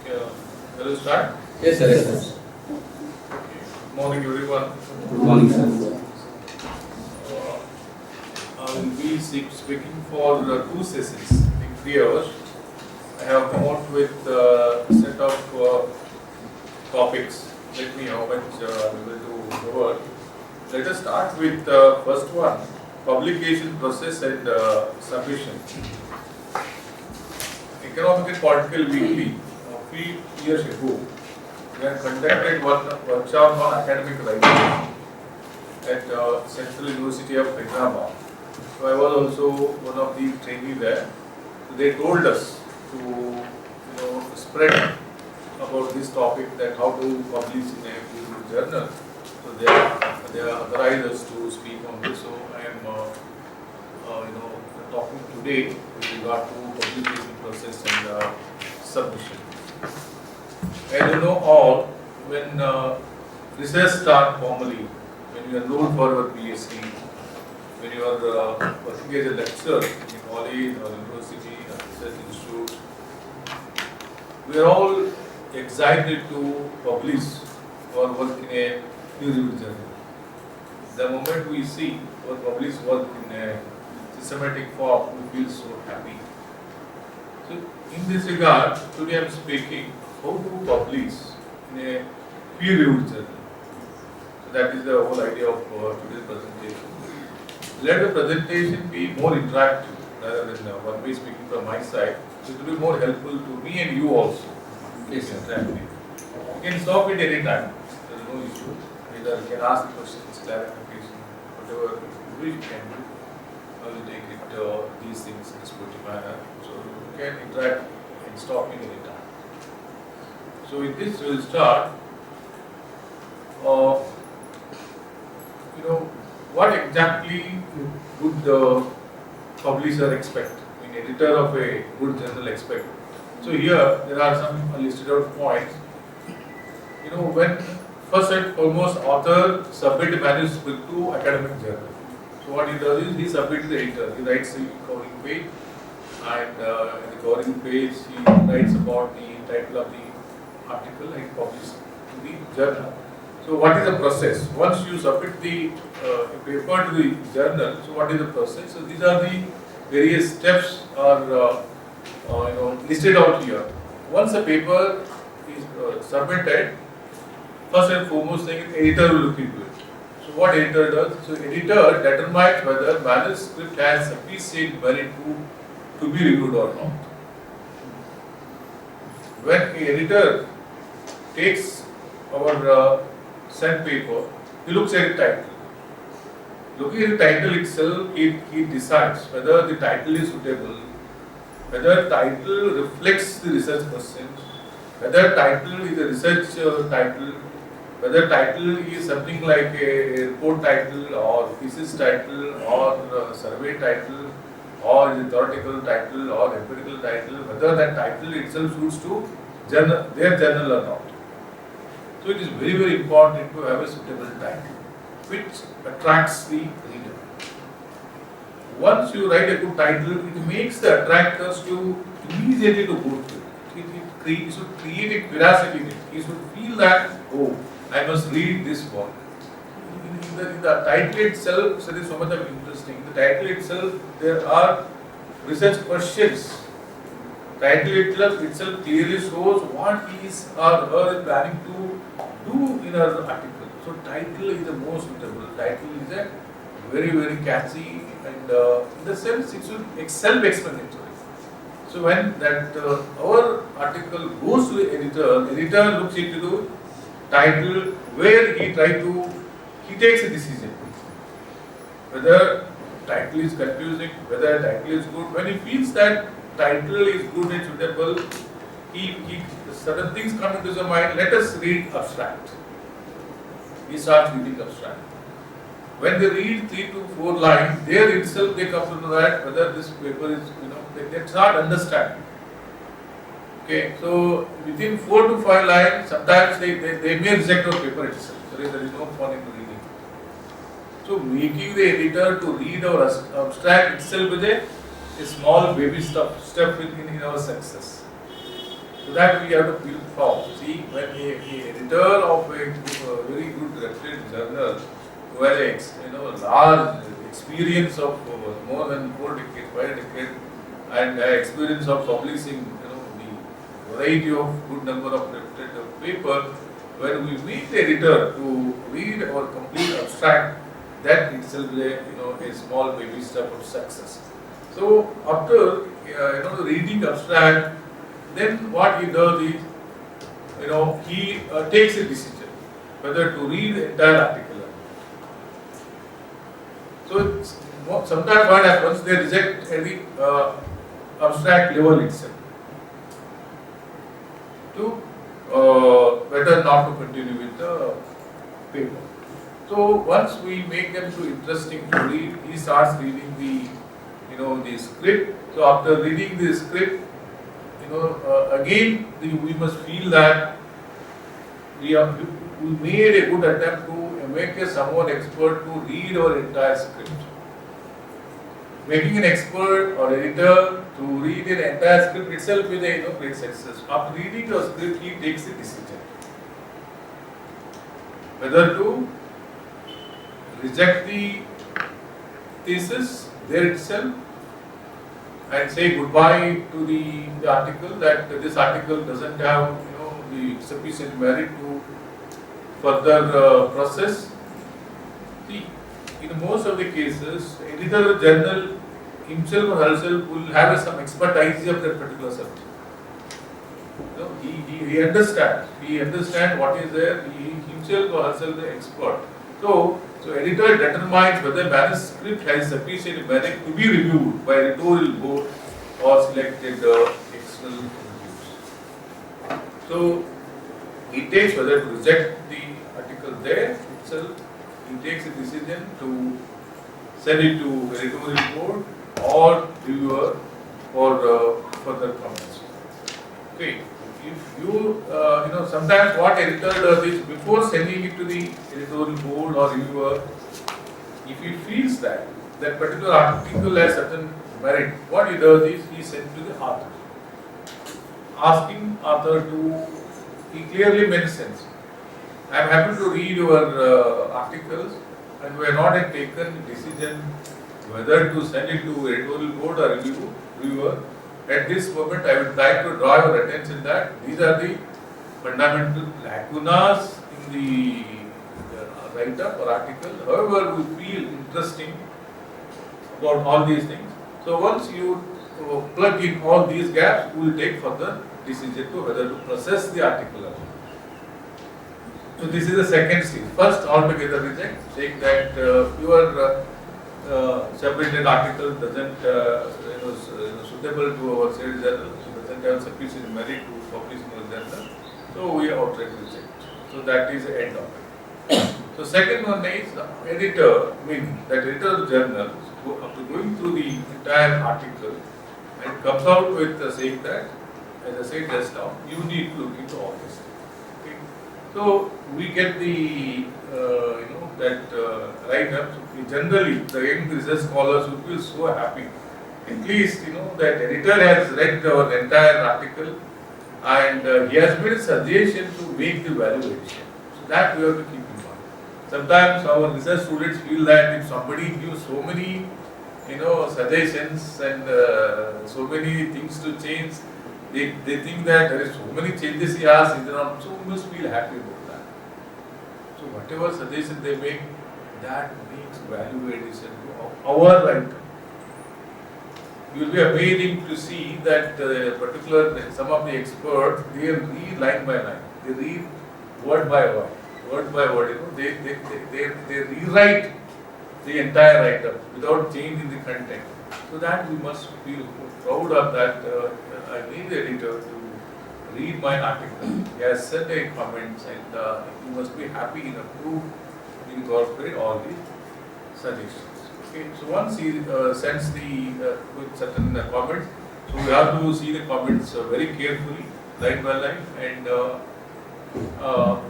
Yeah. Shall we start? Yes, sir. Yes, sir. Good morning, everyone. Good morning, sir. Uh, I will be speaking for 2 sessions in 3 hours. I have come out with a set of topics. Let me how much I'm able to cover. Let us start with the first one: publication process and submission. Economic and Political Weekly, a few years ago, we had conducted one workshop on academic writing at Central University of Hyderabad. So I was also one of the trainees there. So they told us to spread about this topic, that how to publish in a peer-reviewed journal. So they are authorized us to speak on this. So I am talking today with regard to publication process and submission. As you know all, when research starts formally, when you enroll for your PhD, when you are working as a lecturer in a college or university or research institute, we are all excited to publish or work in a peer-reviewed journal. The moment we see or publish work in a systematic form, we feel so happy. So, in this regard, today I am speaking how to publish in a peer-reviewed journal. So that is the whole idea of today's presentation. Let the presentation be more interactive rather than one way speaking from my side. So it will be more helpful to me and you also. Yes, sir. Exactly. You can stop it any time. There is no issue. Either you can ask questions, clarification, whatever you wish you can do. I will take it these things in a sporty manner. So you can interact and stop me any time. So with this we will start. What exactly would the publisher expect? I mean, editor of a good journal expect. So here there are some listed out points. When first and foremost author submit a manuscript to academic journal. So what he does is he submits the editor. He writes the covering page, and in the covering page he writes about the title of the article and publishes to the journal. So what is the process? Once you submit the paper to the journal, so what is the process? So these are the various steps are listed out here. Once the paper is submitted, first and foremost thing, editor will look into it. So what editor does? So editor determines whether manuscript has sufficient merit to be reviewed or not. When an editor takes our sent paper, he looks at the title. Looking at the title itself, he decides whether the title is suitable, whether the title reflects the research questions, whether title is a research title, whether title is something like a report title or thesis title or survey title or is a theoretical title or empirical title, whether that title itself suits to their journal or not. So it is very, very important to have a suitable title which attracts the reader. Once you write a good title, it makes the attractors to immediately to go to it. It should create a curiosity in it. He should feel that, oh, I must read this book. In the title itself, there is so much of interesting. The title itself, there are research questions. Title itself clearly shows what is or her planning to do in her article. So title is the most suitable. Title is a very, very catchy and in the sense it should be self-explanatory. So when that our article goes to the editor looks into the title where he takes a decision. Whether title is confusing, whether title is good. When he feels that title is good and suitable, certain things come into his mind. Let us read abstract. He starts reading abstract. When they read 3 to 4 lines, there itself they come to know that whether this paper is, they start understanding. Okay, so within 4 to 5 lines, sometimes they may reject your paper itself. There is no fun in reading. So making the editor to read our abstract itself is a small baby step in our success. So that we have to feel proud. See, when a editor of a very good reputed journal who has large experience of more than 4 decades, 5 decades, and experience of publishing, the variety of good number of reputed paper, when we meet the editor to read our complete abstract, that itself is a small baby step of success. So after reading abstract, then what he does is he takes a decision whether to read the entire article. So sometimes what happens, they reject at the abstract level itself to better not to continue with the paper. So once we make them too interesting to read, he starts reading the script. So after reading the script, again we must feel that we made a good attempt to make someone expert to read our entire script. Making an expert or editor to read an entire script itself is a great success. After reading the script, he takes a decision whether to reject the thesis there itself and say goodbye to the article, that this article doesn't have the sufficient merit to further process. See, in most of the cases, editor of the journal himself or herself will have some expertise of that particular subject. He understands. He understands what is there. He himself or herself is an expert. So editor determines whether manuscript has sufficient merit to be reviewed by editorial board or selected external reviews. So he takes whether to reject the article there itself. He takes a decision to send it to editorial board or reviewer for further comments. Okay. If you, sometimes what editor does is, before sending it to the editorial board or reviewer, if he feels that particular article has certain merit, what he does is he sends to the author, asking author to, he clearly mentions, I am happy to read your articles, and we have not yet taken decision whether to send it to editorial board or reviewer. At this moment, I would like to draw your attention that these are the fundamental lacunas in the write-up or article. However, we feel interesting about all these things. So once you plug in all these gaps, we will take further decision to whether to process the article. So this is the second stage. First, altogether reject, saying that your submitted article doesn't suitable to our sales journal, doesn't have sufficient merit to publish in our journal, so we outright reject. So that is the end of it. So second one is editor, that editor of the journal, after going through the entire article and comes out with saying that, as I said just now, you need to look into all this. Okay? So we get the write-up. Generally, the young research scholars will feel so happy. At least that editor has read our entire article and he has made a suggestion to make the value addition. So that we have to keep in mind. Sometimes our research students feel that if somebody gives so many suggestions and so many things to change, they think that there is so many changes he has, so we must feel happy about that. So whatever suggestion they make, that makes value addition to our writer. You will be amazing to see that some of the experts, they read line by line, they read word by word, they rewrite the entire write-up without changing the content. So that we must feel proud of that. I need the editor to read my article. He has sent a comments and he must be happy enough to incorporate all the suggestions. Okay, so once he sends with certain comments, so we have to see the comments very carefully, line by line, and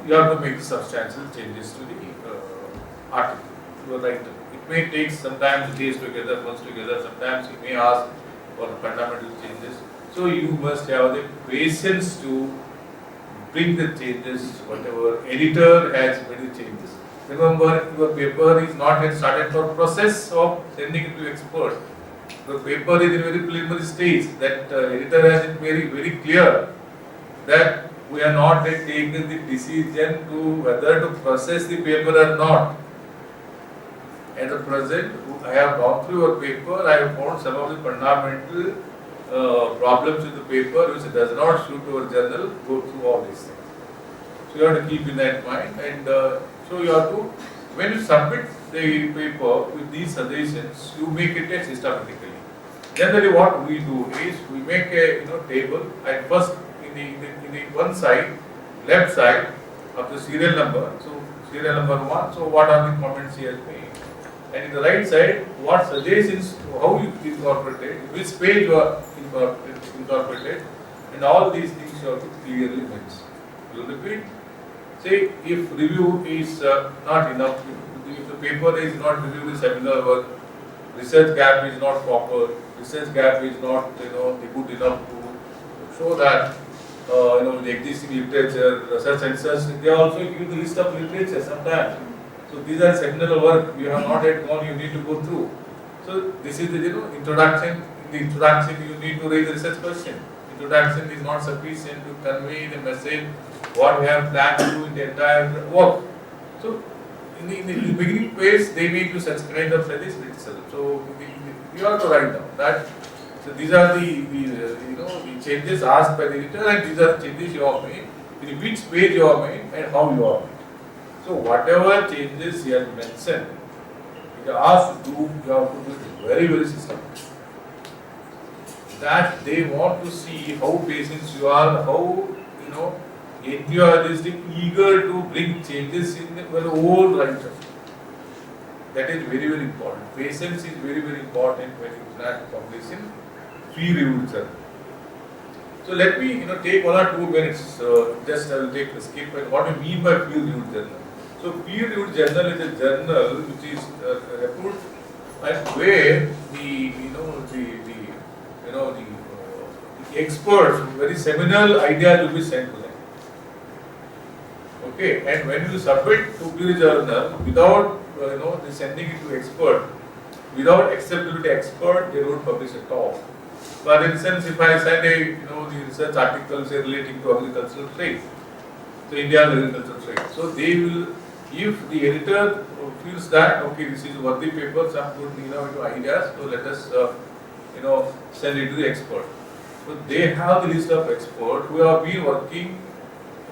you have to make substantial changes to the article, to the writer. It may take sometimes days together, months together, sometimes he may ask for fundamental changes. So you must have the patience to bring the changes, whatever editor has made the changes. Remember, your paper is not yet started for process of sending it to expert. Your paper is in very preliminary stage. That editor has it very clear that we are not yet taken the decision to whether to process the paper or not. At the present, I have gone through your paper. I have found some of the fundamental problems with the paper which does not suit our journal. Go through all these things. So you have to keep in that mind, and so you have to, when you submit the paper with these suggestions, you make it systematically. Generally, what we do is we make a table, and first in the one side, left side of the serial number. So serial number 1. So what are the comments he has made? And in the right side, what suggestions, how you incorporate, which page you are incorporated, and all these things you have to clearly mention. You repeat. Say if review is not enough, if the paper is not reviewed the seminar work, research gap is not proper, research gap is not good enough to show that the existing literature, research centers, they also give the list of literature sometimes. So these are seminal work you have not yet gone, you need to go through. So this is the introduction. In the introduction you need to raise a research question. Introduction is not sufficient to convey the message what we have planned to do in the entire work. So in the beginning phase they may do such kind of suggestion itself. So you have to write down that. So these are the changes asked by the editor, and these are the changes you have made, in which page you have made and how you have made. So whatever changes he has mentioned, you are asked to do, you have to do it very systematic. That they want to see how patient you are, how enthusiastic, eager to bring changes in the whole writer. That is very important. Patience is very important when you start publishing peer-reviewed journal. So let me take 1 or 2 minutes. Just I will take a skip and what we mean by peer-reviewed journal. So peer-reviewed journal is a journal which is approved and where the experts, very seminal ideas will be sent to them. Okay, and when you submit to peer journal without the sending it to expert, without acceptability expert, they don't publish at all. For instance, if I send the research articles relating to agricultural trade, so India's agricultural trade, so they will, if the editor feels that okay, this is worthy paper, some good ideas, so let us send it to the expert. So they have the list of experts who have been working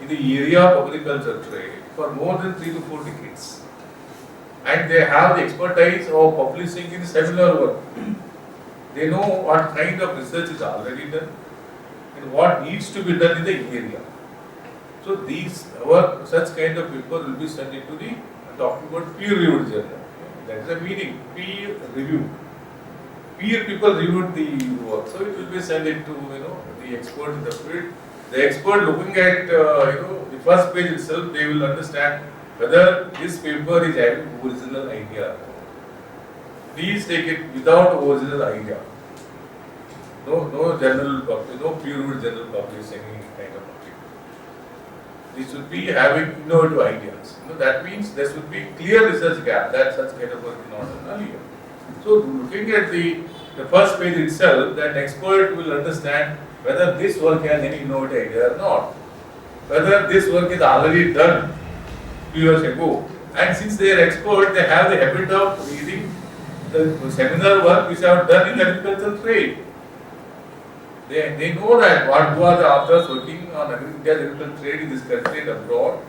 in the area of agricultural trade for more than 3 to 4 decades, and they have the expertise of publishing in similar work. They know what kind of research is already done and what needs to be done in the area. So such kind of people will be sent into the talking about peer-reviewed journal. That is the meaning, peer review. Peer people reviewed the work, so it will be sent into the expert in the field. The expert looking at the first page itself, they will understand whether this paper is having original idea. Please take it without original idea. No journal, no peer-reviewed journal publishing any kind of article. This should be having innovative ideas. That means there should be clear research gap. That such kind of work is not done earlier. So looking at the first page itself, that expert will understand whether this work has any innovative idea or not. Whether this work is already done 2 years ago. And since they are expert, they have the habit of reading the seminar work which are done in agricultural trade. They know that who are the authors working on agricultural trade in this country and abroad,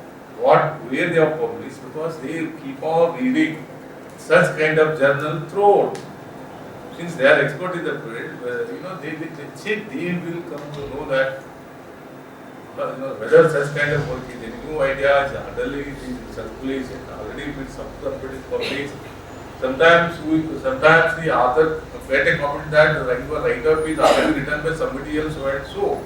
where they are published, because they keep on reading such kind of journal throughout. Since they are expert in the field, they will come to know that whether such kind of work is any new idea, is already in circulation, already been somebody published. Sometimes the author get a comment that your write-up is already written by somebody else, so and so.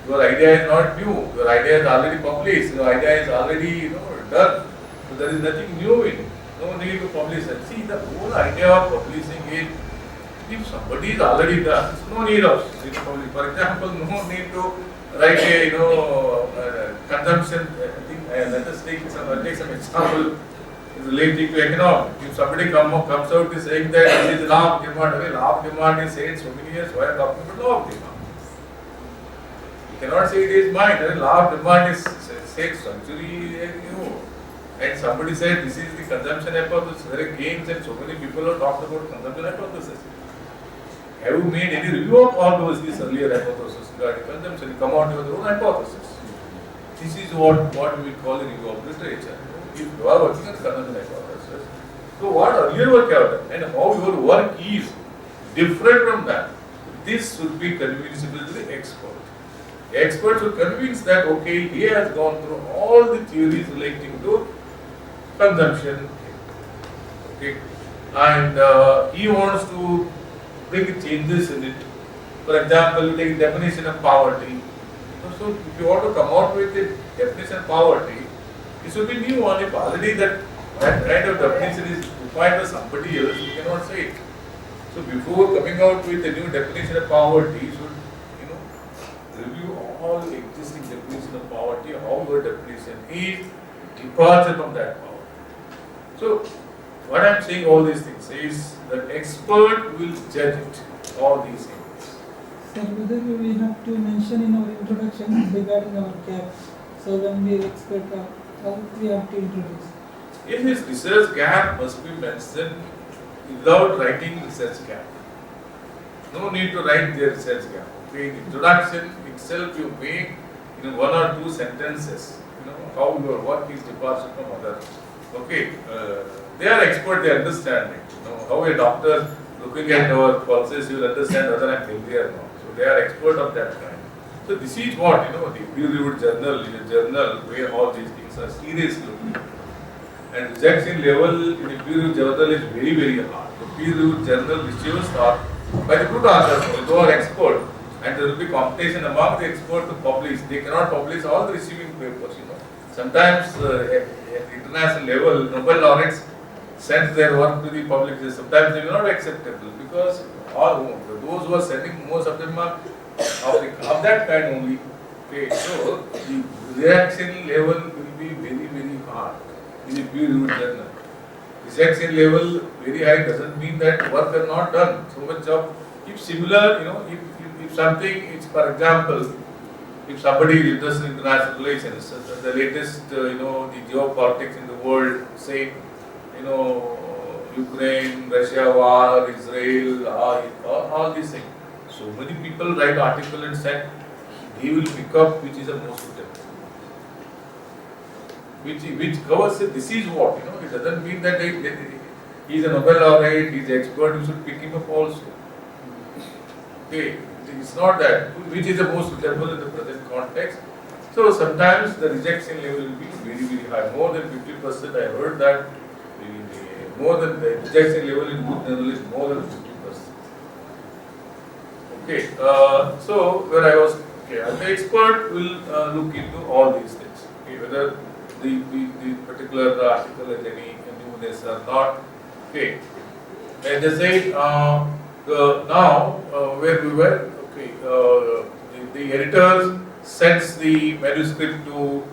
Your idea is not new. Your idea is already published. Your idea is already done. So there is nothing new in it. No need to publish it. See, the whole idea of publishing is if somebody is already done, no need of, for example, no need to write a, consumption thing. Let us take some example relating to economics. If somebody comes out is saying that this is law of demand, okay, law of demand is said so many years, why are talking about law of demand? You cannot say it is mine. Law of demand is said century ago. And somebody said this is the consumption hypothesis. There are gains and so many people have talked about consumption hypothesis. Have you made any review of all these earlier hypotheses regarding consumption? You come out with your own hypothesis. This is what we call a review of literature. If you are working on consumption hypothesis, so what earlier work you have done and how your work is different from that, this should be convincible to the expert. The expert should convince that okay, he has gone through all the theories relating to consumption, okay, and he wants to bring changes in it. For example, you take definition of poverty. So if you want to come out with a definition of poverty, it should be new one. If already that kind of definition is defined by somebody else, you cannot say it. So before coming out with a new definition of poverty, you should review all existing definition of poverty, how your definition is departure from that poverty. So what I am saying all these things is that expert will judge it, all these things. Sir, whether we have to mention in our introduction regarding our gap. So when we expert, how we have to introduce. In this research gap must be mentioned without writing research gap. No need to write the research gap. Okay, in introduction itself you make one or two sentences. How your work is departure from others. Okay, they are expert. They understand it. How a doctor looking at our pulses, you will understand whether I am healthy or not. So they are expert of that kind. So this is what the peer-reviewed journal is a journal where all these things are seriously looked at. And rejection level in a peer-reviewed journal is very, very hard. The peer-reviewed journal issues are by the good authors, who are expert, and there will be competition among the experts to publish. They cannot publish all the receiving papers. Sometimes at international level, Nobel laureates send their work to the public. Sometimes they will not be acceptable because those who are sending, most of them are of that kind only. Okay, so the reaction level will be very, very hard in a peer-reviewed journal. Rejection level very high doesn't mean that work is not done. So much of, if similar, if something is, for example, if somebody is interested in international relations, the latest, the geopolitics in the world, say, Ukraine, Russia war, Israel, all these things. So many people write articles and send, he will pick up which is the most suitable. Which covers it. This is what, it doesn't mean that he is a Nobel laureate, he is an expert, you should pick him up also. Okay, it's not that, which is the most suitable in the present context. So sometimes the rejection level will be very, very high, more than 50%. I heard that more than the rejection level in good journal is more than 50%. Okay, so where I was, the expert will look into all these things, okay, whether the particular article has any newness or not. Okay, and they say now where we were, okay, the editor sends the manuscript to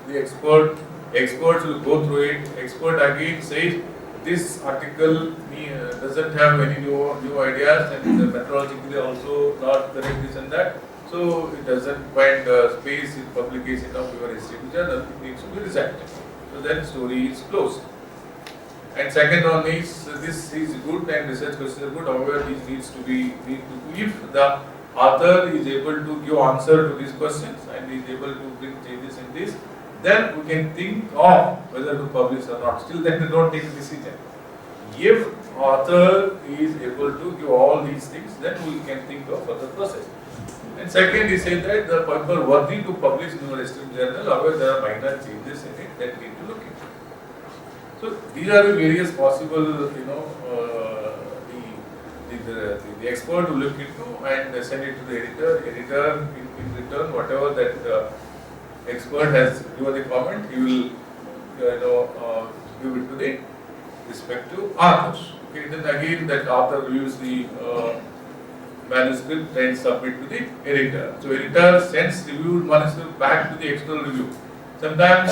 the expert. Experts will go through it. Expert again says this article doesn't have any new ideas and methodologically also not correct this and that. So it doesn't find space in publication of your esteemed journal. It needs to be rejected. So then story is closed. And second one is this is good and research questions are good. However, this needs to be if the author is able to give answer to these questions and is able to bring changes in this, then we can think of whether to publish or not. Still, then we don't take a decision. If author is able to give all these things, then we can think of further process. And second, he said that the people worthy to publish in your esteemed journal, however, there are minor changes in it that need to look into. So these are the various possible, the expert will look into and send it to the editor. Editor in return, whatever that expert has given the comment, he will give it to the respective authors. Okay, then again that author reviews the manuscript and submit to the editor. So editor sends reviewed manuscript back to the external review. Sometimes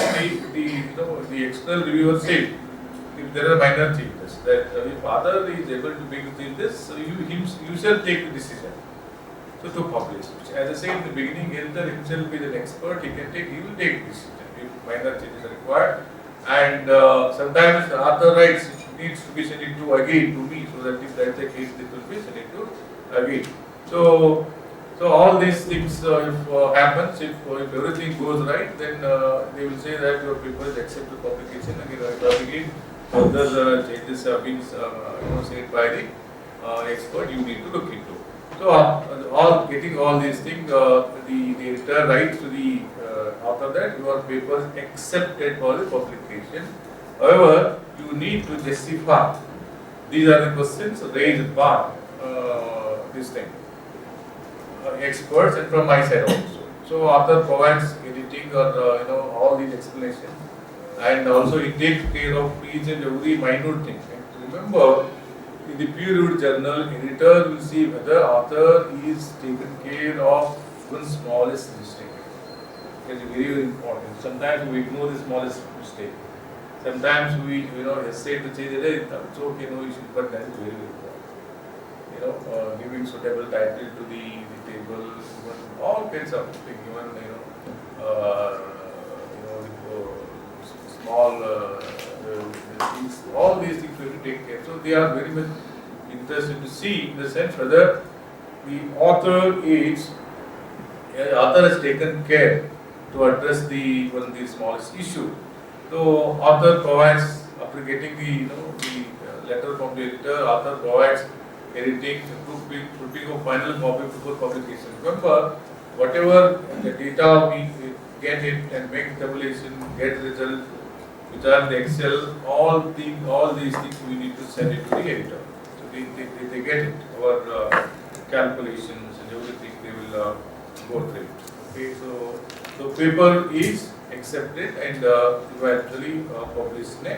the external reviewer says if there are minor changes that if author is able to make changes, so you shall take the decision. So to publish, which as I said in the beginning, editor himself is an expert. He will take decision if minor changes are required. And sometimes the author writes it needs to be sent it to again to me, so that if that's the case, it will be sent it to again. So all these things if happens, if everything goes right, then they will say that your paper is accepted for publication. Again, further changes have been said by the expert. You need to look into. So getting all these things, the editor writes to the author that your paper is accepted for the publication. However, you need to justify. These are the questions raised by this thing. Experts and from my side also. So author provides editing or all these explanations, and also he takes care of each and every minute thing. And remember, in the peer-reviewed journal, editor will see whether author is taken care of even smallest mistake. It is very, very important. Sometimes we ignore the smallest mistake. Sometimes we hesitate to change it. It's okay, no issue, but that is very, very important. Giving suitable title to the table, even all kinds of things, even small things, all these things we have to take care. So they are very much interested to see in the sense whether the author has taken care to address even the smallest issue. So author provides, after getting the letter from the editor, author provides editing, putting a final copy before publication. Remember, whatever the data we get it and make tabulation, get result, which are the Excel, all these things we need to send it to the editor. So they get it, our calculations and everything they will go through it. Okay, so paper is accepted and eventually published in a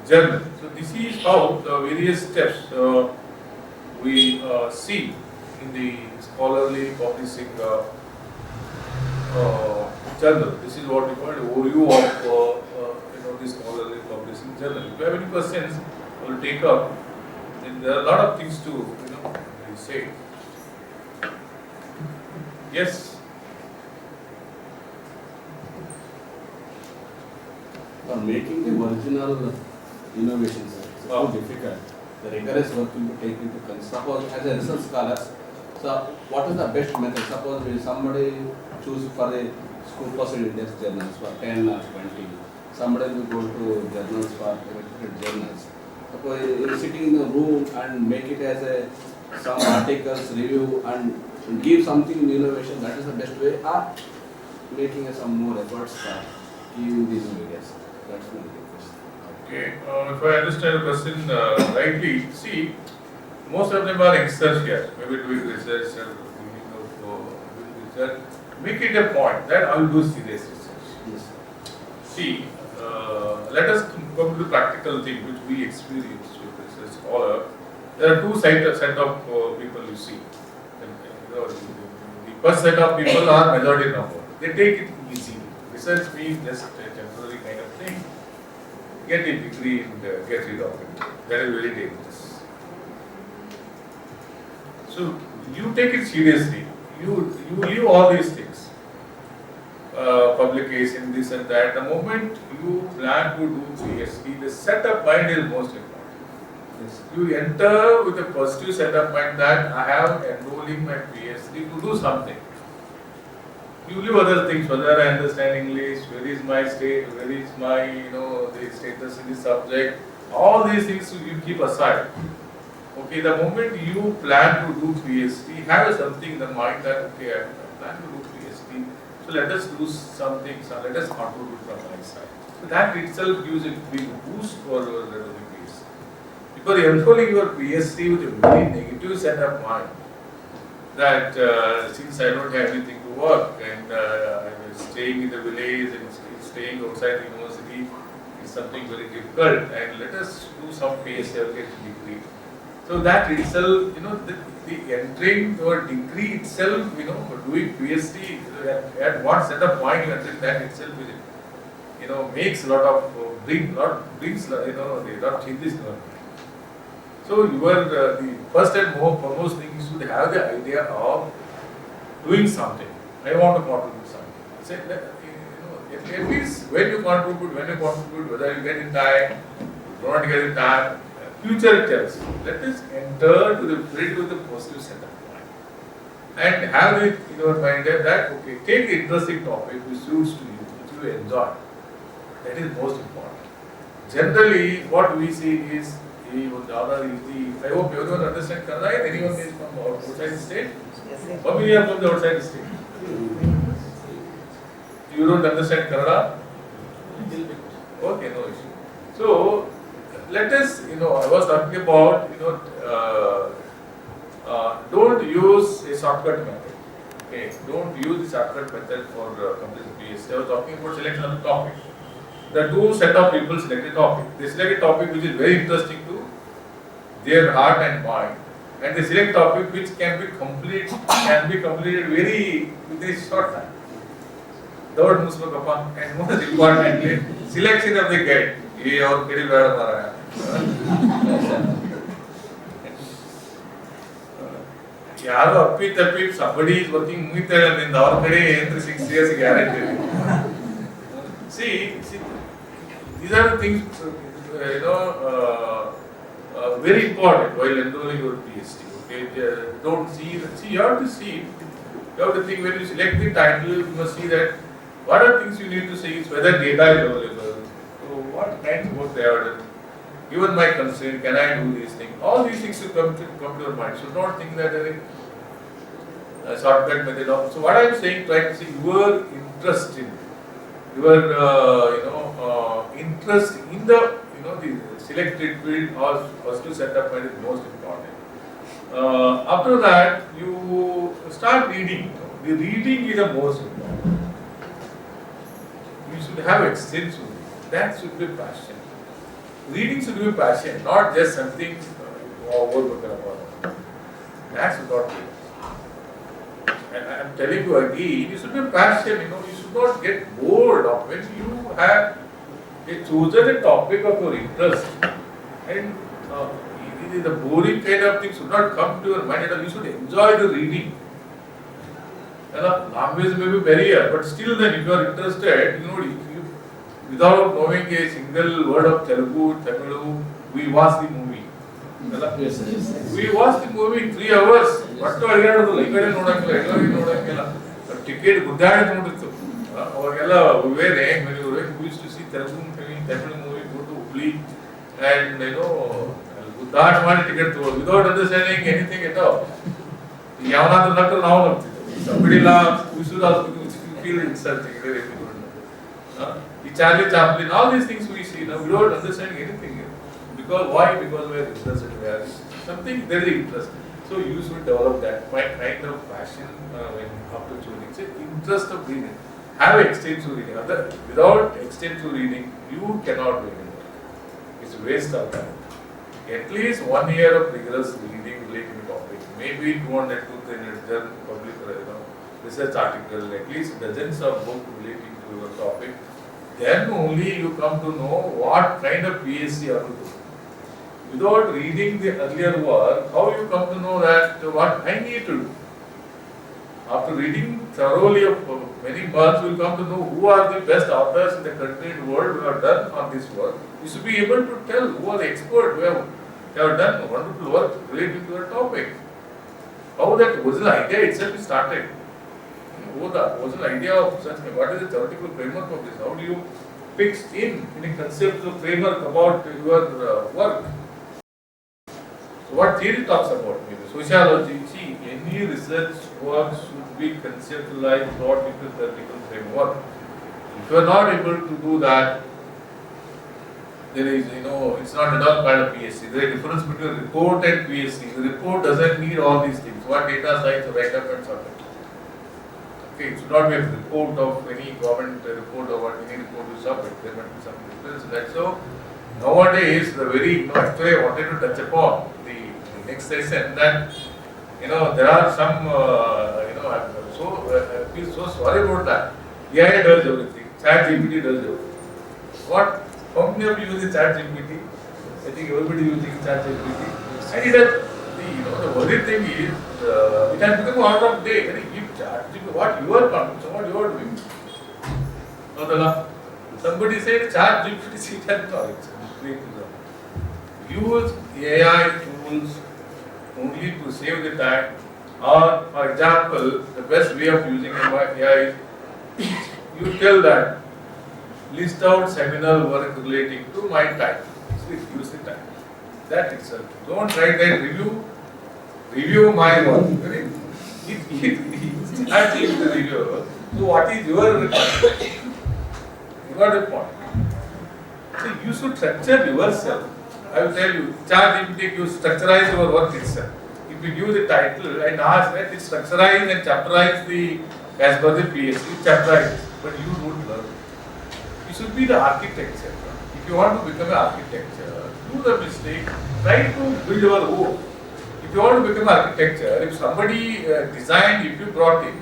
journal. So this is how the various steps we see in the scholarly publishing journal. This is what we call the overview of the scholarly publishing journal. If you have any questions, I will take up. And there are a lot of things to say. Yes. For making the original innovations, it's so difficult. The rigorous work will be taken into consideration. Suppose as a research scholar, so what is the best method? Suppose when somebody choose for the school posted index journals for 10 or 20, somebody will go to journals for different journals. Suppose you sitting in the room and make it as some articles, review and give something in innovation, that is the best way, or making some more efforts for giving these ideas. That's my request. Okay, if I understand the question rightly, see, most of them are youngsters here, maybe doing research or doing research. Make it a point that I will do serious research. Yes. See, let us come to the practical thing which we experience with research scholar. There are two set of people you see. The first set of people are majority number. They take it easily. Research means just a temporary kind of thing. Get a degree and get rid of it. That is very dangerous. So you take it seriously. You leave all these things. Publication, this and that. The moment you plan to do PhD, the setup mind is most important. Yes. You enter with a positive setup mind that I have enrolling my PhD to do something. You leave other things, whether I understand English, where is my state, where is my the status in the subject. All these things you keep aside. Okay, the moment you plan to do PhD, have something in the mind that okay, I plan to do PhD. So let us do something, so let us contribute from my side. So that itself gives a big boost for your PhD. Because enrolling your PhD with a very negative set of mind, that since I don't have anything to work and I'm staying in the village and staying outside the university, is something very difficult, and let us do some PhD or get degree. So that itself, the entering your degree itself, doing PhD at one set of point you enter, that itself is, makes a lot of brings a lot of changes in your mind. So the first and foremost thing is to have the idea of doing something. I want to contribute something. Say that, at least when you contribute, whether you get in time, do not get in time, future tells you. Let us enter to the field with a positive set of mind. And have it in your mind that, okay, take the interesting topic which suits to you, which you enjoy. That is most important. Generally, what we see is, I hope everyone understands Kannada. Anyone is from outside the state? How many are from the outside the state? You don't understand Kannada? Okay, no issue. So, let us, I was talking about, don't use a shortcut method. Okay, don't use the shortcut method for completing PhD. I was talking about selection of the topic. The two set of people select a topic. They select a topic which is very interesting to their heart and mind, and they select a topic which can be completed very within a short time. Third and most importantly, selection of the guide. ये और मेरी bad मारा है ಯಾರು ಅಪ್ಪಿ ತಪ್ಪಿ somebody is working ಮುಗಿತಾಳಿಂದ ಅವ್ರ ಕಡೆ 6 years guarantee. See, these are the things very important while enrolling your PhD. Okay, don't see. You have to see. You have to think when you select the title. You must see that what are things you need to see is whether data is available. So what kinds of work they have done. Given my constraint, can I do these things? All these things will come to your mind. So don't think that there is a shortcut method. So what I am saying, try to see your interest in, your interest in the the selected field or first to set up is most important. After that, you start reading. The reading is the most important. You should have extensive reading. That should be passion. Reading should be passion, not just something that should not be. And I am telling you again, you should be passion. You should not get bored of when you have chosen a topic of your interest, and the boring kind of thing should not come to your mind at all. You should enjoy the reading. Language may be barrier, but still then if you are interested, without knowing a single word of Telugu, Tamil, we watch the movie. Yes, yes. We watch the movie in 3 hours. What to again? Ticket Buddha notice. When we used to see Telugu movie, Tamil movie, go to Ubli, and Buddha ticket without understanding anything at all. Somebody laughs, we should also feel insulting. Charlie Chaplin, all these things we see now, we don't understand anything. Because why? Because we are interested. Something there is interest. So you should develop that kind of passion when after choosing. It's interest of reading. Have extensive reading. Without extensive reading, you cannot do anything. It's a waste of time. At least 1 year of rigorous reading relating to topic. Maybe 200 to 300 public research article, at least dozens of books relating to your topic. Then only you come to know what kind of PhD you have to do. Without reading the earlier work, how you come to know that what I need to do? After reading thoroughly of many months, you will come to know who are the best authors in the country and world who have done on this work. You should be able to tell who are the experts who have done wonderful work relating to your topic. How that original idea itself is started. What was the idea of such? What is the theoretical framework of this? How do you fix in a conceptual framework about your work? So what theory talks about? Maybe sociology. See, any research work should be conceptualized, brought into theoretical framework. If you are not able to do that, there is, it's not at all kind of PhD. There is a difference between report and PhD. The report doesn't need all these things. What data science, write up and something. Okay, it should not be a report of any government report or what any report you submit. There might be some difference in that. So nowadays, the very actually I wanted to touch upon the next session that there are some I feel so sorry about that. AI does everything. Chat GPT does everything. What? How many of you use Chat GPT? I think everybody using Chat GPT. And it has the worry thing is it has become out of date. And if Chat GPT, what you are confident, what you are doing. No, somebody said Chat GPT it has knowledge. Use AI tools only to save the time. Or, for example, the best way of using AI is you tell that list out seminal work relating to my time. So use the time. That itself. Don't write that review my work. It's actually the review. So what is your requirement? You got a point. So you should structure yourself. I will tell you, ChatGPT you structurize your work itself. If you give the title and ask that it structurize and chapterize as per the PhD, chapterize, but you don't learn. You should be the architecture. If you want to become an architecture, do the mistake, try to build your own. If you want to become an architecture, if somebody designed, if you brought in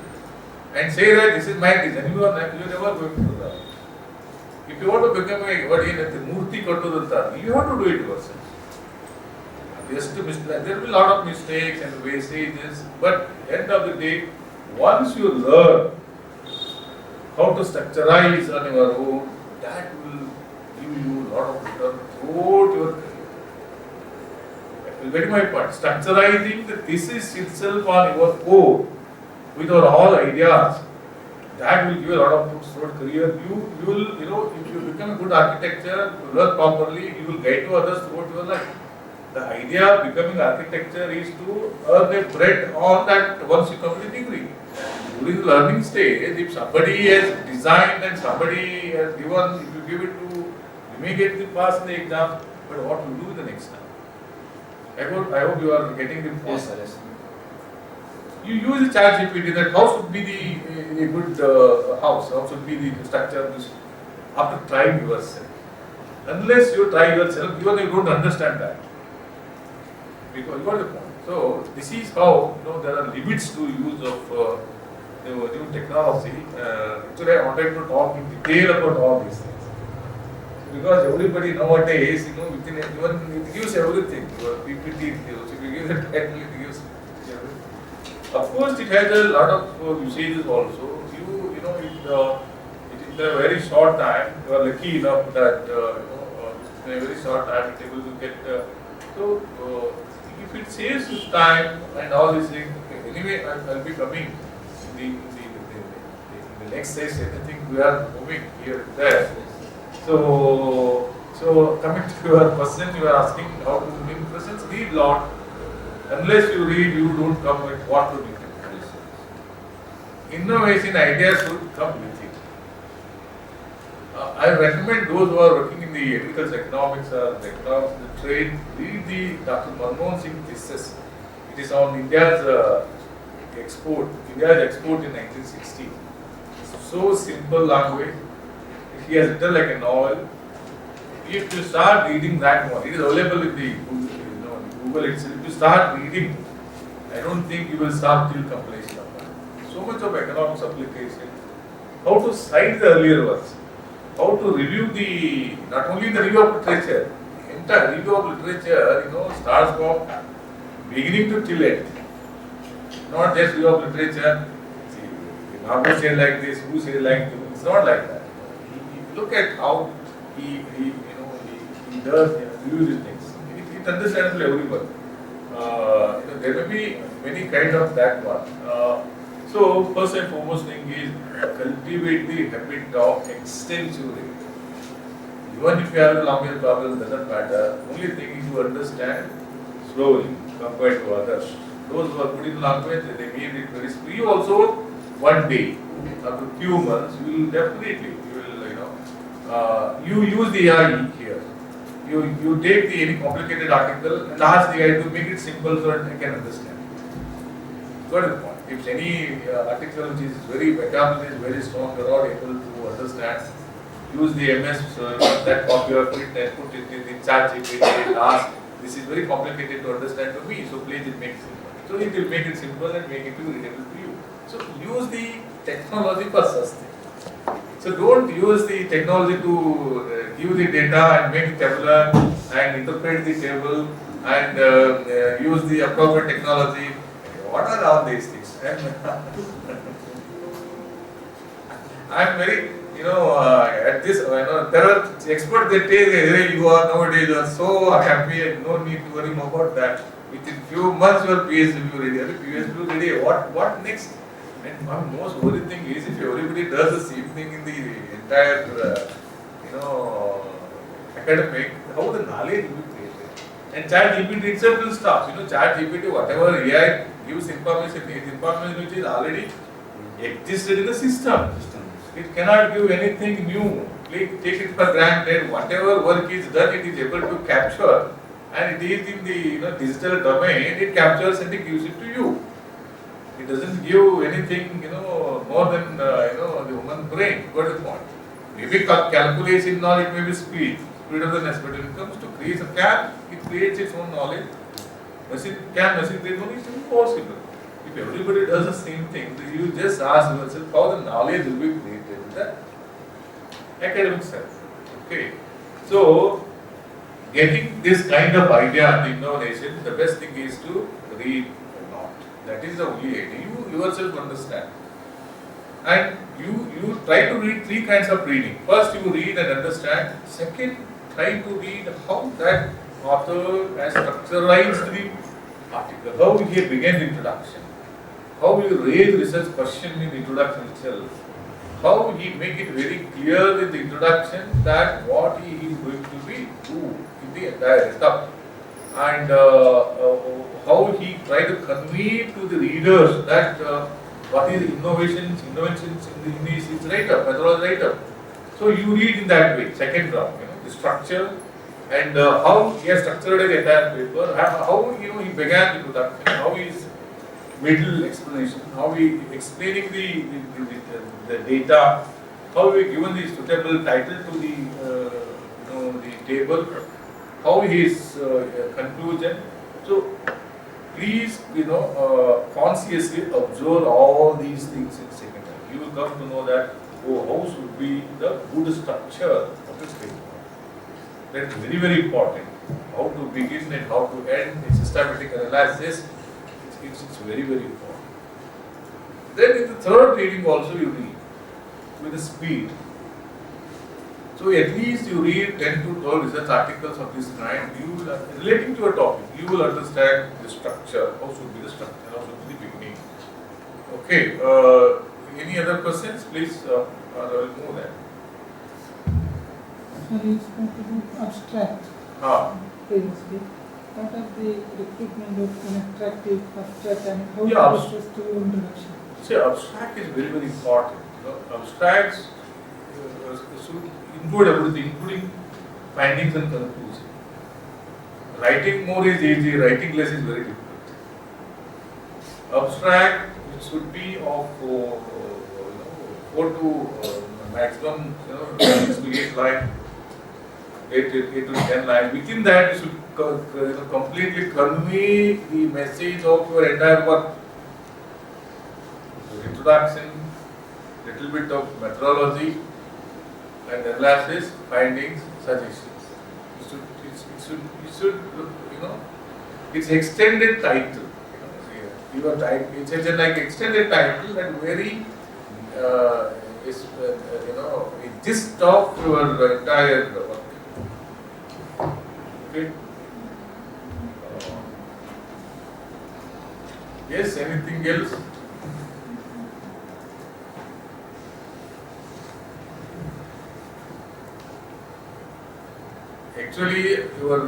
and say that this is my design, you are never going to do that. If you want to become a Murti Kattu, you have to do it yourself. There will be a lot of mistakes and wastages, but at the end of the day, once you learn how to structurize on your own, that will give you a lot of return throughout your career. You get my point. Structurizing the thesis itself on your own with your all ideas, that will give a lot of fruits throughout career. You will, if you become a good architecture, you learn properly, you will guide to others throughout your life. The idea of becoming architecture is to earn a bread on that once you complete degree. During the learning stage, if somebody has designed and somebody has given, if you give it to, you may get the pass in the exam, but what you do the next time? I hope you are getting the point. Yes, sir. Yes. You use the chat GPT that how should be the a good house, how should be the structure of this after trying yourself. Unless you try yourself, even you don't understand that. Because you got the point. So this is how there are limits to use of new technology. Actually, I wanted to talk in detail about all these things because everybody nowadays, within even it gives everything. Your PPT it gives. If you give it title, it gives everything. Of course, it has a lot of usages also. It in a very short time, you are lucky enough that in a very short time, it is able to get. If it saves you time and all these things, anyway, I'll be coming in the next session. I think we are moving here and there. So coming to your question, you are asking how to win presence. Read lot. Unless you read, you don't come with what to do. Innovation ideas should come with it. I recommend those who are working in the agriculture economics or the economics, the trade, read the Dr. Manmohan Singh thesis. It is on India's export in 1960. So simple language. He has written like a novel. If you start reading that one, it is available in the Google itself. If you start reading, I don't think you will start till completion of that. So much of economics application. How to cite the earlier works. How to review not only the review of literature, the entire review of literature, starts from beginning to till end. Not just review of literature. See, Nagoor said like this, who said like this. It's not like that. Look at how he does review these things. It understands everyone. There may be many kind of that one. So first and foremost thing is cultivate the habit of extensive reading. Even if you have a language problem, doesn't matter. Only thing is to understand slowly compared to others. Those who are good in language, they made it very slow. You also one day, after few months, you will definitely you use the AI here. You take any complicated article and ask the AI to make it simple so that they can understand. Got the point? If any article which is very vocabulary is very strong, you are not able to understand, use the MS that copy of it and put it in the chat GPT and ask, this is very complicated to understand to me, so please it makes it. So it will make it simple and make it readable to you. So use the technology for such things. So don't use the technology to give the data and make it tabular and interpret the table and use the appropriate technology. What are all these things? I'm very, at this, there are experts that say, hey, you are nowadays you are so happy and no need to worry about that. Within few months your PhD will be ready. PhD will be ready. What next? And one most worrying thing is if everybody does the same thing in the entire, academic, how the knowledge will be created. And chat GPT itself will stop. Chat GPT, whatever AI gives information, is information which is already existed in the system. It cannot give anything new. Take it for granted. Whatever work is done, it is able to capture, and it is in the digital domain. It captures and it gives it to you. It doesn't give anything more than the human brain. Got the point? Maybe calculation knowledge, it may be speed of the nest. But when it comes to create a cat, it creates its own knowledge. Machine create knowledge? It's impossible. If everybody does the same thing, then you just ask yourself how the knowledge will be created in the academic sense. Okay. So, getting this kind of idea and innovation, the best thing is to read a lot. That is the only idea. You yourself understand. And you try to read three kinds of reading. First, you read and understand. Second, try to read how that author has structurized the article, how he began the introduction, how he raised research question in the introduction itself, how he make it very clear in the introduction that what he is going to be do in the entire stuff, and how he try to convey to the readers that what is innovations in his write-up, methodology write-up. So you read in that way. Second round, the structure and how he has structured the entire paper, how he began the introduction, how his middle explanation, how he explaining the data, how he given the suitable title to the table, how his conclusion. So please consciously observe all these things in second hand. You will come to know that how should be the good structure of the paper. That's very, very important. How to begin and how to end a systematic analysis, it's very, very important. Then in the third reading also you read with the speed. So at least you read 10 to 12 research articles of this kind. You will, relating to a topic, you will understand the structure. How should be the structure? How should be the beginning? Okay. Any other questions? Please, I will move that. Sorry, it's going to be abstract. Previously, what are the recruitment of an attractive abstract and how to process to introduction? See, abstract is very, very important. Abstracts should include everything, including findings and conclusions. Writing more is easy, writing less is very difficult. Abstract should be of 4 to maximum 6 to 8 lines, 8 to 10 lines. Within that, you should completely convey the message of your entire work. Introduction, little bit of methodology, and analysis, findings, suggestions. It should it's extended title. Your title, it's like extended title that very gist of your entire work. Okay. Yes. Anything else? Actually, your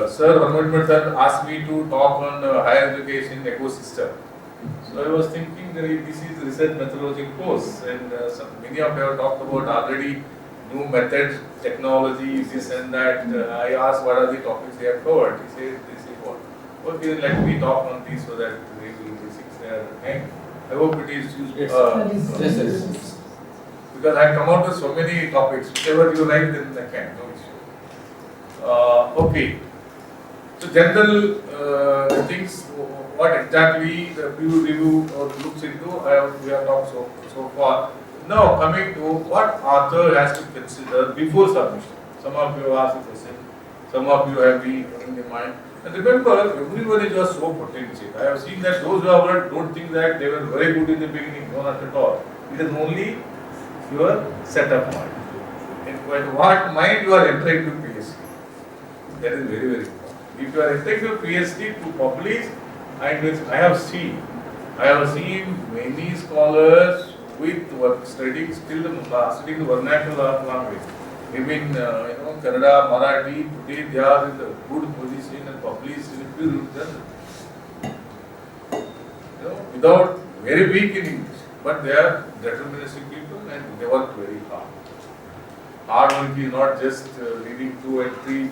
sir, Ranveer sir, asked me to talk on higher education ecosystem. So I was thinking that this is research methodology course, and many of you have talked about already new methods, technology, this and that. I asked what are the topics they have covered. He said this is what. Okay, let me talk on this so that they will basics their hand. I hope it is used. Yes. Because I come out with so many topics. Whichever you like, then I can. No issue. Okay. So general things. What exactly the peer review or looks into? We have talked so far. Now coming to what author has to consider before submission. Some of you have asked the question. Some of you have been in your mind. And remember, everyone is just so potential. I have seen that those who have read don't think that they were very good in the beginning. No, not at all. It is only your setup mind. And what mind you are entering to PhD. That is very, very important. If you are entering to PhD to publish, and I have seen many scholars with studying still studying the vernacular language. Even Kannada, Marathi, today they are in the good position and published in a few journals. Without very weak in English, but they are deterministic people and they work very hard. Hard work is not just reading 2 and 3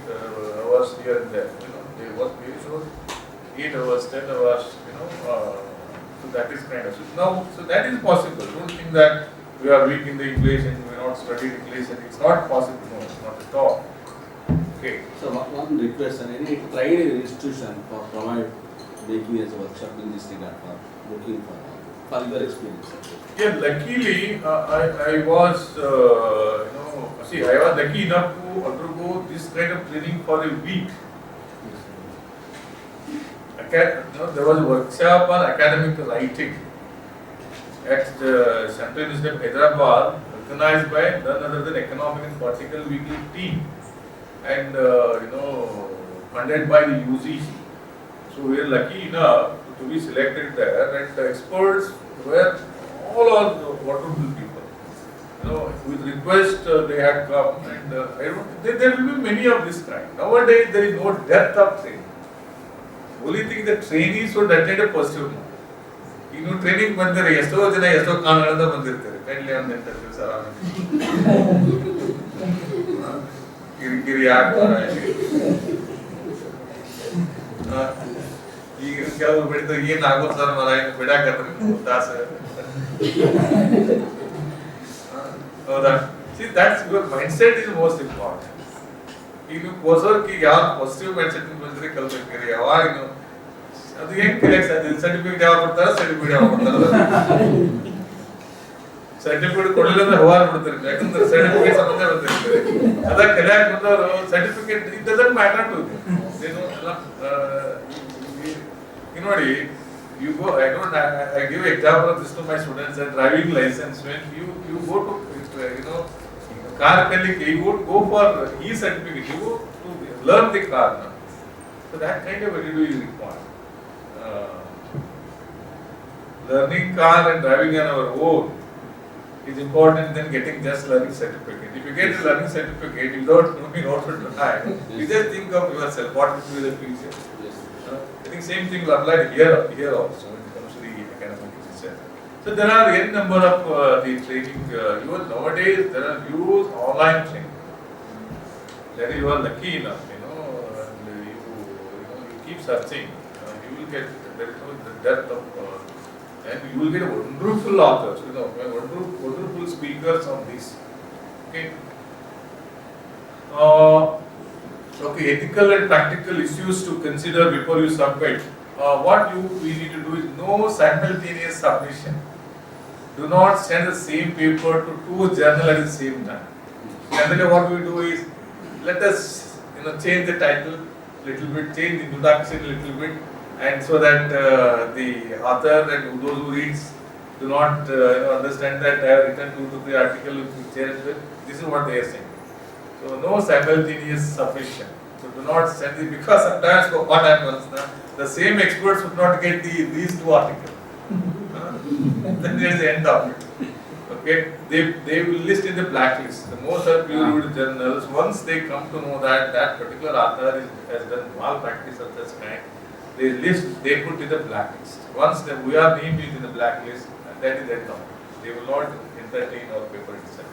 hours here and there. They work very short, 8 hours, 10 hours. So that is kind of so that is possible. Don't think that we are weak in the English and we are not studied English and it's not possible. No, it's not at all. Okay. So one request, and any tried institution for provide making as a workshop in this regard for looking for your experience. Yeah, luckily I was I was lucky enough to undergo this kind of training for a week. There was a workshop on academic writing at the Central Institute of Hyderabad, organized by none other than Economic and Political Weekly team, and funded by the UGC. So we are lucky enough to be selected there, and the experts were all wonderful people. With request they had come, and there will be many of this kind. Nowadays there is no depth of training. Only thing the trainees should attend a positive mode. Training ಬಂದರೆ ಎಷ್ಟೋ ಜನ ಎಷ್ಟೋ ಕಾರಣಗಳಿಂದ ಬಂದಿರ್ತಾರೆ. ಕೈಲಿ ಒಂದು interview sir ಕಿರಿಕಿರಿ ಈಗ ಕೆಲವರು ಬಿಡ್ತಾರೆ ಏನ್ ಆಗೋದು ಸರ್ ಮರ ಏನು ಬಿಡಾಕತ್ರಿ ದಾಸ ಹೌದಾ? See, that's your mindset is most important. ಈಗ ನೀವು ಕೋರ್ಸ್ವರ್ಕ್ ಈಗ ಯಾವ ಪಾಸಿಟಿವ್ ಮೈಂಡ್ ಸೆಟ್ ಬಂದ್ರೆ ಕಲ್ಬೇಕ್ರಿ. ಯಾವಾಗ ಅದು ಹೆಂಗ್ ಕಲಿಯಕ್ ಸಾಧ್ಯ? ಸರ್ಟಿಫಿಕೇಟ್ ಯಾವಾಗ ಕೊಡ್ತಾರ, ಸರ್ಟಿಫಿಕೇಟ್ ಯಾವಾಗ ಕೊಡ್ತಾರ? ಸರ್ಟಿಫಿಕೇಟ್ ಕೊಡಲಿಲ್ಲ ಅಂದ್ರೆ ಹವಾರ ಬಿಡ್ತಾರೆ. ಯಾಕಂದ್ರೆ ಸರ್ಟಿಫಿಕೇಟ್ ಸಂಬಂಧ ಬರ್ತಿರ್ತಾರೆ. ಅದ ಕಲಿಯಾಕ್ ಬಂದವರು certificate it doesn't matter to ನೋಡಿ. You go. I give example of this to my students. That driving license, when you go to car mechanic, you would go for e-certificate. You go to learn the car now. So that kind of attitude is required. Learning car and driving on our own is important than getting just learning certificate. If you get a learning certificate without knowing how to drive, you just think of yourself. What will be the future? I think same thing will apply here also when it comes to the academic itself. So there are n number of the training. Even nowadays there are huge online training. That you are lucky enough, and you keep searching. You will get there is no depth of, and you will get wonderful authors. Wonderful speakers on this. Okay. Okay, ethical and practical issues to consider before you submit. What we need to do is no simultaneous submission. Do not send the same paper to 2 journals at the same time. Generally, what we do is let us change the title little bit, change the introduction a little bit, and so that the author and those who reads do not understand that I have written 2 to 3 articles with change. This is what they are saying. So no simultaneous submission. So do not send it, because sometimes what happens, the same experts would not get these 2 articles. Then there is the end of it. Okay, they will list in the blacklist. The most are peer-reviewed journals. Once they come to know that that particular author has done malpractice of such kind, they put in the blacklist. Once we are named in the blacklist, that is the end of it. They will not entertain our paper itself.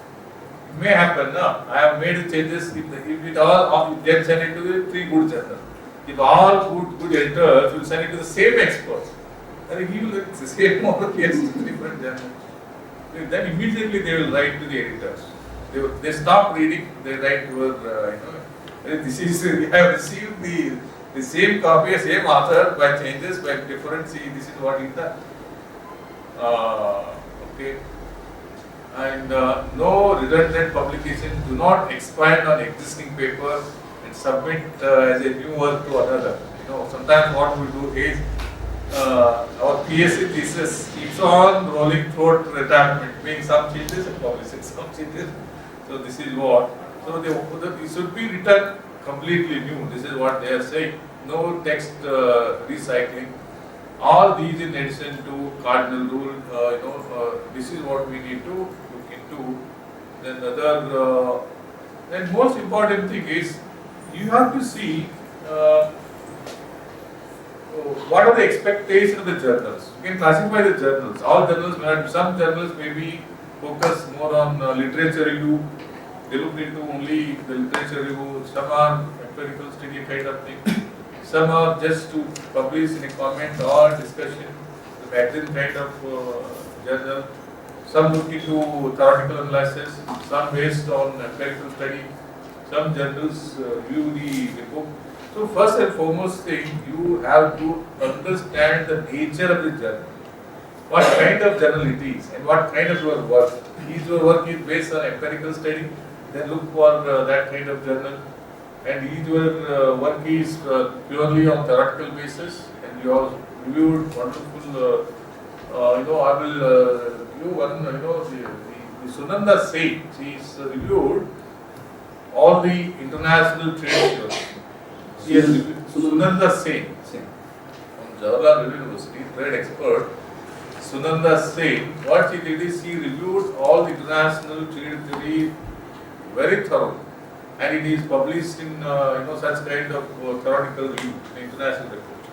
It may happen. I have made changes. If it all, then send it to the 3 good journals. If all good editors will send it to the same experts, And he will say more yes, different journal. Then immediately they will write to the editors. They stop reading, they write to this is, we have received the same copy, same author, by changes, by different, see, this is what is done. Okay. And no redundant publication, do not expand on existing paper and submit as a new work to another. Sometimes what we do is, our PSC thesis keeps on rolling throughout retirement, meaning some changes and publishing some changes. So this is what. So it should be written completely new. This is what they are saying. No text recycling. All these in addition to cardinal rule. This is what we need to look into. Then then most important thing is you have to see. What are the expectations of the journals? You can classify the journals. All journals, some journals maybe focus more on literature review. They look into only the literature review. Some are empirical study kind of thing. Some are just to publish in a comment or discussion, the magazine kind of journal. Some look into theoretical analysis. Some based on empirical study. Some journals view the book. So first and foremost thing, you have to understand the nature of the journal. What kind of journal it is and what kind of your work. If your work is based on empirical study, then look for that kind of journal. And if your work is purely on theoretical basis and you have reviewed wonderful, I will give one, the Sunanda Singh, she is reviewed all the international trade shows. She has reviewed Sunanda Singh from Jawaharlal University, trade expert. Sunanda Singh, what she did is she reviewed all the international trade theory very thorough, and it is published in such kind of theoretical review, international report.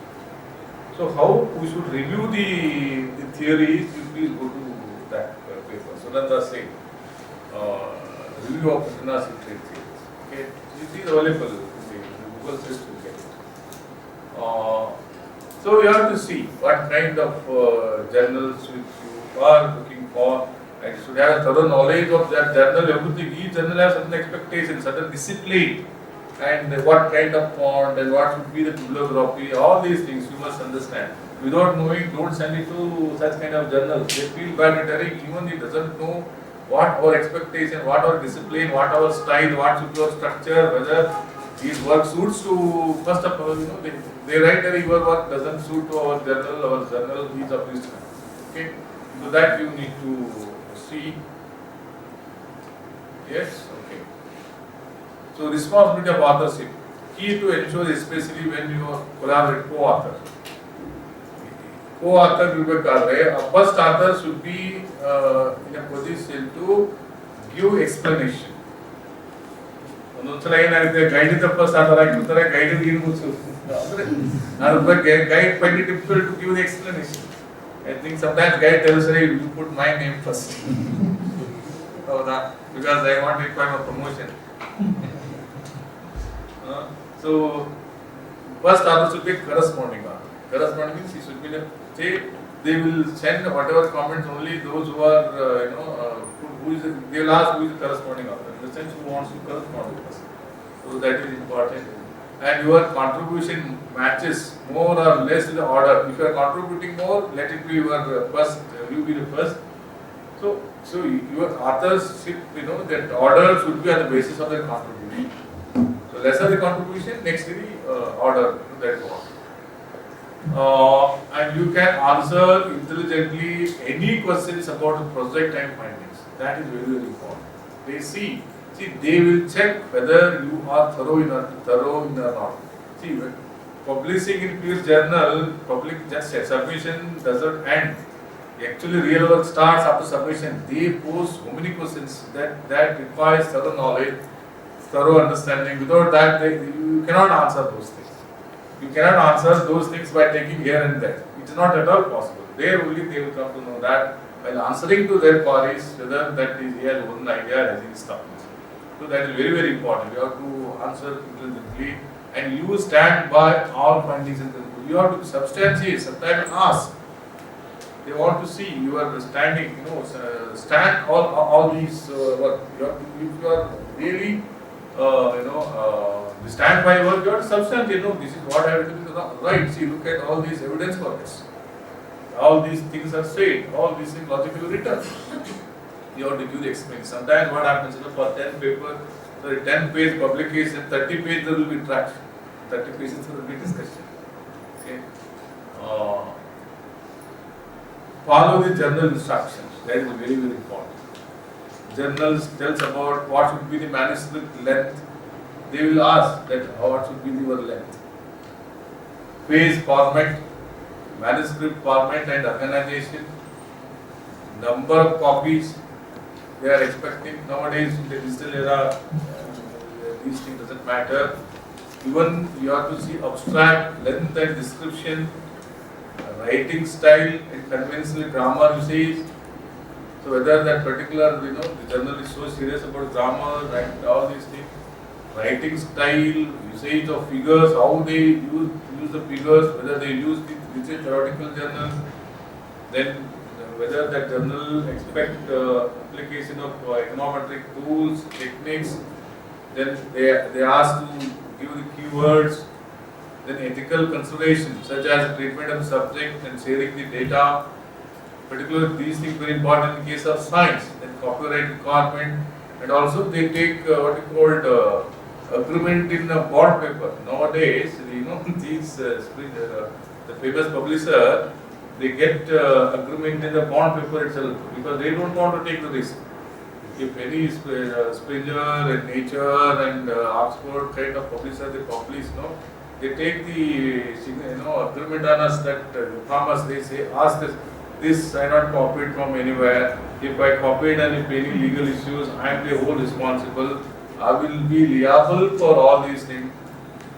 So how we should review the theories? You please go to that paper, Sunanda Singh, review of international trade theories. Okay, it is available. Google says to get it. So you have to see what kind of journals which you are looking for, and you should have a thorough knowledge of that journal. Everything, each journal has certain expectations, certain discipline, and what kind of font and what should be the bibliography. All these things you must understand. Without knowing, don't send it to such kind of journals. They feel bad retiring, even he doesn't know what our expectation, what our discipline, what our style, what should be our structure, whether his work suits to, first of all, they write that your work doesn't suit to our journal is of this kind. Okay, so that you need to see. Yes, okay. So responsibility of authorship, key to ensure, especially when you collaborate co-author. Co-author will be called, first author should be in a position to give explanation. ಒಂದೊಂದ್ಸಲ ಏನಾಗುತ್ತೆ guide ತಪ್ಪ start ಆಗಿರ್ತಾರೆ guide ಏನು ಅಂದ್ರೆ ಅದ್ರ ಬಗ್ಗೆ guide find it difficult to give the explanation. I think sometimes guide tells you put my name first. ಹೌದಾ? Because I want require for promotion. So first author should be corresponding author. Corresponding means he should be they will send whatever comments only those who are they will ask who is the corresponding author, in the sense who wants to correspond with us. So that is important. And your contribution matches more or less in the order. If you are contributing more, let it be your first, you be the first. So your authorship, that order should be on the basis of their contribution. So lesser the contribution, next to the order, that is what. And you can answer intelligently any questions about the project and findings. That is very, very important. They see, they will check whether you are thorough or not. See, when publishing in peer journal, public just submission doesn't end. Actually, real work starts after submission. They pose so many questions that requires thorough knowledge, thorough understanding. Without that, you cannot answer those things. You cannot answer those things by taking here and there. It is not at all possible. There only they will come to know that while answering to their queries, whether that is he has one idea as he is talking. So that is very, very important. You have to answer intelligently and you stand by all findings and conclusions. You have to substantiate, sometimes ask They want to see your standing, stand all these work. If you are really, stand by work, you have to substantiate, this is what I have to do, right. See, look at all these evidence for this. All these things are said, all these things logically written. You have to give the explanation. Sometimes what happens, for 10 page publication, 30 page there will be traction, 30 pages there will be discussion. Okay. Follow the journal instructions. That is very, very important. Journals tells about what should be the manuscript length. They will ask that what should be your length. Page format, manuscript format and organization, number of copies they are expecting. Nowadays in the digital era, these things doesn't matter. Even you have to see abstract, length and description, writing style and conventional grammar usage. So whether that particular, the journal is so serious about grammar and all these things, writing style, usage of figures, how they use the figures, whether they use the theoretical journal, then whether that journal expect application of econometric tools, techniques, then they ask to give the keywords, then ethical considerations such as treatment of subject and sharing the data. Particularly these things very important in case of science, then copyright requirement, and also they take what is called agreement in a bond paper. Nowadays, these the famous publisher, they get agreement in the bond paper itself because they don't want to take the risk. If any Springer and Nature and Oxford kind of publisher they publish, they take the agreement on us that from us they say ask this I not copied from anywhere. If I copied and if any legal issues, I am the whole responsible. I will be liable for all these things.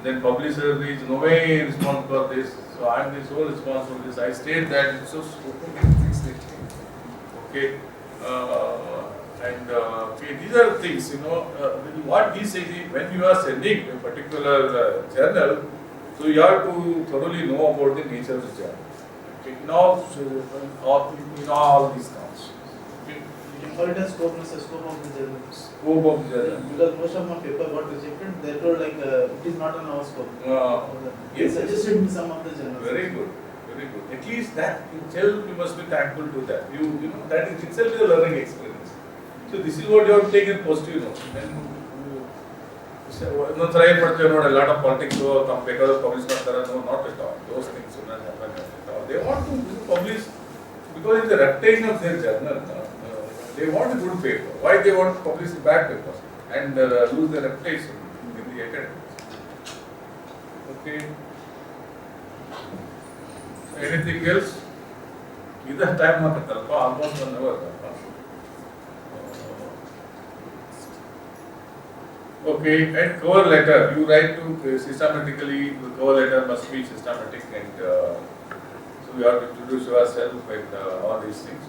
Then publisher is no way responsible for this. So I am the sole responsible for this. I state that it's so okay. These are things, what he says is when you are sending a particular journal, so you have to thoroughly know about the nature of the journal. Okay. In all these terms. Okay. You can call it as scope of the journal. Scope of the journal. Because most of my paper got rejected, they told it is not on our scope. Yes. Suggested in some of the journals. Very good. Very good. At least that itself you must be thankful to that. That is itself is a learning experience. So this is what you have taken positive note. A lot of politics because publish not at all. Those things will not happen at all. They want to publish because it's the reputation of their journal. They want a good paper. Why they want to publish bad papers and lose their reputation in the academics? Okay. Anything else? Either time almost 1 hour. Okay, and cover letter, you write to systematically, the cover letter must be systematic and so you have to introduce yourself and all these things.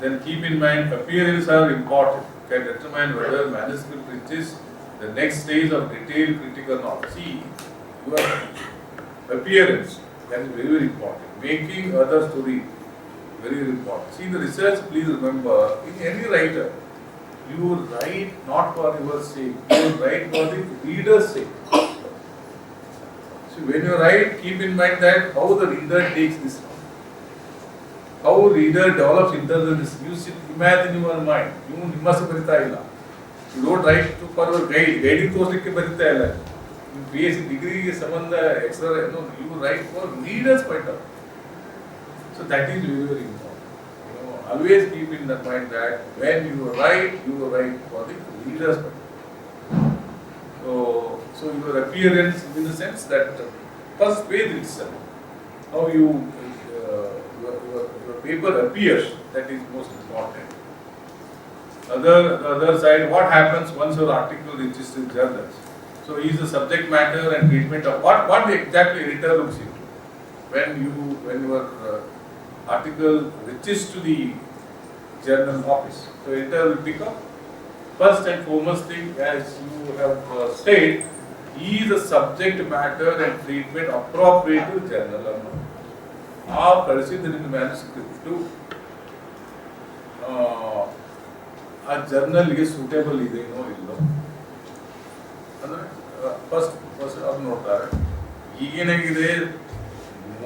Then keep in mind, appearance are important, can determine whether manuscript reaches the next stage of detailed critical knowledge. See, your appearance, that is very, very important. Making others to read, very, very important. See the research, please remember, in any writer, you write not for your sake, you write for the reader's sake. So when you write, keep in mind that how the reader takes this, how reader develops intelligence. You should imagine in your mind. You must You don't write for your guiding course in PhD degree, extra, you write for reader's point of view. So that is very, very important. Always keep in mind that when you write for the reader's point of view. So your appearance in the sense that first page itself, how your paper appears, that is most important. The other side, what happens once your article reaches the journals? So is the subject matter and treatment of what exactly editor looks into when your article reaches to the journal office. So editor will pick up first and foremost thing, as you have said, is the subject matter and treatment appropriate to journal or not. ಕಳಿಸಿದ ಮ್ಯಾನುಸ್ಕ್ರಿಪ್ಟು ಆ ಜರ್ನಲ್ಗೆ suitable ಇದೆಯೋ ಇಲ್ಲೋ ಅಂದರೆ first ಅವ್ರು ನೋಡ್ತಾರೆ. ಈಗೇನಾಗಿದೆ,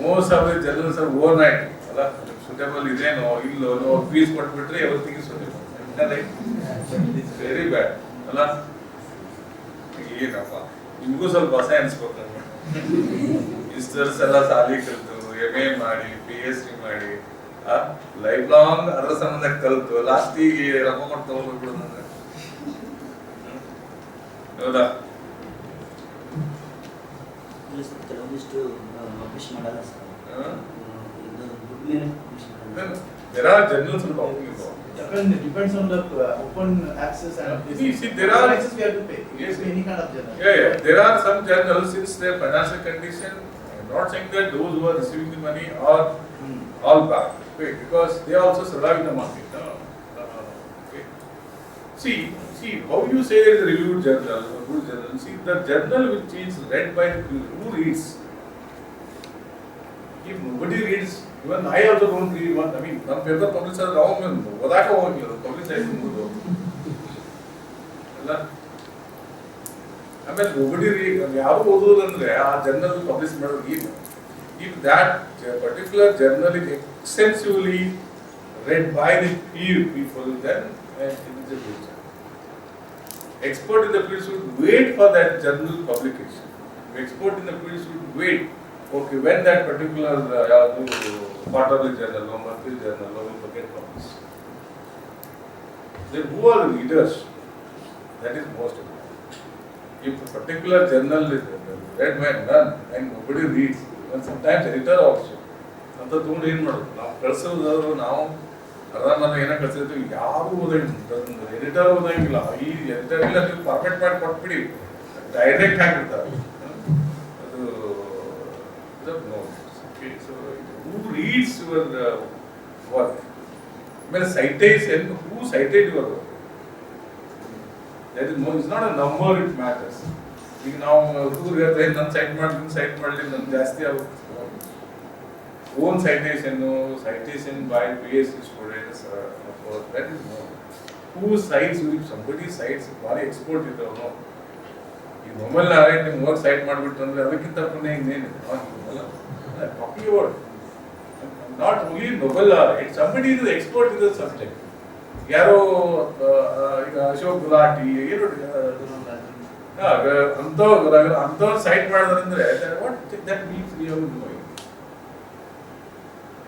most of the journals are overnight ಅಲ್ಲ, suitable ಇದೇನೋ ಇಲ್ಲೋ ಫೀಸ್ ಕೊಟ್ಬಿಟ್ರೆ ಯಾವತ್ತಿಗೆ ಸೂಟೇಬಲ್, ಇಟ್ಸ್ ವೆರಿ ಬ್ಯಾಡ್ ಅಲ್ಲ. ಏನಪ್ಪ ನಿಮಗೂ ಸ್ವಲ್ಪ ಹೊಸ ಅನ್ಸ್ಬೇಕು ನಮ್ಗೆ. ಇಷ್ಟರ್ಸ್ ಎಲ್ಲ ಸಾಲಿ ಕಲಿತು MA ಮಾಡಿ PhD ಮಾಡಿ ಲೈಫ್ ಲಾಂಗ್ ಅದರ ಸಂಬಂಧ ಕಲಿತು ಲಾಸ್ಟಿಗೆ ರೊಕ್ಕ ಕೊಟ್ಟು ತಗೊಂಡ್ಬಿಡು ಅಂದ್ರೆ ಹೌದಾ? ಕೆಲವೊಂದಿಷ್ಟು ಪಬ್ಲಿಷ್ ಮಾಡಲ್ಲ sir. There are journals talking about. It depends on the open access and See, there are access we have to pay. Yes, Any kind of journal. Yeah. There are some journals, since their financial condition, I'm not saying that those who are receiving the money are all bad, okay, because they also survive in the market. Okay. See, how you say there is a reviewed journal, a good journal. See, the journal which is read by the people, who reads? If nobody reads, even I also don't read one. I mean, some paper publishers are wrong and what publish I ಆಮೇಲೆ nobody read, ಯಾರು ಓದೋದು ಅಂದ್ರೆ ಆ journal publish ಮಾಡೋದು ಏನು? If that particular journal is extensively read by the people, then it is a good journal. Expert in the field should wait for that journal publication. Expert in the field should wait. Okay, when that particular quarterly journal or monthly journal will get published. Then who are the readers? That is most important. If a particular journal is read by none and nobody reads, and sometimes editor also, ಅಂತ ತಗೊಂಡು ಏನು ಮಾಡೋದು? ನಾವು ಕಳಿಸೋದಾದ್ರು ನಾವು ಅರ್ಧಂಬರ್ಧ ಏನೋ ಕಳಿಸಿರ್ತೀವಿ, ಯಾರು ಓದಂಗಿಲ್ಲ, editor ಓದಂಗಿಲ್ಲ. ಈ ಎಡಿಟರ್ ಇಲ್ಲ, ನೀವು ಪರ್ಫೆಕ್ಟ್ ಮಾಡಿ ಕೊಟ್ಬಿಡಿ, ಡೈರೆಕ್ಟ್ ಆಗಿಬಿಡ್ತಾರೆ. So who reads your work? When citation, who cited your work? That is more. It's not a number; it matters. ಈಗ ನಾವು ಹುಡುಗರು ಹೇಳ್ತಾರೆ ನನ್ನ ಸೈಟ್ ಮಾಡಲಿ ನನ್ನ ಜಾಸ್ತಿ ಆಗುತ್ತೆ. Own citation by PhD students, of course, that is more. Who cites? If somebody cites, ಭಾರಿ ಎಕ್ಸ್ಪೋರ್ಟ್ ಇದ್ದವನು. ಈ ಮೊಬೈಲ್ ನಾರೇ ನಿಮ್ಮ ವರ್ಕ್ ಸೈಟ್ ಮಾಡಿಬಿಟ್ಟು ಅಂದ್ರೆ ಅದಕ್ಕಿಂತ ಪುಣ್ಯ ಇನ್ನೇನು? Talking about not only novel art, somebody is the expert in the subject. ಯಾರೋ ಈಗ ಅಶೋಕ್ ಗುಲಾಟಿ ಏನು ಅಂಥವ್ರು site ಮಾಡಿದ್ರಂದ್ರೆ what that means we have knowing.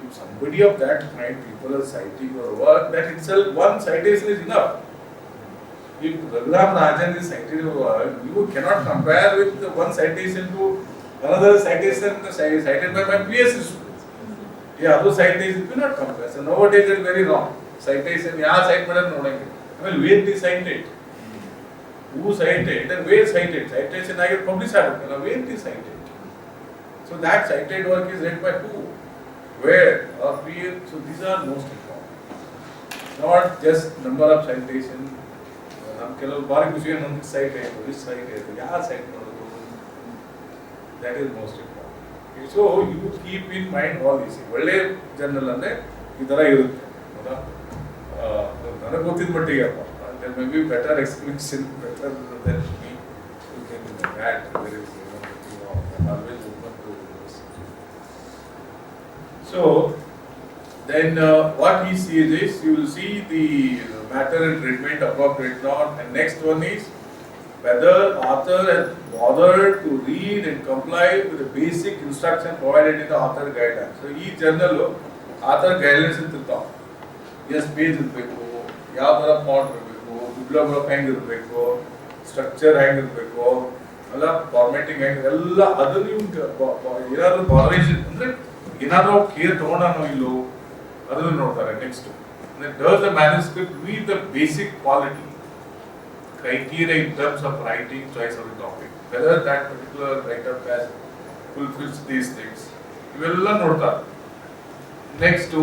If somebody of that kind, people are citing your work, that itself one citation is enough. If Raghuram Rajan is cited your work, you cannot compare with one citation to another citation cited by my PhD students. Yeah, those citations you cannot compare. So nowadays it is very wrong. Citation, yeah, cite madam no like. I mean, where they cited? Who cited and where cited? Citation I get published out. Where they cited? So that cited work is read by who? Where? Or where? So these are most important. Not just number of citation. हम ಕೆಲವು ಬಾರಿ ಖುಷಿ ಅನ್ನೋದು site ಆಯಿತು, ಇಷ್ಟು site ಆಯಿತು, ಯಾರು site ಮಾಡೋದು? That is most important. So you keep in mind all these. ಒಳ್ಳೆ ಜರ್ನಲ್ ಅಂದರೆ ಈ ಥರ ಇರುತ್ತೆ, ಹೌದಾ? ನನಗೆ ಗೊತ್ತಿದ್ದ ಮಟ್ಟಿಗೆ ಅಪ್ಪ, there may be better explanation, better than me. You can add, there is always open to this. So then what he says is, you will see the matter and treatment above written on, and next one is whether author has bothered to read and comply with the basic instruction provided in the author guidelines. So each journal author guidelines ಇರ್ತಾವ. ಎಷ್ಟು page ಇರಬೇಕು, ಯಾವ ಥರ font ಇರಬೇಕು, ಬಿಬ್ಲಿಯೋಗ್ರಾಫ್ ಹೆಂಗೆ ಇರಬೇಕು, structure ಹೆಂಗೆ ಇರಬೇಕು, ಅಲ್ಲ ಫಾರ್ಮ್ಯಾಟಿಂಗ್ ಹೆಂಗೆ, ಎಲ್ಲ ಅದು ನೀವು ಏನಾದರೂ ಬಾಲರೇಷನ್ ಅಂದರೆ ಏನಾದರೂ ಕೇರ್ ತೊಗೊಂಡಾನೋ ಇಲ್ಲೋ ಅದನ್ನು ನೋಡ್ತಾರೆ. Next does the manuscript meet the basic quality criteria in terms of writing, choice of the topic, whether that particular writer has fulfills these things. ಇವೆಲ್ಲ ನೋಡ್ತಾರೆ. Next to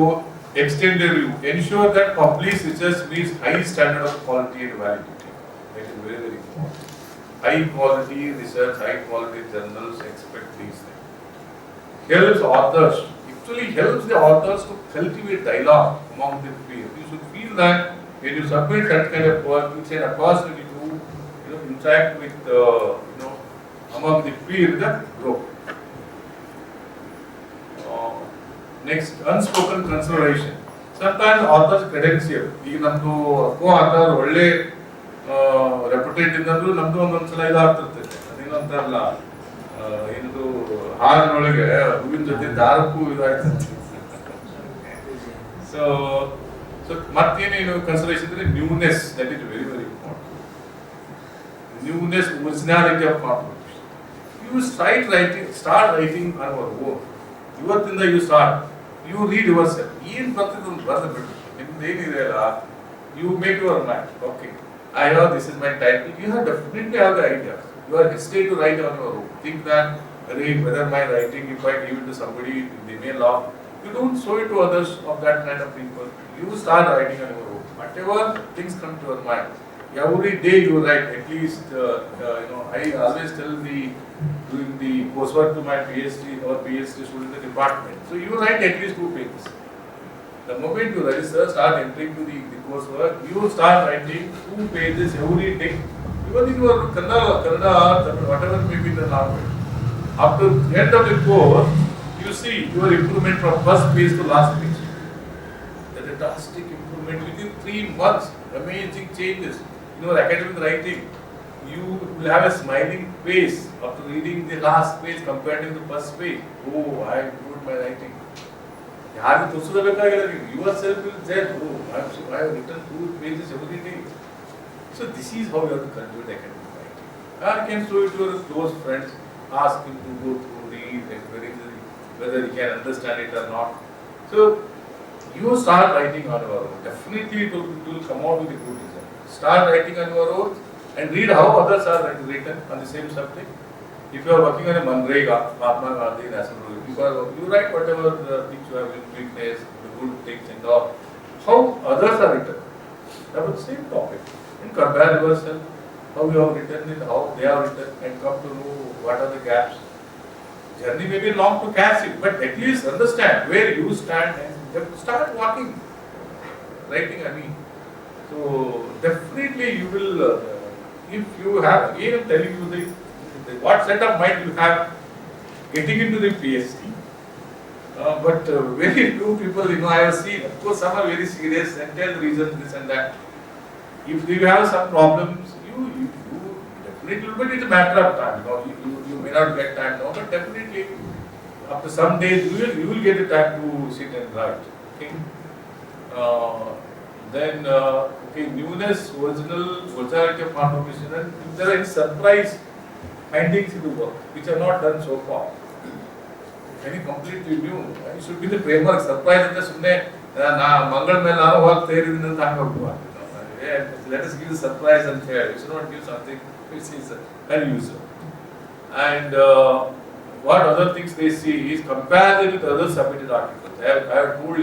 extended review, ensure that published research meets high standard of quality and validity. That is very, very important. High quality research, high quality journals expect these things. Helps authors, if actually helps the authors to cultivate dialogue among the peers. You should feel that when you submit that kind of work, it's an opportunity to interact with among the peer that group. Next, unspoken consideration. Sometimes author's credential, ಈಗ ನಮ್ದು co-author ಒಳ್ಳೆ ರೆಪ್ಯುಟೇಡ್ ಇದ್ದಂದ್ರೂ ನಮ್ದು ಒಂದೊಂದ್ಸಲ ಇದಾಗ್ತಿರ್ತೈತೆ. ಅದೇನಂತಾರಲ್ಲ, ಏನದು ಹಾರಿನೊಳಗೆ ಹೂವಿನ ಜೊತೆ ದಾರಕ್ಕೂ ಇದಾಗ್ತದೆ. ಸೊ ಮತ್ತೇನೇನು ಕನ್ಸಿಡರೇಷನ್ ಅಂದ್ರೆ newness, that is very very important. Newness, originality of contribution. You start writing on our own. ಇವತ್ತಿಂದ you start, you read yourself. ಏನು ಬರ್ತದೆ ಒಂದು ಬರೆದು ಬಿಟ್ಟು ನಿಮ್ದು ಏನಿದೆ ಅಲ್ಲ, you make your mind. Okay, I have, this is my title. You have definitely have the idea. You are hesitant to write on your own. Think that whether my writing, if I give it to somebody, they may laugh. You don't show it to others of that kind of people. You start writing on your own. Whatever things come to your mind, every day you write at least. I always tell doing the coursework to my PhD or PhD student in the department. So you write at least 2 pages. The moment you register, start entering to the coursework, you start writing 2 pages every day. Even in your Kannada, whatever may be the language. After the end of the course, you see your improvement from first page to last page. That is a drastic improvement within 3 months. Amazing changes in your academic writing. You will have a smiling face after reading the last page compared to the first page. Oh, I improved my writing. ಯಾರು ತೋರಿಸಬೇಕಾಗಿಲ್ಲ, ನೀವು your self will say, I have written 2 pages every day. So this is how you have to cultivate academic writing. You can show it to your close friends, ask him to go through, read, encourage whether he can understand it or not. So you start writing on your own. Definitely it will come out with a good result. Start writing on your own and read how others are written on the same subject. If you are working on a Manrega, Mahatma Gandhi, National Rule, you write whatever things you have in weakness, the good things and all, how others are written about the same topic, and compare yourself, how you have written it, how they have written, and come to know what are the gaps. Journey may be long to catch it, but at least understand where you stand and start walking, writing. So definitely you will, if you have, again I'm telling you what set of mind you have getting into the PhD. But very few people, I have seen, of course some are very serious and tell reasons this and that. If you have some problems, you definitely, but it's a matter of time. You may not get time now, but definitely after some days you will get the time to sit and write. Okay. Then newness, originality of contribution, and if there are any surprise findings in the work which are not done so far. Any completely new, it should be the framework. Surprise is just Mangal mein nanu hogi therindina anta hanga. Let us give the surprise and fair. You should not give something which is unusual. And what other things they see is compare it with other submitted articles. I have told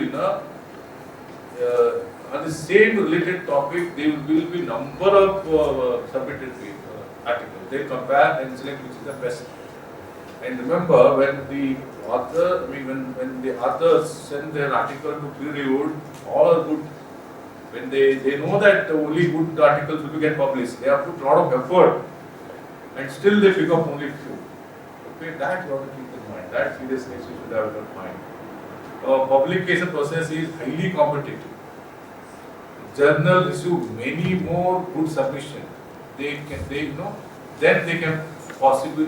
on the same related topic there will be number of submitted articles. They compare and select which is the best. And remember, when the authors send their article to peer reviewed, all are good. When they know that only good articles will get published, they have put a lot of effort, and still they pick up only few. Okay, that you have to keep in mind. That seriousness you should have in mind. Publication process is highly competitive. Journal receive many more good submissions. Then they can possibly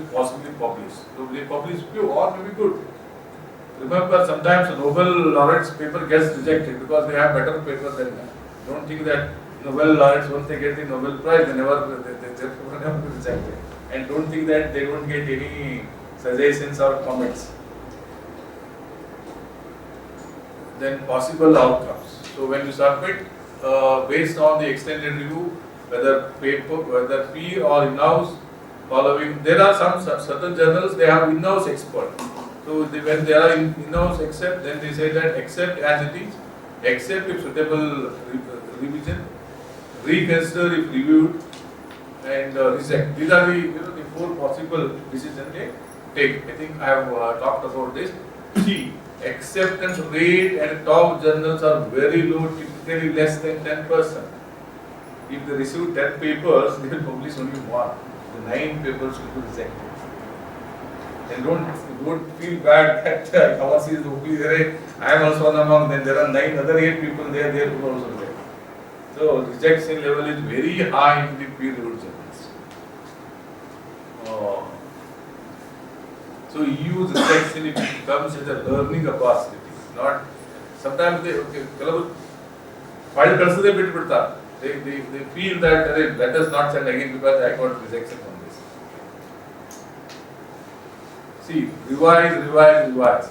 publish. So they publish few or maybe good. Remember, sometimes Nobel laureates paper gets rejected because they have better paper than that. Don't think that Nobel laureates, once they get the Nobel Prize, they never be rejected. And don't think that they don't get any suggestions or comments. Then possible outcomes. So when you submit, based on the extended review, whether fee or in-house, following, there are some certain journals, they have in-house expert. So when they are in-house accept, then they say that accept as it is, accept if suitable revision, reconsider if reviewed, and reject. These are the 4 possible decisions they take. I think I have talked about this. See, acceptance rate and top journals are very low, typically less than 10%. If they receive 10 papers, they will publish only one. The 9 papers will be rejected. And don't feel bad that ours is only there. I am also one among them. There are 9 other 8 people there, they are also there. So rejection level is very high in the peer-reviewed journals. So use rejection if it comes as a learning opportunity, not sometimes they file kalsade bit bitta. They feel that let us not send again because I got rejection on this. See, revise.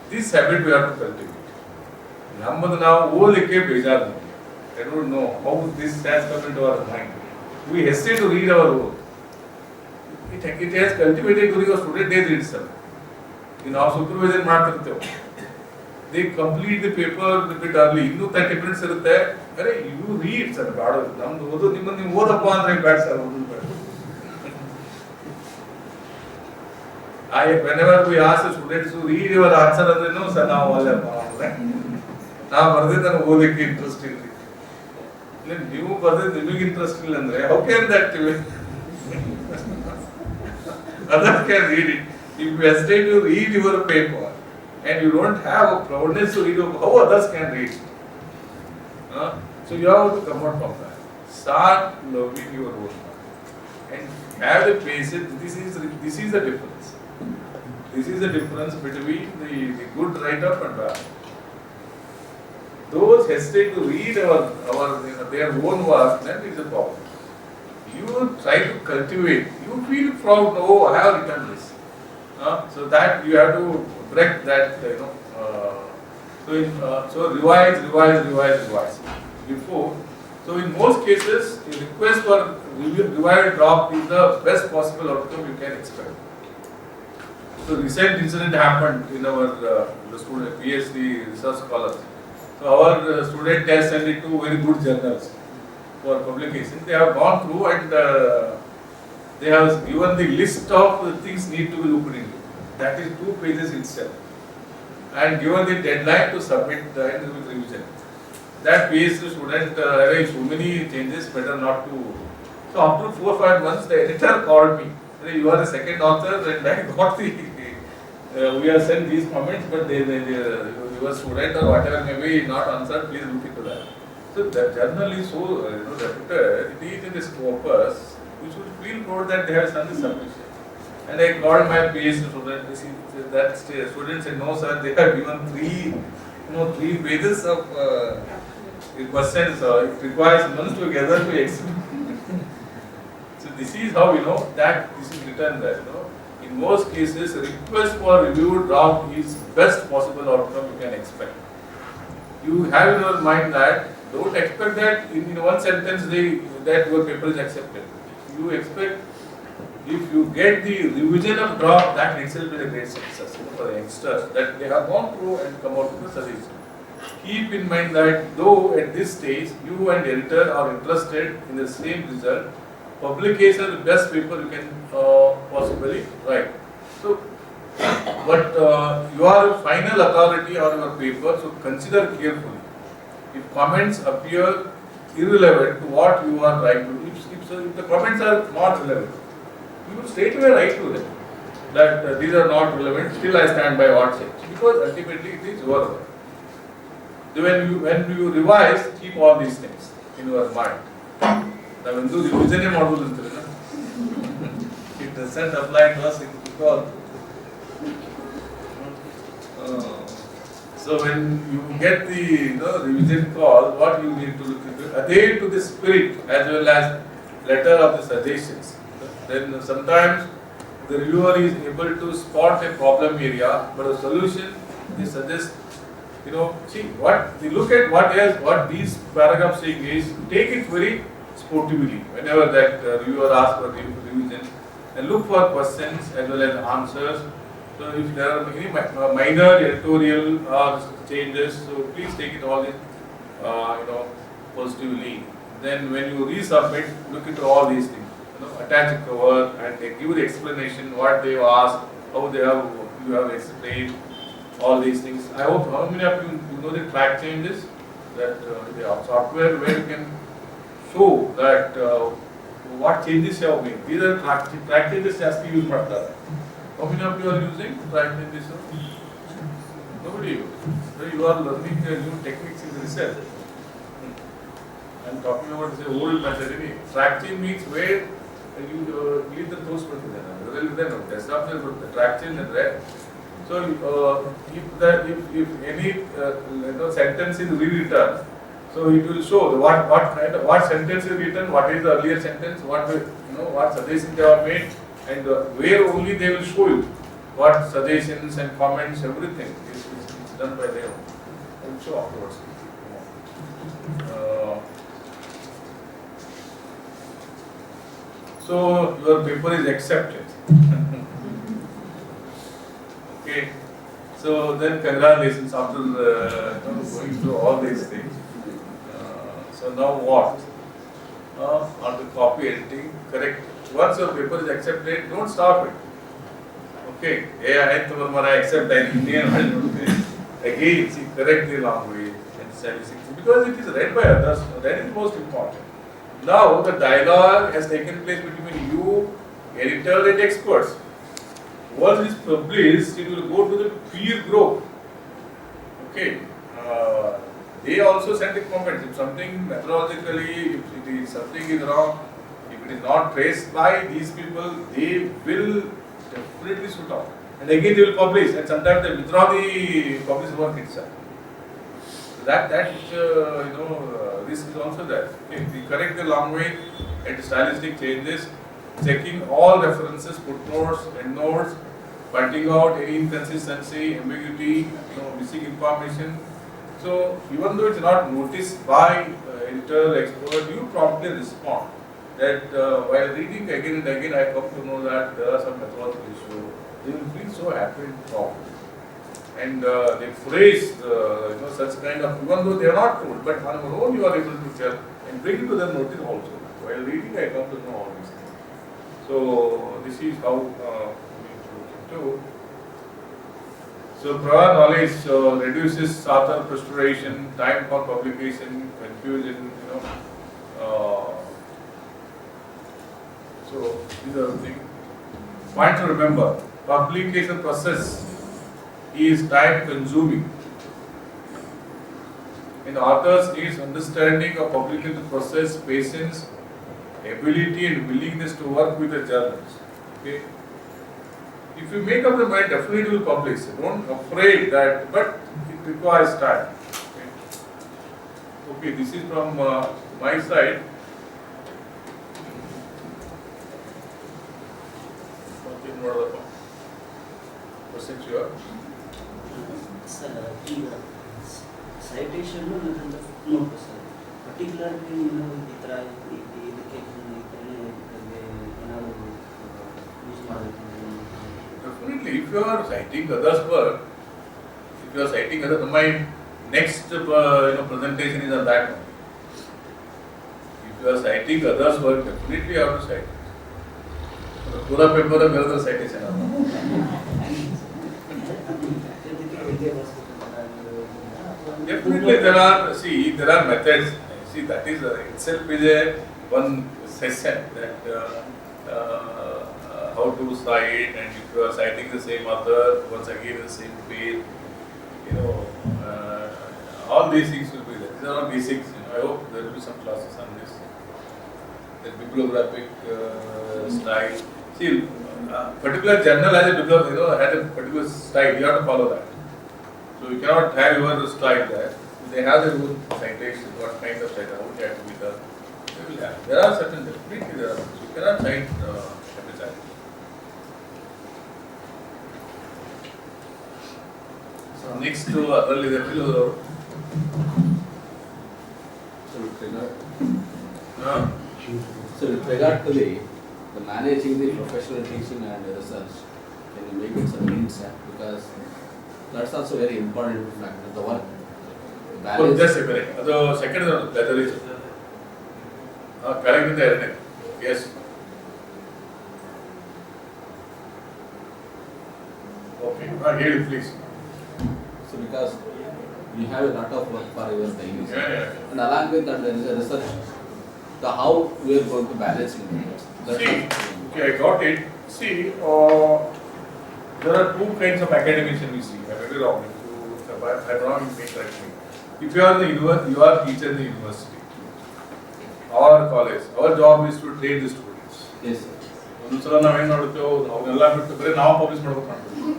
This habit we have to cultivate. Nammad now wo likke bejar nahi. I don't know how this has come into our mind. We hesitate to read our work. It has cultivated during our student days itself. In our supervision ಮಾಡ್ತಿರ್ತೇವೆ. They complete the paper a bit early. ಇನ್ನೂ 30 minutes ಇರುತ್ತೆ. ಅರೆ you read sir ಬೇಡ ನಮ್ದು ಓದು ನೀವು ಓದಪ್ಪ ಅಂದ್ರೆ ಬೇಡ sir ಓದು ಬೇಡ. Whenever we ask the students to read your answer ಅಂದ್ರೆ no sir ನಾವು ಓದಲ್ಲಪ್ಪ ಅಂದ್ರೆ ನಾವು ಬರೆದಿದ್ದ ನಾನು ಓದಕ್ಕೆ ಇಂಟ್ರೆಸ್ಟ್ ಇಲ್ಲ. ನೀವು ಬರೆದಿದ್ದು ನಿಮಗೆ ಇಂಟ್ರೆಸ್ಟ್ ಇಲ್ಲ ಅಂದ್ರೆ how can that others can read it. If you hesitate to read your paper and you don't have a proudness to read your, how others can read? So you have to come out from that. Start loving your own and have the patience. This is the difference. This is the difference between the good write-up and bad. Those hesitate to read their own work, then it is a problem. You try to cultivate. You feel proud. Oh, I have written this. So that you have to break that. So revise. Before. So in most cases, a request for revival drop is the best possible outcome you can expect. So recent incident happened in our the student PhD research scholars. So our student has sent it to very good journals for publication. They have gone through and they have given the list of the things need to be looked into. That is 2 pages itself. And given the deadline to submit and with revision. That PhD student arranged so many changes, better not to. So after 4 or 5 months, the editor called me. You are the second author and I got the, we have sent these comments, but your student or whatever may be not answered, please look into that. So the journal is so reputed, it is in the Scopus, you should feel proud that they have done the submission. And I called my PhD student, that student said, no sir, they have given 3 pages of questions, it requires months together to explain. So this is how that this is written there, In most cases, request for review draft is best possible outcome you can expect. You have in your mind that, don't expect that in one sentence that your paper is accepted. You expect, if you get the revision of draft, that itself is a great success for the youngsters, that they have gone through and come out with a suggestion. Keep in mind that though at this stage, you and the editor are interested in the same result, publication is the best paper you can possibly write. So, but you are a final authority on your paper, so consider carefully. If comments appear irrelevant to what you are trying to do, if the comments are not relevant, you will straight away write to them that these are not relevant, still I stand by what said, because ultimately it is your work. So when you revise, keep all these things in your mind. ನಾವೆಂದು revision ಮಾಡೋದು ಅಂತಾರೆ it doesn't apply to us at all. So when you get the revision call, what you need to look into, adhere to the spirit as well as letter of the suggestions. Then sometimes the reviewer is able to spot a problem area, but a solution they suggest. See they look at what these paragraphs saying is, take it very sportively whenever that reviewer asks for revision, and look for questions as well as answers. So if there are any minor editorial changes, so please take it all in positively. Then when you resubmit, look into all these things. Attach a cover and give the explanation what they have asked, how you have explained. all these things. I hope how many of you know the track changes that the software where you can show that what changes you have made. These are track changes ಜಾಸ್ತಿ use ಮಾಡ್ತಾರೆ. How many of you are using track changes? Nobody. So you are learning new techniques in research. I am talking about the old method. Track change means where you leave the toast for the track change and red. So if any sentence is rewritten, so it will show what sentence is written, what is the earlier sentence, what suggestions they have made, and where only they will show you what suggestions and comments, everything is done by them. I will show afterwards. So your paper is accepted. Okay. So then congratulations after going through all these things. So now what? On the copy editing, correct. Once your paper is accepted, don't stop it. Okay. Yeah, I accept that Indian. Again, see, correct the language and statistics because it is read by others. That is most important. Now the dialogue has taken place between you, editor, and experts. Once it is published, it will go to the peer group. Okay. They also send the comments. If something methodologically, if something is wrong, if it is not traced by these people, they will definitely shoot out. And again they will publish, and sometimes they withdraw the published work itself. So that risk is also there. Okay. We correct the language and the stylistic changes, checking all references, footnotes, endnotes, pointing out any inconsistency, ambiguity, missing information. So even though it's not noticed by editor, expert, you promptly respond. That while reading again and again, I come to know that there are some methodological issues. They will feel so happy and proud. And they phrase such kind of, even though they are not told, but on your own you are able to tell and bring it to their notice also. While reading, I come to know all these things. So this is how we look into. So prior knowledge reduces author frustration, time for publication, confusion. So these are the things. Point to remember: publication process is time consuming. And authors needs understanding of publication process, patience, ability and willingness to work with the journals. Okay. If you make up the mind, definitely will publish. Don't afraid that, but it requires time. Okay, this is from my side. Questions you have? Sir, citation no, sir. Particularly, Definitely, if you are citing others' work, if you are citing others, my next presentation is on that one. If you are citing others' work, definitely you have to cite. पूरा paper है मेरा तो citation है. Definitely there are methods. See, that is itself is one session that how to cite, and if you are citing the same author once again in the same page, all these things will be there. These are all basics. I hope there will be some classes on this. The bibliographic style. See, particular journal has a particular style. You have to follow that. So you cannot have your style there. They have their own citation. What kind of citation? How it has to be done? They will have. There are certain definitely there are. You cannot cite every time. So next to early the So with regard to the managing the professional teaching and research, can you make it some hints? Because that's also very important factor. The one balance. Just a minute. The second letter is correct with the error. Yes. Okay. Here, please. So because you have a lot of work for your daily. Yeah. And along with that, there is a research. The how we are going to balance it. That's See, what- okay, I got it. See, there are two kinds of academicians we see. I'm very wrong. I'm wrong, you may correct me. If you are you are teacher in the university, our college, our job is to train the students. Yes, sir. ಒಂದ್ಸಲ ನಾವೇನ್ ನೋಡ್ತೇವೆ ಅವನ್ನೆಲ್ಲ ಬಿಟ್ಟು ಬರೀ ನಾವು publish ಮಾಡ್ಬೇಕು ಮಾಡ್ತೀವಿ.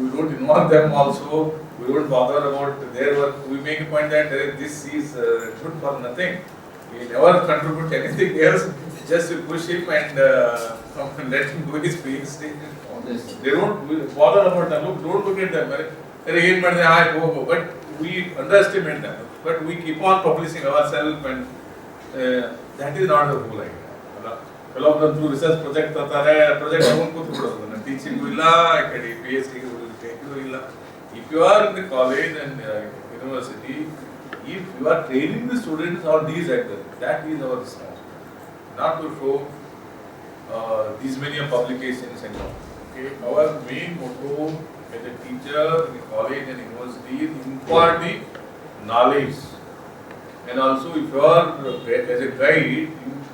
We don't involve them also. We don't bother about their work. We make a point that this is good for nothing. We never contribute anything else. Just to push him and let him do his PhD. Yes, sir. They don't bother about them. Look, don't look at them. But we underestimate them. But we keep on publishing ourselves, and that is not the whole idea. ಕೆಲವೊಂದಂತೂ research project ಅಂತಾರೆ, project ತಗೊಂಡು ಕೂತ್ಬಿಡೋದು. ನನ್ನ teaching ಇಲ್ಲ, ಈ ಕಡೆ PhD ಇಲ್ಲ. If you are in the college and university, if you are training the students on these actors, that is our responsibility. Not to show these many publications and all. Okay, our main motto as a teacher in the college and university is impart the knowledge. And also, if you are as a guide,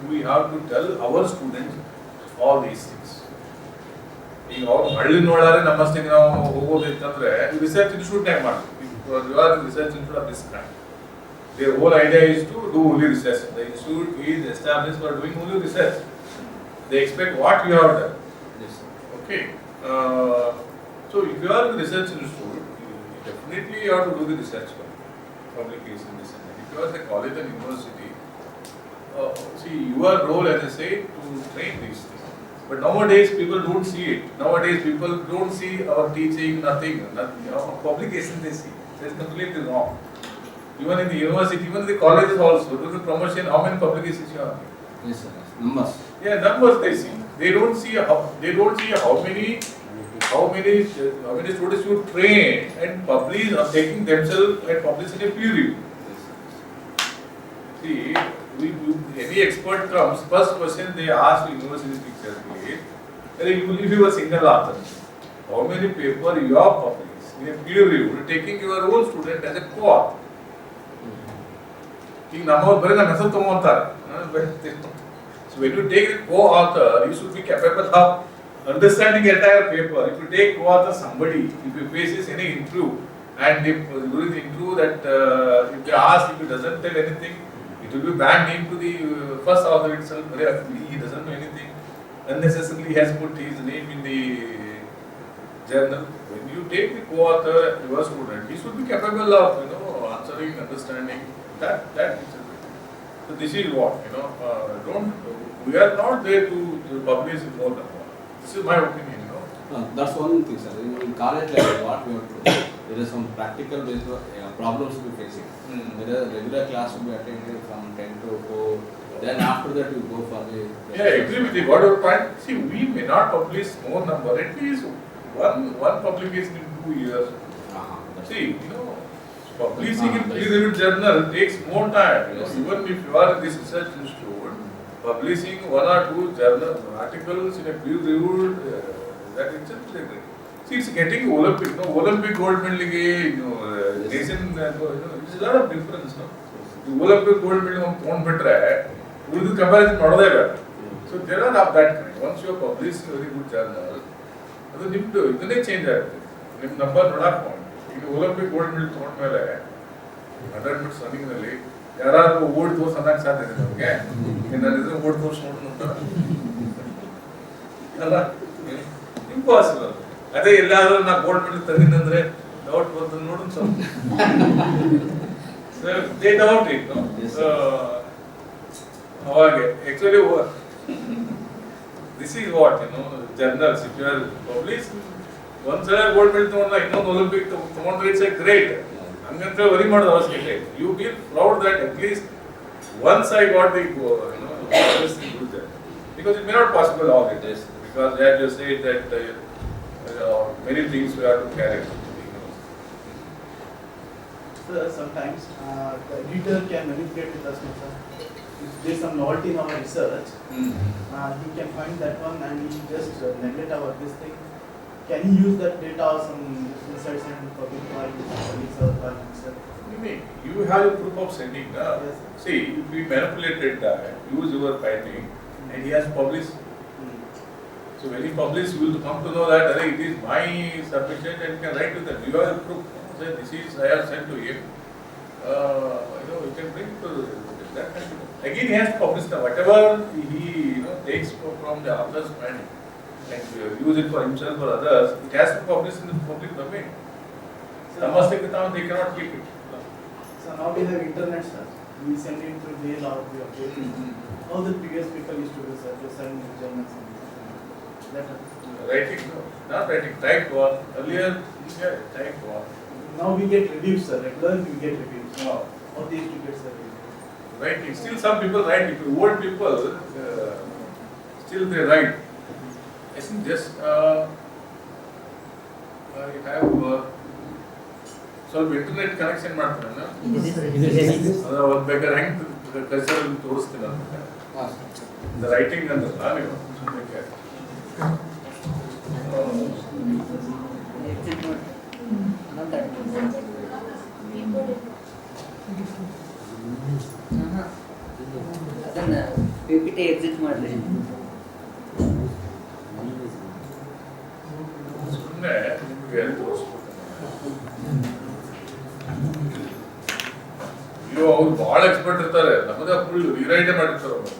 we have to tell our students all these things. ಈಗ ಅವ್ರು ಹಳ್ಳಿ ನೋಡಾರೆ ನಮ್ಮಷ್ಟಿಗೆ ನಾವು ಹೋಗೋದಿತ್ತಂದ್ರೆ research institute ನಾಗ ಮಾಡ್ತೀವಿ. You are research institute of this kind. Their whole idea is to do only research. The institute is established for doing only research. They expect what you have done. Yes, sir. Okay. So if you are in the research institute, definitely you have to do the research work, publication, this and that. If you are in the college and university, see, your role, as I say, to train these things. But nowadays people don't see it. Nowadays people don't see our teaching, nothing, publication they see. That's completely wrong. Even in the university, even in the colleges also, during the promotion, how many publications you have? Yes, sir. Numbers. Yeah, numbers they see. They don't see how many students you train and publish or taking themselves and publishing a peer review. See, any expert comes, first question they ask university teachers is, if you were single author, how many paper you have published in a peer review, taking your own student as a co-author. So when you take a co-author, you should be capable of understanding the entire paper. If you take co-author somebody, if he faces any interview, and if during the interview that if they ask, if he doesn't tell anything, it will be banned into the first author itself. He doesn't know anything. Unnecessarily he has put his name in the journal. When you take the co-author, your student, he should be capable of answering, understanding that itself. So this is what we are not there to publish more than one. This is my opinion. That's one thing, sir. In college level, what we have to do, there is some practical based problems we are facing. There is a regular class will be attended from 10 to 4. Then after that you go for the. Yeah, I agree with you. What your point? See, we may not publish more number. At least one publication in 2 years. See, publishing in peer-reviewed journal takes more time. Even if you are in this research institute, publishing 1 or 2 journal articles in a peer-reviewed that itself is great. See, it's getting Olympic. Olympic gold medal, nation. It's a lot of difference. The Olympic gold medal on better. We will comparison not there. So there are of that kind. Once you have published a very good journal, it change that. Number not point. ಈಗ Olympic gold medal ತಗೊಂಡ್ಮೇಲೆ 100 metres running ನಲ್ಲಿ ಯಾರಾದ್ರೂ ಓಡಿ ತೋರ್ಸ್ ಅನ್ನಕ್ಕೆ ಸಾಧ್ಯ ಇದೆ ನಮಗೆ? ನನ್ನ ಇದ್ರೆ ಓಡಿ ತೋರ್ಸ್ ನೋಡ್ಕೊಂತ ಅಲ್ಲ, ಇಂಪಾಸಿಬಲ್. ಅದೇ ಎಲ್ಲಾದ್ರೂ ನಾ ಗೋಲ್ಡ್ ಮೆಡಲ್ ತಂದಿನಂದ್ರೆ ಡೌಟ್ ಬಂತು ನೋಡು ಸ್ವಲ್ಪ. They doubt it. ಅವಾಗೆ actually this is what journals if you are publish ಒಂದ್ಸಲ ಗೋಲ್ಡ್ ಮೆಡಲ್ ತಗೊಂಡ್ರೆ ಇನ್ನೊಂದು ಒಲಿಂಪಿಕ್ ತಗೊಂಡ್ರೆ ಇಟ್ಸ್ ಎ ಗ್ರೇಟ್. ಹಂಗಂತ ವರಿ ಮಾಡೋದು ಅವಶ್ಯಕತೆ. You feel proud that at least once I got the because it may not possible all the days, because as you said that many things we have to carry. So sometimes the editor can manipulate with us, sir. If there is some novelty in our research, he can find that one and he just neglect our this thing. can he use that data or some insights and public by his colleagues or by himself? You have a proof of sending. Yes. See, if we manipulated that, use your finding, and he has published. So when he publishes, you will come to know that it is my submission, and you can write to them. You have a proof. Say, this is I have sent to him. You can bring to that. Again, he has to publish whatever he takes from the author's finding and use it for himself or others. It has to be published in the public domain. Namaste Kitam, they cannot keep it. So now we have internet, sir. We send it through mail or we update it. All the previous people used to do, sir, to send journals and letters. Writing, no, not writing, type one. Earlier, type one. Now we get reviews, sir. Regularly we get reviews. No. All these to get, sir. Writing, still some people write. If you old people, still they write. I think just I have ಸ್ವಲ್ಪ internet connection ಮಾಡ್ತಾರೆ ಅದು ಒಂದು ಬೇಕಾದ್ರೆ ಹೆಂಗೆ ಕಲ್ಚರಲ್ಲಿ ತೋರಿಸ್ತೀನಿ ಅಂತ writing ಅಂದ್ರಲ್ಲ ನೀವು ಸುಮ್ಮನೆ ಅದನ್ನ PPT ಎಕ್ಸಿಟ್ ಮಾಡ್ರಿ ಸುಮ್ಮನೆ ನಿಮಗೆ ತೋರಿಸ್ಬೇಕು ಅಯ್ಯೋ ಅವ್ರು ಬಹಳ ಎಕ್ಸ್ಪರ್ಟ್ ಇರ್ತಾರೆ ನಮ್ಮದೇ ಫುಲ್ ರಿರೈಟೇ ಮಾಡಿರ್ತಾರೆ ಅವರು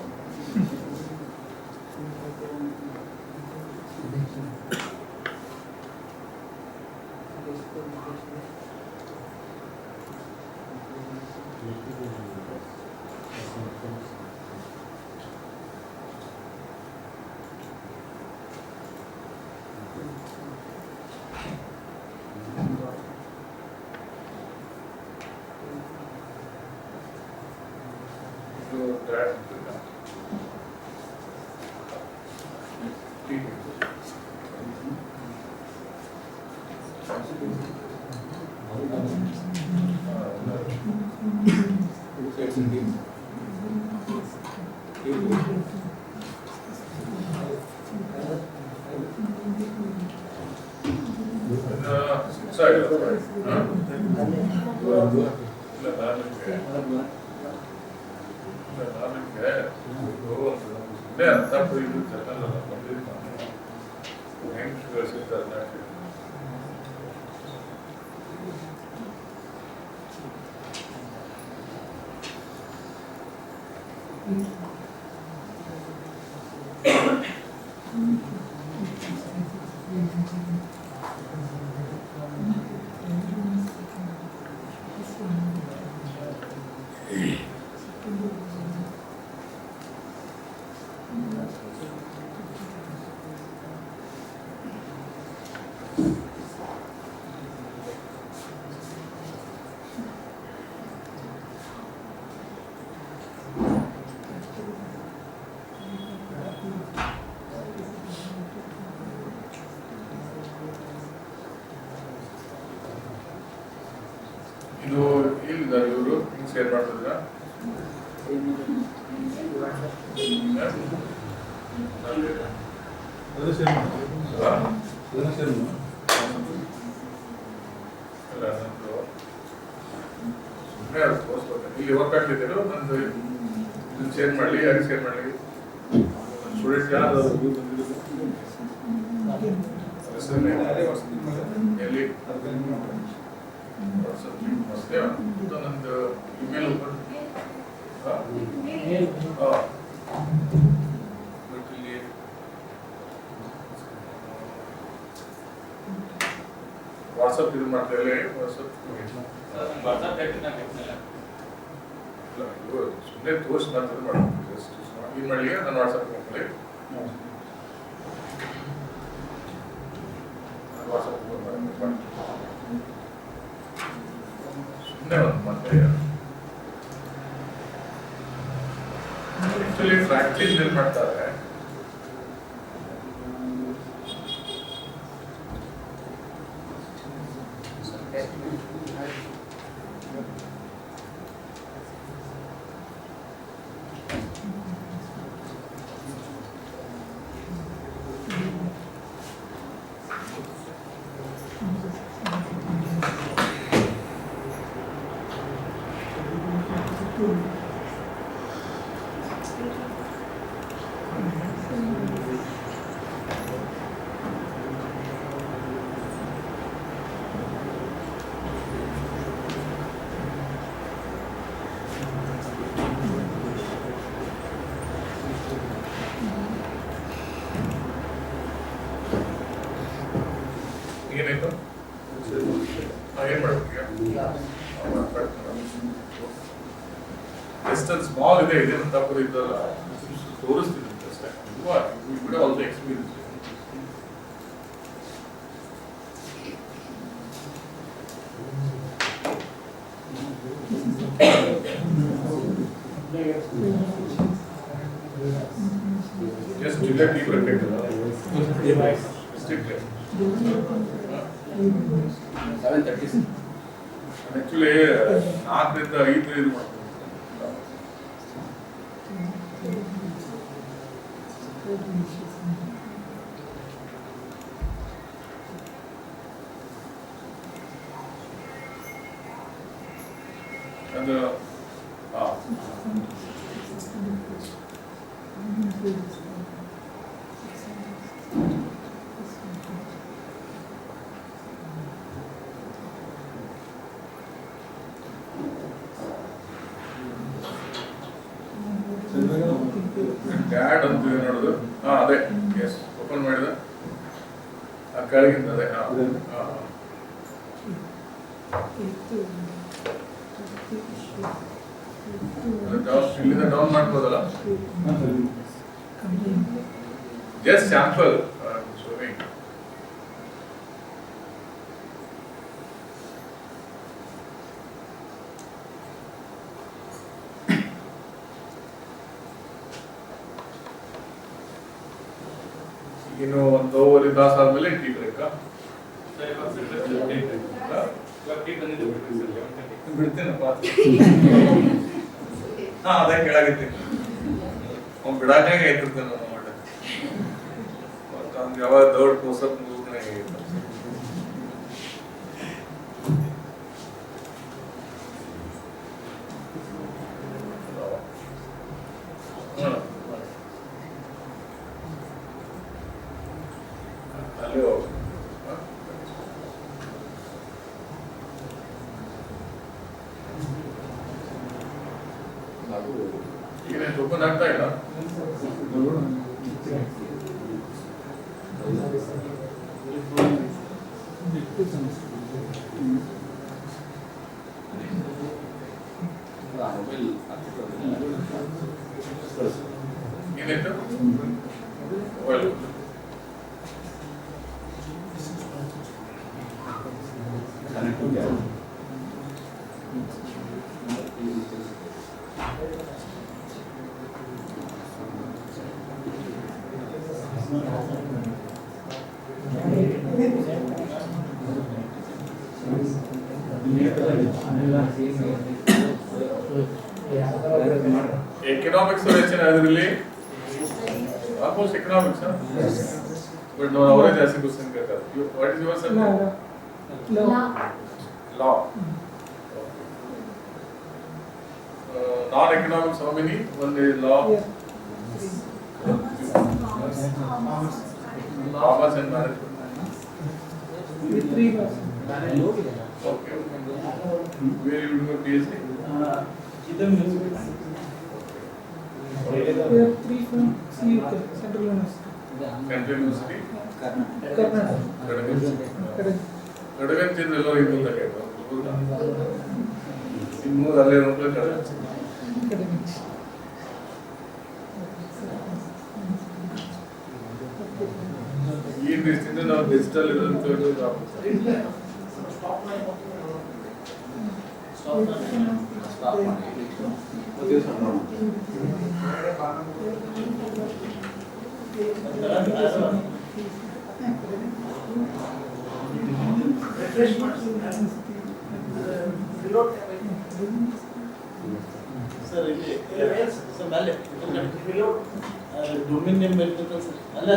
Sorry, ಇದು ಎಲ್ಲಿದ್ದಾರೆ ಇವರು ಹಿಂಗೆ ಶೇರ್ ಮಾಡ್ತಿದ್ರ ಇಲ್ಲಿ ವರ್ಕ್ ಆಗ್ತಿದ್ದೀರೋ ನಂದು ಇದನ್ನು ಶೇರ್ ಮಾಡಲಿ ಯಾರಿಗೆ ಶೇರ್ ಮಾಡಲಿ ಸ್ಟೂಡೆಂಟ್ಸ್ ಯಾರು ಎಲ್ಲಿ ನಂದು ಇಮೇಲ್ ವಾಟ್ಸಪ್ ಇದು ಮಾಡ್ತೇವೆ ವಾಟ್ಸಪ್ ಸುಮ್ಮನೆ ತೋರಿಸಿ ನಾನು ಮಾಡ್ತೀನಿ ಜಸ್ಟ್ ಏನು ಮಾಡಲಿ ನಾನು ವಾಟ್ಸಪ್ ಮಾಡ್ಕೊಳ್ಳಿ ವಾಟ್ಸಪ್ ಸುಮ್ಮನೆ ಒಂದು ಮತ್ತೆ ಆಕ್ಚುಲಿ ಫ್ರಾಕ್ಚರಿಂಗ್ ಏನು ಮಾಡ್ತಾರೆ ಏನಾಯ್ತು? ಏನು ಮಾಡ್ಬೇಕು? ಎಷ್ಟು ಸ್ಮಾಲ್ ಇದೆ ಇದೇನು ತಪ್ಪು ಇದ್ದಲ್ಲ ತೋರಿಸ್ತೀನಿ ಅಷ್ಟೇ. ಬಿಡ all the experience. Just to let you protect strictly. 7:36. Actually, 4ರಿಂದ 5 ಇದು ಮಾಡ್ತೀನಿ. ಅದು ಡ್ಯಾಡ್ ಅಂತ ನೋಡೋದು. ಅದೇ ಎಸ್ ಓಪನ್ ಮಾಡಿದ ಆ ಕೆಳಗಿಂದ ಅದೇ ಇಲ್ಲಿಂದ ಡೌನ್ ಮಾಡ್ಬೋದಲ್ಲ. Just sample sowing. ಇನ್ನು 1 ತಾಸು ಆದ್ಮೇಲೆ ಟೀ ಬ್ರೇಕ್ ಬಿಡ್ತೇನಪ್ಪ. ಅದೇ ಕೆಳಗಿರ್ತೀನಿ ಅವ್ನು ಬಿಡಾಕಾಗ ಎತ್ತಿರ್ತೇನೆ ನಾನು ಮಾಡಿ ಮತ್ತು ಅವ್ನಿಗೆ ಯಾವಾಗ ದೊಡ್ಡ ಕೋಸಪ್ ಮುಗಿದ್ರೆ ಅಲ್ಲಿ ಹೋಗ. ಈಗ ಓಪನ್ ಆಗ್ತಾ ಇಲ್ಲ. ಏನಾಯ್ತು? ಎಕನಾಮಿಕ್ಸ್ ಹೆಚ್ಚಿನ ಅದರಲ್ಲಿ ಆಲ್ಮೋಸ್ಟ್ ಎಕನಾಮಿಕ್ಸ್ ಬಟ್ ನಾವು ಅವರೇ ಜಾಸ್ತಿ ಕ್ವಶನ್ ಬೇಕಾದ್ರೆ. What is your subject? Law. Non-economics how many? One is law, commerce and management. With 3%. Okay. Where you do your PhD? We have 3 from CUK, Central University. Central University. Karnataka. Kadagan ಚಂದ್ರ ಎಲ್ಲರೂ ಇದ್ದು ಇನ್ನೂರು ಅಲ್ಲೇ ನೋಡ್ಲೇ ಕಡಗ. Academics. ಈ ದೃಷ್ಟಿಯಿಂದ ನಾವು digital ಇರೋದಂತ sir ಇಲ್ಲಿ sir ಮೇಲೆ ಡೊಮಿನ್ ನೇಮ್ ಬರ್ತದೆ ಸರ್. ಅಲ್ಲ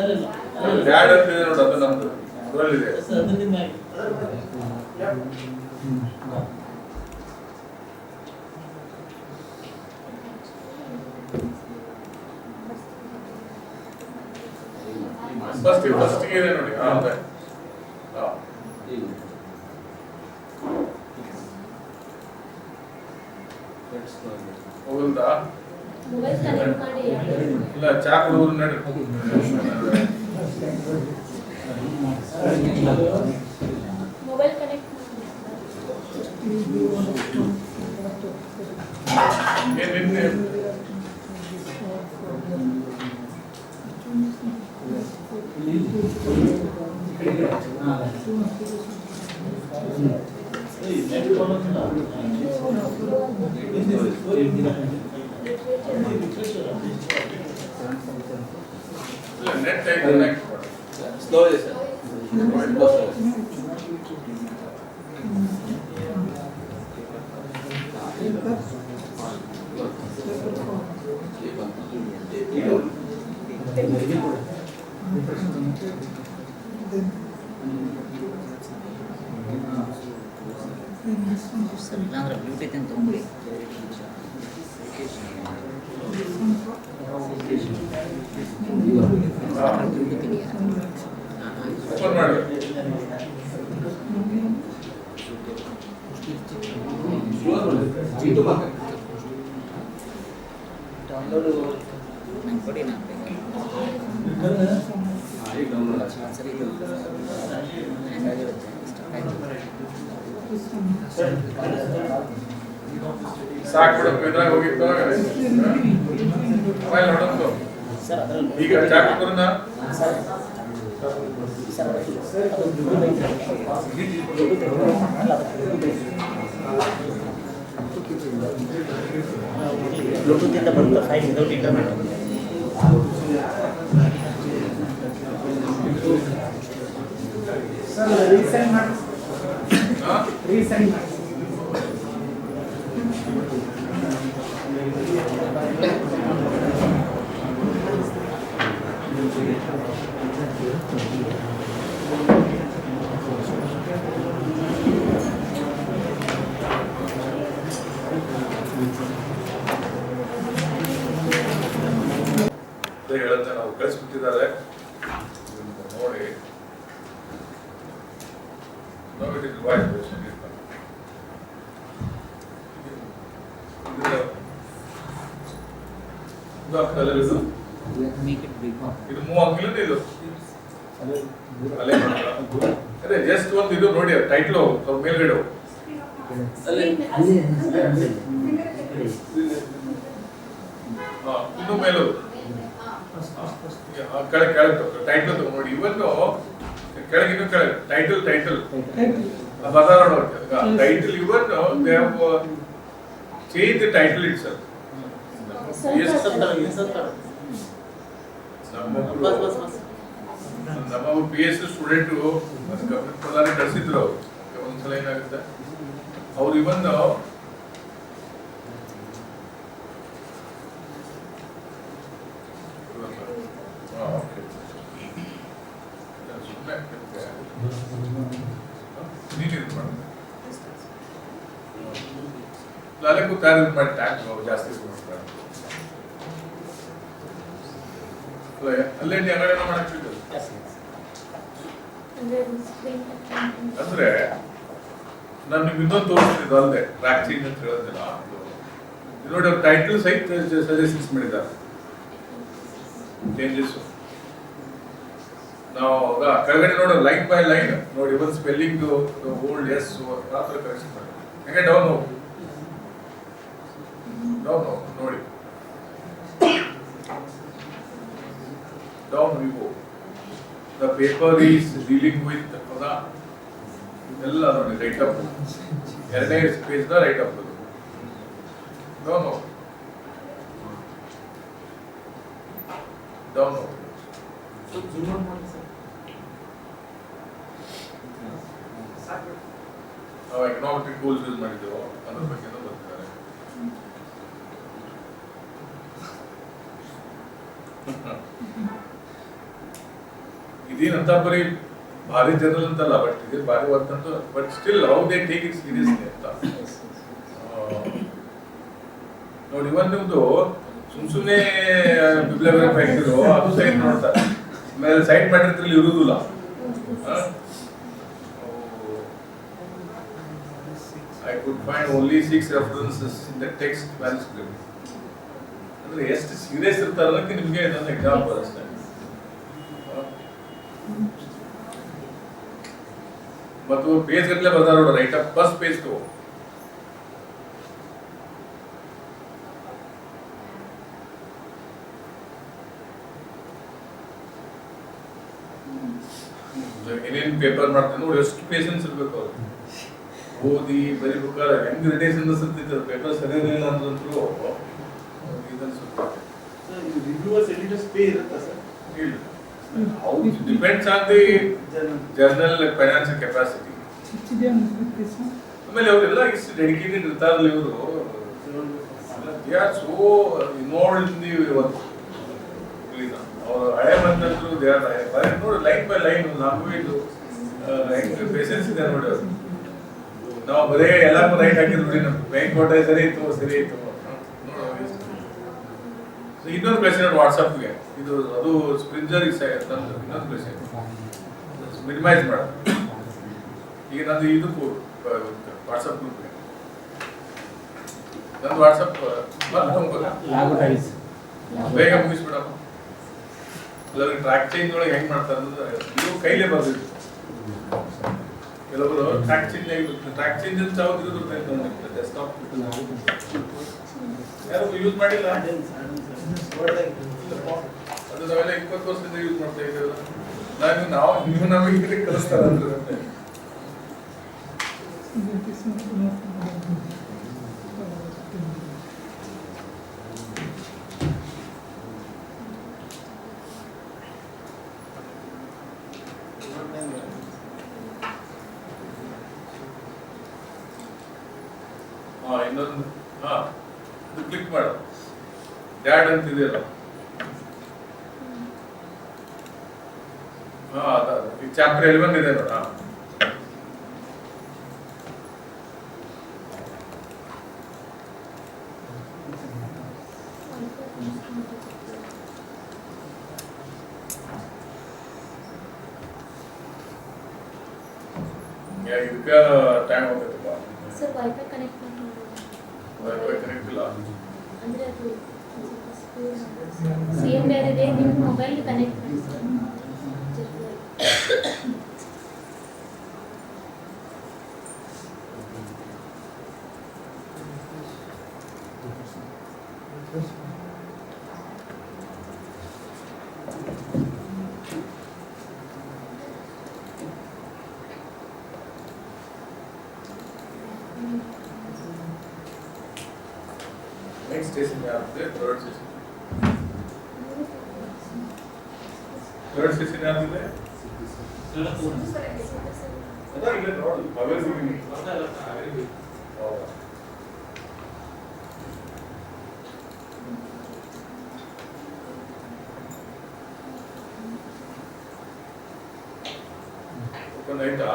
ಡ್ಯಾಡ್ ಅಂತ ಇದೆ ನೋಡಿ, ಅದು ನಮ್ದು ಅದರಲ್ಲಿದೆ. ಸರ್ ಅದರಿಂದ ಫಸ್ಟ್ ಇದೆ ನೋಡಿ. ಅದೇ ಹೋಗಲ್ದಾ? ಇಲ್ಲ, ಚಾ ಕುಡಿದ್ರು ನಡ್ರಿ. Slowly, sir. ಸರ್ ಇಲ್ಲಾಂದ್ರೆ ಬ್ಲೂಟೂತ್ ಅಂತ ತೊಗೊಂಡ್ಬಿಡಿ. ಡೌನ್ಲೋಡು ನಂಗೆ ಕೊಡಿ, ನಾನು ಸರಿ ಇದು ಹ್ಯಾಂಗಾಗಿರುತ್ತೆ, ಸ್ಟಕ್ ಆಗಿರುತ್ತೆ. ಸಾಕ್ಬಿಡೋದು ಇದ್ರಾಗ ಹೋಗಿತ್ತು ಮೊಬೈಲ್ ನೋಡೋದು. ಸರ್ ಅದರಲ್ಲಿ ಈಗ ಚಾಕ್ಬರ್ನ ಬ್ಲೂಟೂತ್ ಇಂದ ಬರುತ್ತೆ file without internet. Sir recent ಮಾಡಿ, ರೀಸೆಂಟ್ ಮಾಡಿ. ಹೇಳುತ್ತೆ, ನಾವು ಕಳಿಸ್ಬಿಟ್ಟಿದ್ದಾರೆ ನೋಡಿ. ನಾವು it is voice make it big. ಇದು ಮೂವ್ ಆಗಿಲ್ಲ ಇದು ಅಲ್ಲೇ ಅದೇ ಜಸ್ಟ್ ಒಂದು ಇದು ನೋಡಿ ಟೈಟ್ಲು ಸ್ವಲ್ಪ ಮೇಲ್ಗಡೆ ಹೋಗು. ಇನ್ನೂ ಮೇಲೂ ಕೆಳಗೆ ಕೆಳಗೆ ಟೈಟ್ಲ್ ನೋಡಿ. ಇವನ್ನು ಕೆಳಗೆ ಇನ್ನೂ ಕೆಳಗೆ ಟೈಟಲ್ ಬದಲ ಟೈಟಲ್ ಇವನ್ನು they have change the title it sir. ನಮ್ಮ PhD ಸ್ಟೂಡೆಂಟ್ ಪ್ರಧಾನ ಕಳಿಸಿದ್ರು ಒಂದ್ಸಲ ಏನಾಗುತ್ತೆ ಅವ್ರು ಇವನ್ನು ನಾಳೆ ಕೂತಾಗ ಮಾಡಿ ಟ್ಯಾಕ್ಸ್ ಜಾಸ್ತಿ ಕೊಡ್ತಾರೆ. ಅಲ್ಲೇ ಅಂಗಡಿ ಮಾಡಕ್ತಿದ್ರು ಅಂದ್ರೆ ನಾನು ನಿಮ್ಗೆ ಇನ್ನೊಂದು ತೋರಿಸ್ತಿದ್ದು ಅಲ್ಲದೆ ಟ್ರ್ಯಾಕ್ ಚೇಂಜ್ ಅಂತ ಹೇಳೋದಿಲ್ಲ. ನೋಡಿ ಅವ್ರ ಟೈಟಲ್ ಸಹಿತ ಸಜೆಷನ್ಸ್ ಮಾಡಿದ್ದಾರೆ ಚೇಂಜಸ್. ನಾವು ಕೆಳಗಡೆ ನೋಡೋ ಲೈನ್ ಬೈ ಲೈನ್ ನೋಡಿ, ಒಂದು ಸ್ಪೆಲ್ಲಿಂಗ್ ಓಲ್ಡ್ ಎಸ್ ಆ ಥರ ಕರೆಕ್ಷನ್ ಮಾಡಿ. ಹಾಗೆ ಡೌನ್ ಹೋಗು, ಡೌನ್ ಹೋಗು ನೋಡಿ, down we go. The paper is dealing with ಹೌದಾ, ಎಲ್ಲ ನೋಡಿ ರೈಟ್ ಅಪ್, ಎರಡನೇ ಪೇಜ್ನ ರೈಟ್ ಅಪ್ ಡೌನ್ ಹೋಗು, ಡೌನ್ ಹೋಗು. ನಾವು ಎಕನಾಮಿಕ್ ಗೋಲ್ಸ್ ಯೂಸ್ ಮಾಡಿದ್ದೆವು, ಅದ್ರ ಬಗ್ಗೆ ಬರ್ತಿದ್ದಾರೆ. ಇದೇನಂತ ಬರೀ ಭಾರಿ ಜನರಲ್ ಅಂತಲ್ಲ, ಬಟ್ ಇದು ಭಾರಿ ವರ್ಕ್ ಅಂತ, but still how they take it seriously ಅಂತ ನೋಡಿ. ಇವನ್ ನಿಮ್ದು ಸುಮ್ಮನೆ ಬಿಬ್ಲಿಯೋಗ್ರಫಿ ಹಾಕಿದ್ರು ಅದು ಸೈಟ್ ನೋಡ್ತಾರೆ, ಆಮೇಲೆ ಸೈಟ್ ಮ್ಯಾಟರ್ ಇರುವುದಿಲ್ಲ. I could find only 6 references in the text manuscript. ಅಂದ್ರೆ ಎಷ್ಟು ಸೀರಿಯಸ್ ಇರ್ತಾರೆ ಅನ್ನೋಕ್ಕೆ ನಿಮಗೆ ನನ್ನ ಎಕ್ಸಾಂಪಲ್ ಅಷ್ಟೇ. ಮತ್ತು ಪೇಜ್ ಗಟ್ಟಲೆ ಬರ್ತಾರೆ ನೋಡಿ, ರೈಟ್ ಅಪ್ ಫಸ್ಟ್ ಪೇಜ್ ತಗೋ, ಏನೇನು ಪೇಪರ್ ಮಾಡ್ತಾರೆ ನೋಡಿ, ಎಷ್ಟು ಪೇಷನ್ಸ್ ಇರಬೇಕು ಅವ್ರು. ಓದಿ ಬರಿಬೇಕಾದ್ರೆ ಹೆಂಗ್ ರಿಟೇಷನ್ ಅನ್ಸುತ್ತಿತ್ತು, ಪೇಪರ್ ಸರಿ ಇರಲಿಲ್ಲ ಅಂತಂದ್ರು ಇದನ್ಸುತ್ತೆ. ರಿವ್ಯೂವರ್ಸ್ ಎಡಿಟರ್ಸ್ ಪೇ ಇರುತ್ತಾ ಸರ್? ಇಲ್ಲ, how it depends on the journal financial capacity. ಆಮೇಲೆ ಅವರೆಲ್ಲ ಇಷ್ಟು ಡೆಡಿಕೇಟೆಡ್ ಇರ್ತಾರಲ್ಲ ಇವರು, they are so involved in the work. ಅವರು ಹಳೆ ಬಂದಂತರು ದೇ ಆರ್ ನೋಡಿ line by line language patience ಇದೆ ನೋಡಿ ಅವರು. ನಾವು ಬರೇ ಎಲ್ಲಾನು ರೈಟ್ ಹಾಕಿದ್ ನೋಡಿ, ನಮ್ಮ ಬ್ಯಾಂಕ್ ಕೋಟ ಸರಿ ಇತ್ತು ಇನ್ನೊಂದು ಪ್ರೆಸಿಡೆಂಟ್ ವಾಟ್ಸಪ್ಗೆ ಇದು ಅದು ಸ್ಪ್ರಿಂಜರ್ ತಂದು ಇನ್ನೊಂದು ಪ್ರೆಸಿಡೆಂಟ್ ಮಿನಿಮೈಸ್ ಮಾಡೋದು. ಈಗ ನಂದು ಇದಕ್ಕೂ ವಾಟ್ಸಪ್ ಗ್ರೂಪ್ಗೆ ನಂದು ವಾಟ್ಸಪ್ ಬೇಗ ಮುಗಿಸ್ಬಿಡಮ್ಮ. ಕೆಲವರು ಟ್ರ್ಯಾಕ್ ಚೇಂಜ್ ಒಳಗೆ ಹೆಂಗ್ ಮಾಡ್ತಾರೆ ಅಂದ್ರೆ ನೀವು ಕೈಲೇ ಬರ್ದಿದ್ದು, ಕೆಲವರು ಟ್ರ್ಯಾಕ್ ಚೇಂಜ್ ಅಂತ ಡೆಸ್ಕ್ಟಾಪ್ ಯಾರು ಯೂಸ್ ಮಾಡಿಲ್ಲ. ಅದು ನಾವೆಲ್ಲ 20 ವರ್ಷದಿಂದ ಯೂಸ್ ಮಾಡ್ತಾ ಇದ್ದೇವಲ್ಲ. ನೀವು ನಮಗೆ ಕಲಿಸ್ತಾರ ಅಂದ್ರೆ ಇನ್ನೊಂದು ಕ್ಲಿಕ್ ಮಾಡು, ಡ್ಯಾಡ್ ಅಂತ ಇದೆಯಲ್ಲ, ಈ ಚಾಪ್ಟರ್ 11 ಇದೆ ನೋಡ. ಇದಕ್ಕ ಟೈಮ್ ಹೋಗುತ್ತಪ್ಪ. ಸರ್ ವೈಫೈ ಕನೆಕ್ಟ್ ಮಾಡಿ. ವೈಫೈ ಕನೆಕ್ಟ್ ಇಲ್ಲ ಅಂದ್ರೆ ಅದು ಸೇಮ್ ಬೇರೆ ಇದೆ, ನಿಮ್ಮ ಮೊಬೈಲ್ ಕನೆಕ್ಟ್ ಮಾಡಿ ಸರ್. ನೆಕ್ಸ್ಟ್ ಸ್ಟೇಷನ್ ಯಾವ್ದು? Third station. ಥರ್ಡ್ ಸ್ಟೇಷನ್ ಯಾವ್ದಿದೆ? ಅದ ಇಲ್ಲ ನೋಡಿ, ಹಾವೇರಿ ಹೌದಾ? ಓಪನ್ ಆಯ್ತಾ?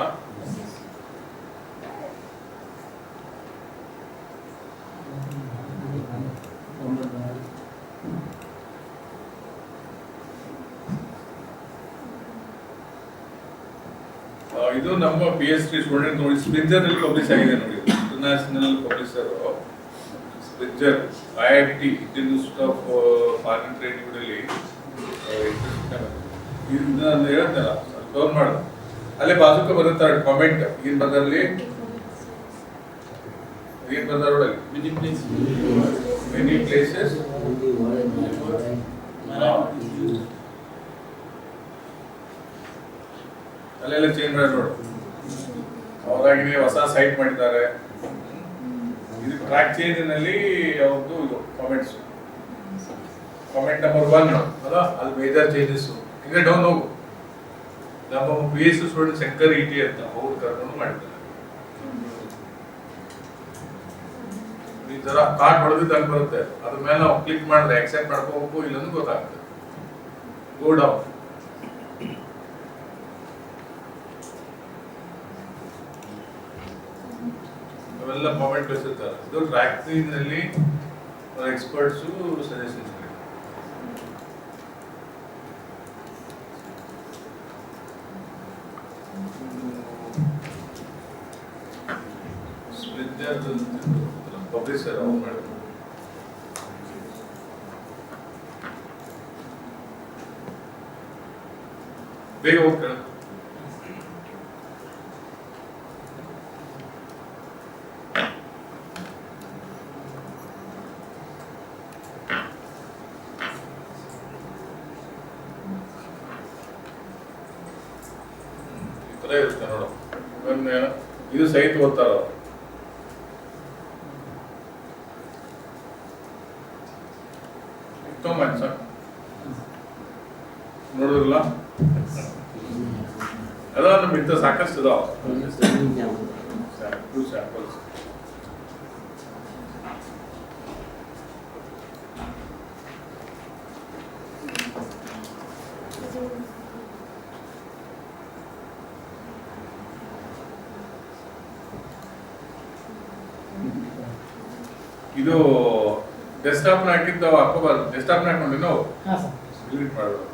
ಇದು ನಮ್ಮ PhD ಸ್ಟೂಡೆಂಟ್ ನೋಡಿ, ಸ್ಪ್ರಿಂಜರ್ ಅಲ್ಲಿ ಪಬ್ಲಿಷ್ ಆಗಿದೆ ನೋಡಿ, international publisher Springer, IIT Indian institute of foreign trade New Delhi. ಇದನ್ನ ಹೇಳ್ತಲ್ಲ ಕವರ್ ಮಾಡ, ಅಲ್ಲೇ ಬಾಜುಕ ಬರುತ್ತೆ ಕಾಮೆಂಟ್, ಏನ್ ಬದಲಿ ಏನ್ ಬದ ನೋಡಲ್ಲಿ ಮೆನಿ ಪ್ಲೇಸಸ್ ಅಲ್ಲೆಲ್ಲ ಚೇಂಜ್ ಮಾಡಿ ನೋಡು. ಅವರಾಗಿ ಹೊಸ ಸೈಟ್ ಮಾಡಿದ್ದಾರೆ. ಇದು ಟ್ರ್ಯಾಕ್ ಚೇಂಜ್ ನಲ್ಲಿ ಅವ್ರದ್ದು ಇದು ಕಾಮೆಂಟ್ಸ್, ಕಾಮೆಂಟ್ ನಂಬರ್ 1 ಅಲ್ಲ, ಅದು ಮೇಜರ್ ಚೇಂಜಸ್. ಈಗ ಡೌನ್ ಹೋಗು, ನಮ್ಮ PhD ಸ್ಟೂಡೆಂಟ್ ಶಂಕರ್ ET ಅಂತ ಅವ್ರು ಕರ್ಕೊಂಡು ಮಾಡಿದ್ದಾರೆ. ಈ ತರ ಕಾರ್ಡ್ ಹೊಡೆದಿದ್ದಾಗ ಬರುತ್ತೆ, ಅದ್ರ ಮೇಲೆ ನಾವು ಕ್ಲಿಕ್ ಮಾಡಿದ್ರೆ ಆಕ್ಸೆಪ್ಟ್ ಮಾಡ್ಕೋಬೇಕು ಇಲ್ಲಂದು ಗೊತ್ತಾಗ್ತದೆ. ಗೋ ಡೌನ್, ಅವೆಲ್ಲ ಕಾಮೆಂಟ್ ಕಳಿಸಿರ್ತಾರೆ. ಇದು ಟ್ರ್ಯಾಕ್ ನಲ್ಲಿ ಎಕ್ಸ್ಪರ್ಟ್ಸು ಸಜೆಷನ್ಸ್. ಪಬ್ಲಿಷರ್ ಅವ್ರು ಮಾಡಿದ್ರು. ಬೇಗ ಹೋಗ್ತಾರೆ. ಅದೇ ಇರುತ್ತೆ ನೋಡು. ಇದು ಸಹಿತ ಓದ್ತಾರ ಅವರು. ಕಾಮೆಂಟ್ಸ್ ನೋಡಿದ್ರಲ್ಲ, ಅದ ನಮ್ಮ ಇಂಥ ಸಾಕಷ್ಟು ಇದಾವ ಸ್ಯಾಂಪಲ್ಸ್. ಇದು ಡೆಸ್ಕ್ಟಾಪ್ ಹಾಕಿದ್ದು ಹಾಕೋಬಾರ್ದು. ಡೆಸ್ಕ್ಟಾಪ್ ಹಾಕೊಂಡು ನಾವು ಹಾಂ ಸರ್. ಡಿಲೀಟ್ ಮಾಡಬೇಕು.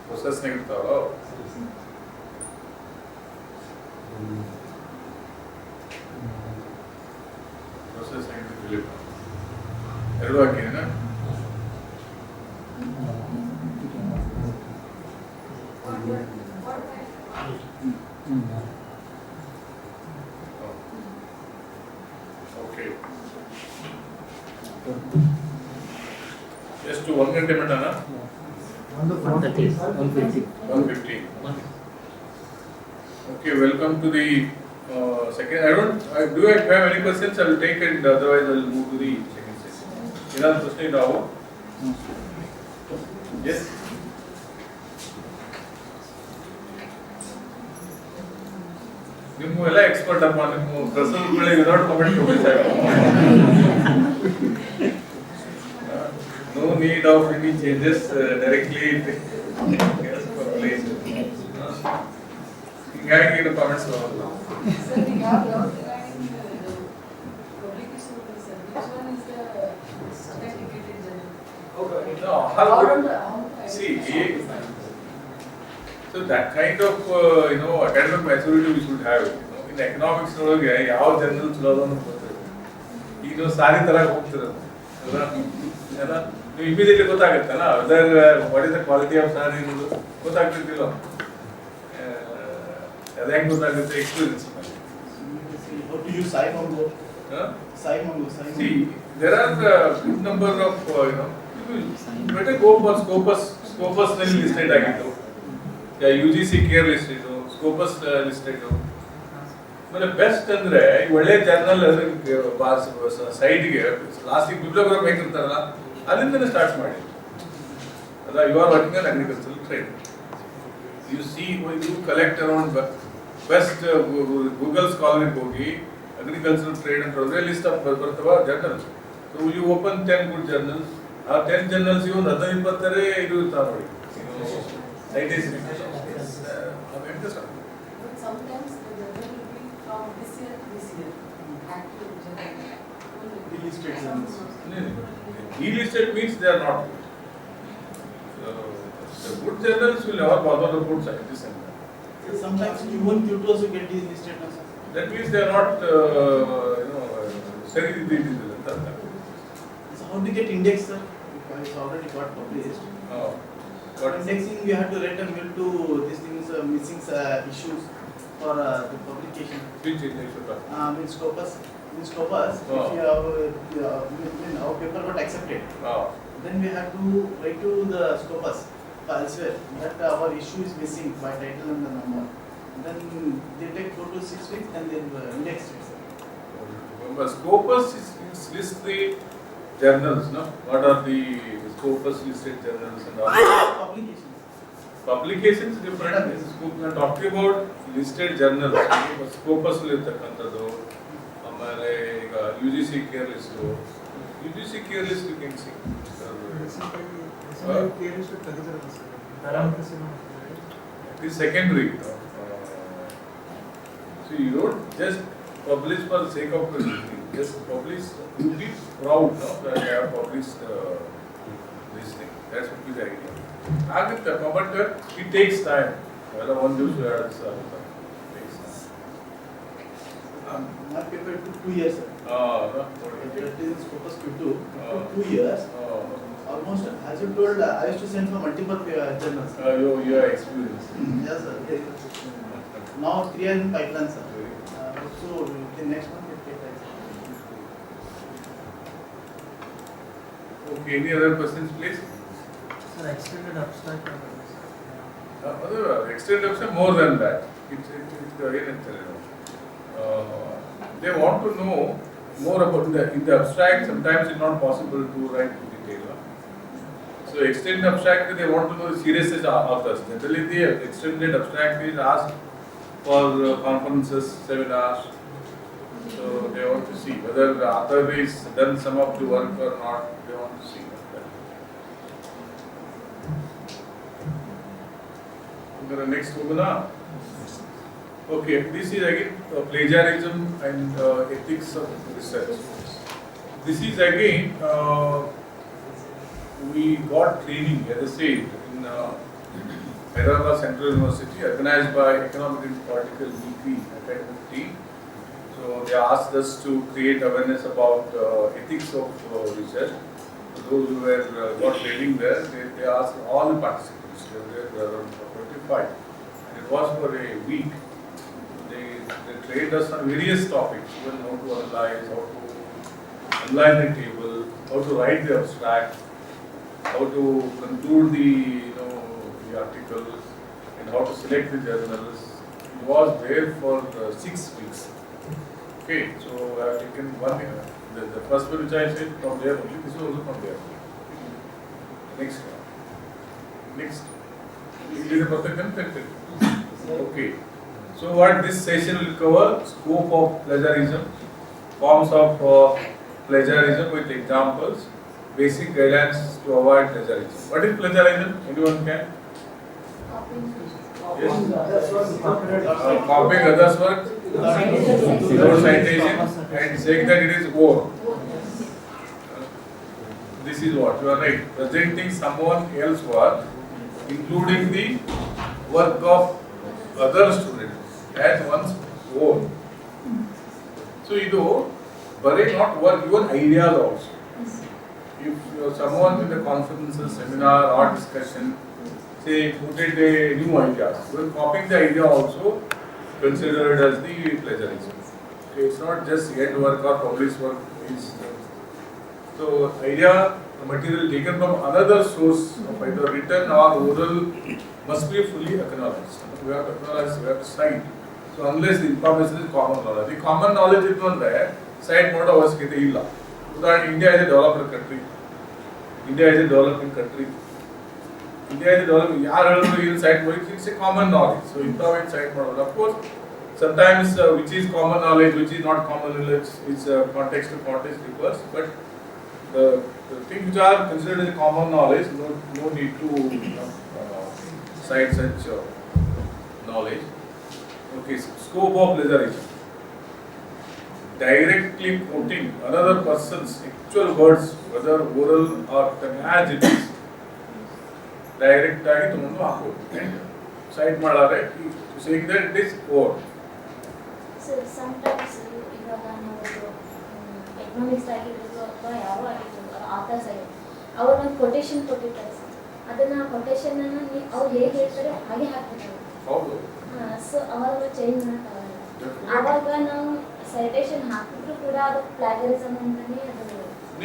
ಪ್ರೊಸೆಸ್ನಾಗ ಇರ್ತಾವಲ್ಲ ಪ್ರೊಸೆಸ್ನಾಗ ಡಿಲೀಟ್ ಎರಡು ಹಾಕಿನ ಓಕೆ. ಎಷ್ಟು 1 ಗಂಟೆ ಮಟನಾ? 1:50. Okay, welcome to the second. Do I have any questions? I will take it. Otherwise, I will move to the second session. Another question now. Yes. ನಿಮ್ಗೆಲ್ಲ ಎಕ್ಸ್ಪರ್ಟ್ ಅಪ್ಪ, ನಿಮ್ಮ ಪ್ರಸಂಗಗಳೇ without comment ಕೊಡ್ತಾರೆ. No need of any changes directly. ಹಿಂಗಾಗಿ ಇದು comments ಬರೋಲ್ಲ. Sir, we have doubt regarding the publication of the sir. Which one is the certificated journal? No, How how to see, so that kind of academic maturity we should have. In economics ಒಳಗೆ ಯಾವ journal ಚಲೋ ಅದ ಅಂತ ಗೊತ್ತಿಲ್ಲ. ಈಗ ನೀವು ಸಾರಿ ತರ ಹೋಗ್ತಿರೋದು ಅಲ್ಲ, ನೀವು ಇಮಿಡಿಯೇಟ್ಲಿ ಗೊತ್ತಾಗುತ್ತಲ್ಲ other what is the quality of sorry ಅನ್ನೋದು ಗೊತ್ತಾಗ್ತಿರ್ತಿಲ್ಲ. ಅದು ಹೆಂಗೆ ಗೊತ್ತಾಗುತ್ತೆ? ಎಕ್ಸ್ಪೀರಿಯನ್ಸ್ ಮೇಲೆ. How to use Sai Mongo? Sai Mongo. See, there are good number of better go for Scopus ನಲ್ಲಿ ಲಿಸ್ಟೆಡ್ ಆಗಿತ್ತು, UGC care listed, Scopus listed. ಆಮೇಲೆ best ಅಂದ್ರೆ ಒಳ್ಳೆ ಜರ್ನಲ್ ಸೈಡ್ಗೆ ಲಾಸ್ಟಿಗೆ ಬಿಬ್ಲಿಯೋಗ್ರಾಫ್ ಹೇಗಿರ್ತಾರಲ್ಲ ಅಲ್ಲಿಂದನೇ ಸ್ಟಾರ್ಟ್ ಮಾಡಿ. ಅದ you are working on agricultural trade. You see you collect around best Google ಸ್ಕಾಲರ್ಗೆ ಹೋಗಿ ಅಗ್ರಿಕಲ್ಚರಲ್ ಟ್ರೇಡ್ ಅಂತ ಹೇಳಿದ್ರೆ ಲಿಸ್ಟ್ ಆಫ್ ಬರ್ತವ journals. So you open 10 good journals. ಆ 10 ಜರ್ನಲ್ಸ್ ಒಂದು 15-20 ಇದು ಇರ್ತಾವ ನೋಡಿ citation. But sometimes the journal will be from this year to this year. Active journal. Delisted journals. Delisted means they are not good. The good journals will never bother the good scientists. So sometimes Q1, Q2 also get delisted. That means they are not, seri. So how to get index, sir? It's already got published. For indexing, we have to write a mail to these things, missing issues for the publication. Which index you got? In Scopus, if you have, when our paper got accepted, then we have to write to the Scopus elsewhere that our issue is missing by title and the number. Then they take 4 to 6 weeks and then index it. Remember, Scopus lists the journals, no? What are the Scopus listed journals and all? Publications. Publications different. We are talking about listed journals. Scopus ಇರ್ತಕ್ಕಂಥದ್ದು, ಆಮೇಲೆ ಈಗ UGC care list. UGC care list you can see. It is secondary. So you don't just publish for the sake of publishing. Just publish. You be proud, no, that I have published this thing. That's what is the idea. But it takes time. One news takes time. My paper took 2 years, sir. That is Scopus Q2. It took 2 years. Almost, as you told, I used to send for multiple journals. You are experienced. Yes, sir. Now 3 years in pipeline, sir. So the next month it takes time. Okay, any other questions, please? Sir, extended abstract. Extended abstract more than that. they want to know more about in the abstract. Sometimes it's not possible to write in detail. So extended abstract, they want to know the seriousness of authors. Generally, the extended abstract is asked for conferences, seminars. So they want to see whether the author is done some of the work or not. They want to see that. The next webinar. Okay, this is again plagiarism and ethics of research. This is again we got training, as I said, in Hyderabad Central University, organized by Economic and Political Degree academic team. So they asked us to create awareness about ethics of research. Those who were got training there, they asked all the participants. There were around 25, and it was for a week. They trained us on various topics, even how to analyze the table, how to write the abstract, how to conclude the article, and how to select the journals. It was there for 6 weeks. Okay, so I have taken one year. The first one which I said from there only, this is also from there. Next one. Next. Is it a perfect? Okay. So what this session will cover: scope of plagiarism, forms of plagiarism with examples, basic guidelines to avoid plagiarism. What is plagiarism? Anyone can? Yes. Copying others' work without citation and saying that it is own. This is what you are right. Presenting someone else's work, including the work of other students, as one's own. So, idu bari not work, even ideas also. If someone in the conferences, seminar or discussion, say put it a new ideas, when copying the idea also considered as the plagiarism. Okay, it's not just end work or published work. So idea material taken from another source of either written or oral must be fully acknowledged. We have to acknowledge, we have to cite. So unless the information is common knowledge. The common knowledge is not there, cite not avaskite illa. Because India is a developed country. India is a developing country. India is a developing, it's a common knowledge. So information cite model. Of course, sometimes which is common knowledge, which is not common knowledge, is context to context differs. But the things which are considered as common knowledge, no need to cite such knowledge. Okay, scope of plagiarism. Directly quoting another person's actual words, whether oral or written, as it is. Direct agi tumandu hakodu. Cite madare, saying that it is own. So sometimes ಇವಾಗ ನಾವು economics ಆಗಿರ್ಬೋದು ಅಥವಾ ಯಾವ ಆಗಿರ್ಬೋದು author's ಆಗಿರ್ಬೋದು ಅವರು ಒಂದು quotation ಕೊಟ್ಟಿರ್ತಾರೆ ಸರ್, ಅದನ್ನು ಕೊಟೇಶನ್ ಅವ್ರು ಹೇಗೆ ಹೇಳ್ತಾರೆ ಹಾಗೆ ಹಾಕ್ಬೇಕು. ಹೌದು. ಸೊ ಅವಾಗ ಚೇಂಜ್ ಮಾಡೋಕ್ಕಾಗಲ್ಲ. ಆವಾಗ ನಾವು ಸೈಟೇಷನ್ ಹಾಕಿದ್ರು ಕೂಡ ಅದು ಪ್ಲಾಗರಿಸಮ್ ಅಂತಾನೆ ಅದು. You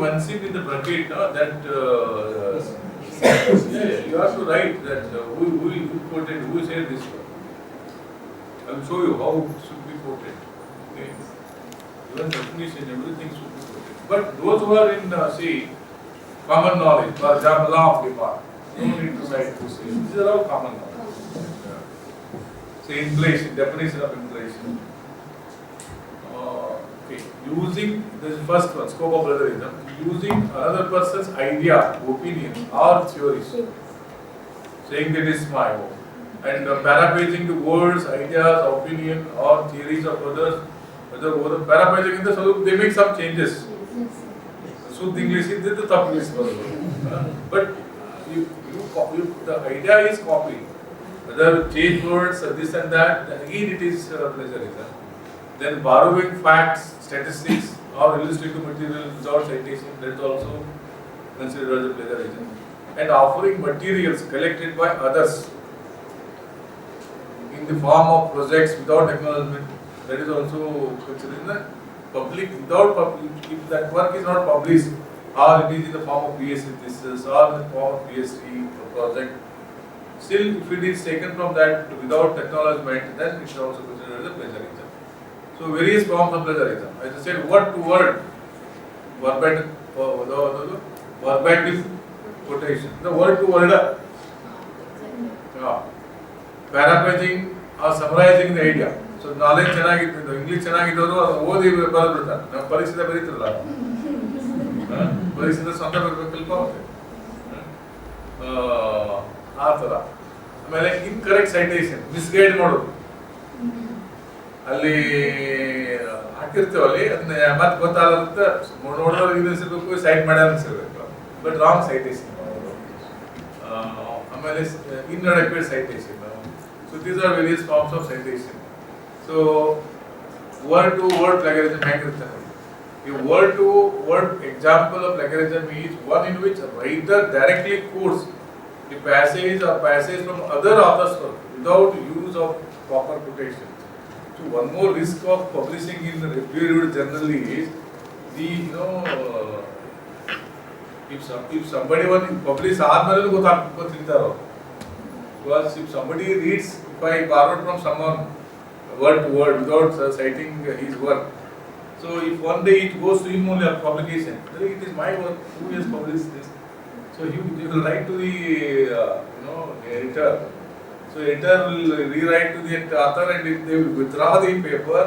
mentioned in the bracket that you have to write that who quoted, who said this word. I will show you how it should be quoted. Okay. Even definition, everything should be quoted. But those who are in say common knowledge, for example, law of demand, no need to cite to say. These are all common knowledge. Say inflation, definition of inflation. Using this first one, scope of plagiarism, using another person's idea, opinion, or theories, saying that is my own, and paraphrasing the words, ideas, opinion, or theories of others. Whether paraphrasing in the so they make some changes. So the English is the top English possible, but the idea is copied. Whether change words, this and that, again it is plagiarism. Then borrowing facts, statistics or illustrative material without citation, that is also considered as a plagiarism. And offering materials collected by others in the form of projects without acknowledgement, that is also considered in the public, without public, if that work is not published, or it is in the form of PhD thesis or in the form of PhD project. Still, if it is taken from that without acknowledgement, then it is also considered as a plagiarism. So various forms of plagiarism. As I said, word to word, verbatim quotation. The word to word, paraphrasing or summarizing the idea. So knowledge ಚೆನ್ನಾಗಿತ್ತು, English ಚೆನ್ನಾಗಿದ್ದವರು ಓದಿ ಬರೆದ್ಬಿಡ್ತಾರೆ. ನಾವು ಪರೀಕ್ಷೆ ಬರೀತಿರಲ್ಲ, ಪರೀಕ್ಷೆ ಸ್ವಂತ ಬರಬೇಕಲ್ಪ ಆ ಥರ. ಆಮೇಲೆ incorrect citation, misguide ಮಾಡೋದು. ಅಲ್ಲಿ ಹಾಕಿರ್ತೀವಲ್ಲಿ ಅದನ್ನ ಮತ್ತೆ ಗೊತ್ತಾಗುತ್ತೆ, ನೋಡೋರು ಇದು ಅನ್ಸಿರ್ಬೇಕು, ಸೈಟ್ ಮಾಡ್ಯಾರ ಅನ್ಸಿರ್ಬೇಕು, ಬಟ್ ರಾಂಗ್ ಸೈಟೇಷನ್ ಮಾಡೋದು. ಆಮೇಲೆ inadequate citation. So these are various forms of citation. So word to word plagiarism hegirutte. A word to word example of plagiarism is one in which a writer directly quotes a passage or passage from other authors' work without use of proper quotation. So one more risk of publishing in the peer-reviewed journal is the if somebody one publish ಆದ್ಮೇಲೆ ಗೊತ್ತಿರ್ತಾರೋ. Because if somebody reads, if I borrowed from someone word to word without citing his work, so if one day it goes to him only a publication, then it is my work, who has published this? So he will write to the editor. So editor will rewrite to the author and they will withdraw the paper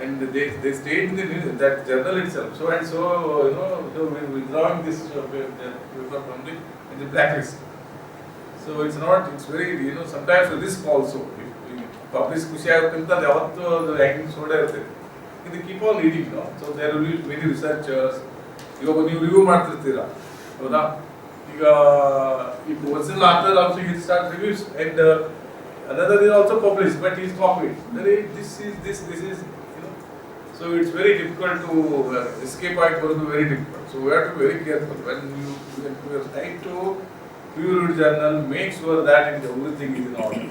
and they state in the that journal itself. So and so so we are withdrawing this paper from the blacklist. So it's not, it's very, sometimes a risk also. If publish ಖುಷಿ ಆಗುತ್ತಂತ ಅದು ಯಾವತ್ತೂ ಅದು ranking ಸೋಡೇ ಇರ್ತದೆ. ಇದು keep on reading, so there will be many researchers. ಇವಾಗ ನೀವು review ಮಾಡ್ತಿರ್ತೀರಾ, ಹೌದಾ? ಈಗ if original author also he starts reviews and another is also published but he is copied. This is so it's very difficult to escape it will be very difficult. So we have to be very careful when you write to peer-reviewed journal, make sure that everything is in order.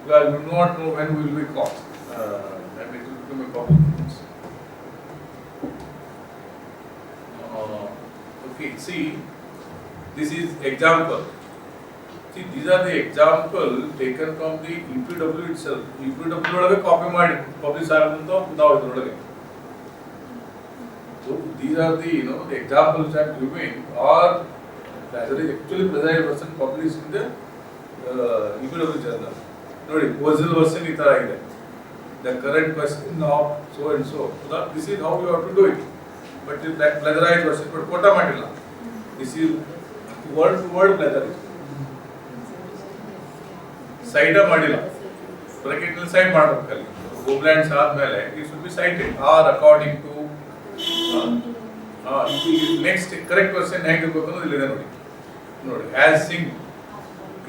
Because we do not know when we will be caught and it will become a problem. Okay, see, this is example. See, these are the example taken from the EPW itself. EPW ಒಳಗೆ copy ಮಾಡಿ publish ಆಗುವಂತ ನಾವು ಇದರೊಳಗೆ. So these are the the examples that remain or plagiarism actually plagiarized version published in the EPW journal. ನೋಡಿ, original version ಈ ತರ ಇದೆ. The current version of so and so. So that this is how you have to do it. But if that plagiarized version, but quota ಮಾಡಿಲ್ಲ. This is word to word plagiarism. Cite ಮಾಡಿಲ್ಲ. Bracket ನಲ್ಲಿ cite ಮಾಡಬೇಕಲ್ಲಿ. Goblans ಆದ್ಮೇಲೆ it should be cited or according to next correct version ಹೇಗಿರಬೇಕು ಅನ್ನೋದು ಇಲ್ಲಿದೆ ನೋಡಿ. ನೋಡಿ, as sing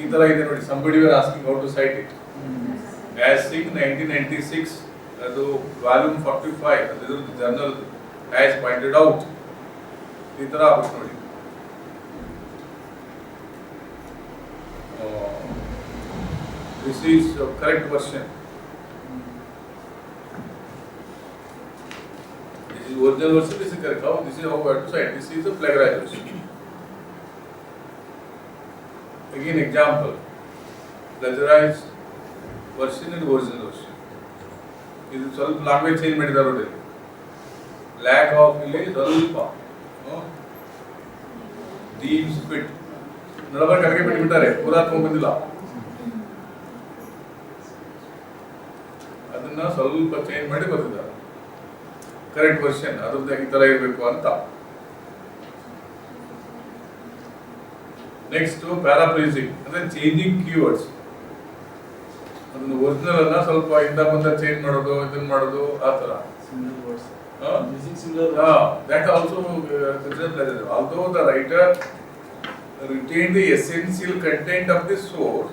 ಈ ತರ ಇದೆ ನೋಡಿ. Somebody were asking how to cite it. As sing 1996 ಅದು ವಾಲ್ಯೂಮ್ 45 ಅದು ಜರ್ನಲ್ as pointed out ಈ ತರ ಆಗ್ಬೇಕು ನೋಡಿ. This is correct version. This is original version. This is correct. How? This is how we have to cite. This is the plagiarized version. Again, example. Plagiarized version and original version. This is ಸ್ವಲ್ಪ language change ಮಾಡಿದ್ದಾರೆ ನೋಡಿ. Lack of ಇಲ್ಲಿ ಸ್ವಲ್ಪ deems fit. ನಡಬರ್ಕ ಕೆಳಗೆ ಬಿಟ್ಟಿದ್ದಾರೆ, ಪೂರಾ ತಗೊಂಡ್ಬಂದಿಲ್ಲ. ಅದನ್ನ ಸ್ವಲ್ಪ ಚೇಂಜ್ ಮಾಡಿ ಬರ್ತಿದ್ದಾರೆ. ಕರೆಕ್ಟ್ ವರ್ಷನ್ ಅದ್ರದ್ದು ಈ ತರ ಇರಬೇಕು ಅಂತ. ನೆಕ್ಸ್ಟ್ ಪ್ಯಾರಾಫ್ರೇಸಿಂಗ್ ಅಂದ್ರೆ ಚೇಂಜಿಂಗ್ ಕೀವರ್ಡ್ಸ್. ಅದನ್ನ ಒರಿಜಿನಲ್ ಅನ್ನ ಸ್ವಲ್ಪ ಇಂದ ಮುಂದೆ ಚೇಂಜ್ ಮಾಡೋದು, ಇದನ್ನ ಮಾಡೋದು ಆ ತರ. That also considered plagiarism. Although the writer retained the essential content of the source,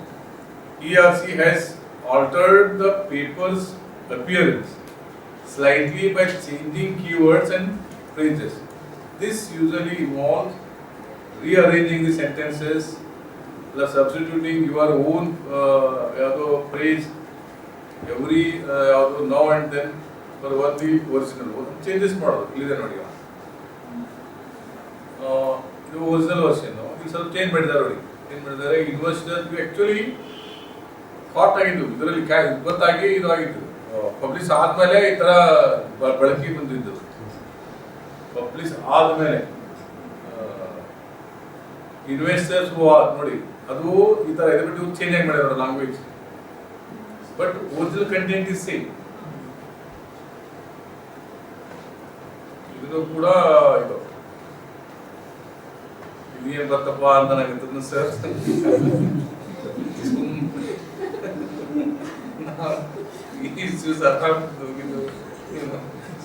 he or she has altered the paper's appearance slightly by changing keywords and phrases. This usually involves rearranging the sentences, plus substituting your own phrase every now and then for one the original. Changes ಮಾಡೋದು ಇಲ್ಲಿದೆ ನೋಡಿ. ಇದು original version ಇದು ಸ್ವಲ್ಪ change ಮಾಡಿದ್ದಾರೆ ನೋಡಿ. ಏನು ಮಾಡಿದ್ದಾರೆ ಇನ್ವೆಸ್ಟರ್ಸ್ ಆಕ್ಚುಲಿ ಕಾಟ್ ಆಗಿದ್ದು ಇದರಲ್ಲಿ ಗೊತ್ತಾಗಿ ಇದು ಆಗಿದ್ದು ಪಬ್ಲಿಷ್ ಆದ್ಮೇಲೆ ಈ ತರ ಬಳಕೆ ಬಂದಿದ್ದು ಪಬ್ಲಿಷ್ ಆದ್ಮೇಲೆ ಇನ್ವೆಸ್ಟರ್ಸ್ ನೋಡಿ ಅದು ಈ ತರ ಎದುರು ಚೇಂಜ್ ಆಗಿ ಮಾಡಿದ್ರು language but original content is same ಇದು ಕೂಡ ಇದು ಇದೇನ್ ಬರ್ತಪ್ಪ ಅಂತ ನನಗೆ ಸರ್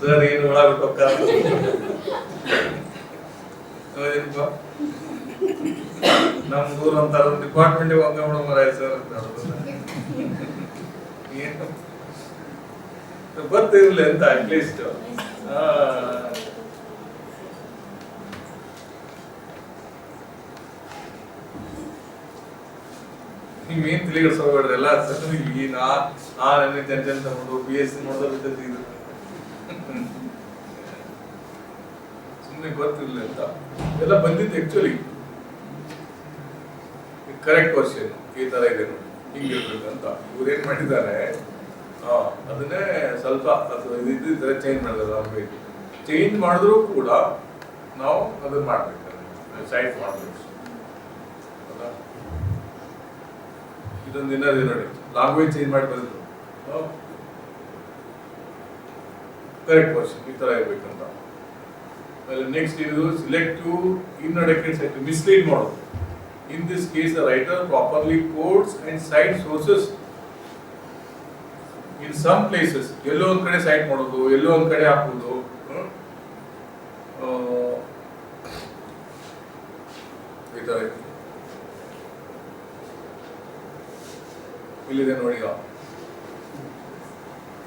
ಸರ್ ಏನು ಒಳಬಿಟ್ಟು ನಮ್ ದೂರ ಅಂತಾರ ಡಿಪಾರ್ಟ್ಮೆಂಟ್ ಹೋಗ ಮರ ಸರ್ ಏನು ಗೊತ್ತಿರ್ಲಿ ಅಂತ ಅಟ್ಲೀಸ್ಟ್ ಮೇನ್ ತಿಳಿಗಡಿಸೋಬೇಡ್ರಲ್ಲ ಸರ್ ಈ ನನಗೆ ಜನ ತಗೊಂಡು BSc ಮಾಡೋದ್ರ ಸುಮ್ಮನೆ ಗೊತ್ತಿರ್ಲಿ ಅಂತ ಎಲ್ಲ ಬಂದಿದ್ದು ಆಕ್ಚುಲಿ ಕರೆಕ್ಟ್ ಕ್ವಶನ್ ಈ ತರ ಇದೆ ನೋಡಿ ಹಿಂಗಿರ್ಬೇಕು ಅಂತ ಇವ್ರು ಏನ್ ಮಾಡಿದ್ದಾರೆ ಅದನ್ನೇ ಸ್ವಲ್ಪ ಇದು ಚೇಂಜ್ ಮಾಡಿದಾರೆ ಚೇಂಜ್ ಮಾಡಿದ್ರು ಕೂಡ ನಾವು ಅದನ್ನ ಮಾಡ್ಬೇಕು ಸೈಟ್ ಮಾಡ್ಬೇಕು ಇದೊಂದು ಏನಾದ್ರು ನೋಡಿ ಲ್ಯಾಂಗ್ವೇಜ್ ಚೇಂಜ್ ಮಾಡಿ ಬಂದ್ರು ಕರೆಕ್ಟ್ ಕ್ವಶನ್ ಈ ತರ ಇರ್ಬೇಕಂತ ನೆಕ್ಸ್ಟ್ ಇದು ಸಿಲೆಕ್ಟಿವ್ ಇನ್ಅಡೆಕ್ವೇಟ್ ಸೈಟ್ ಮಿಸ್ಲೀಡ್ ಮಾಡೋದು in this case the writer properly quotes and cite sources in some places ಎಲ್ಲೋ ಒಂದ್ ಕಡೆ ಸೈಟ್ ಮಾಡೋದು ಎಲ್ಲೋ ಒಂದ್ ಕಡೆ ಹಾಕೋದು ಈ ತರ ಇಲ್ಲಿದೆ ನೋಡಿ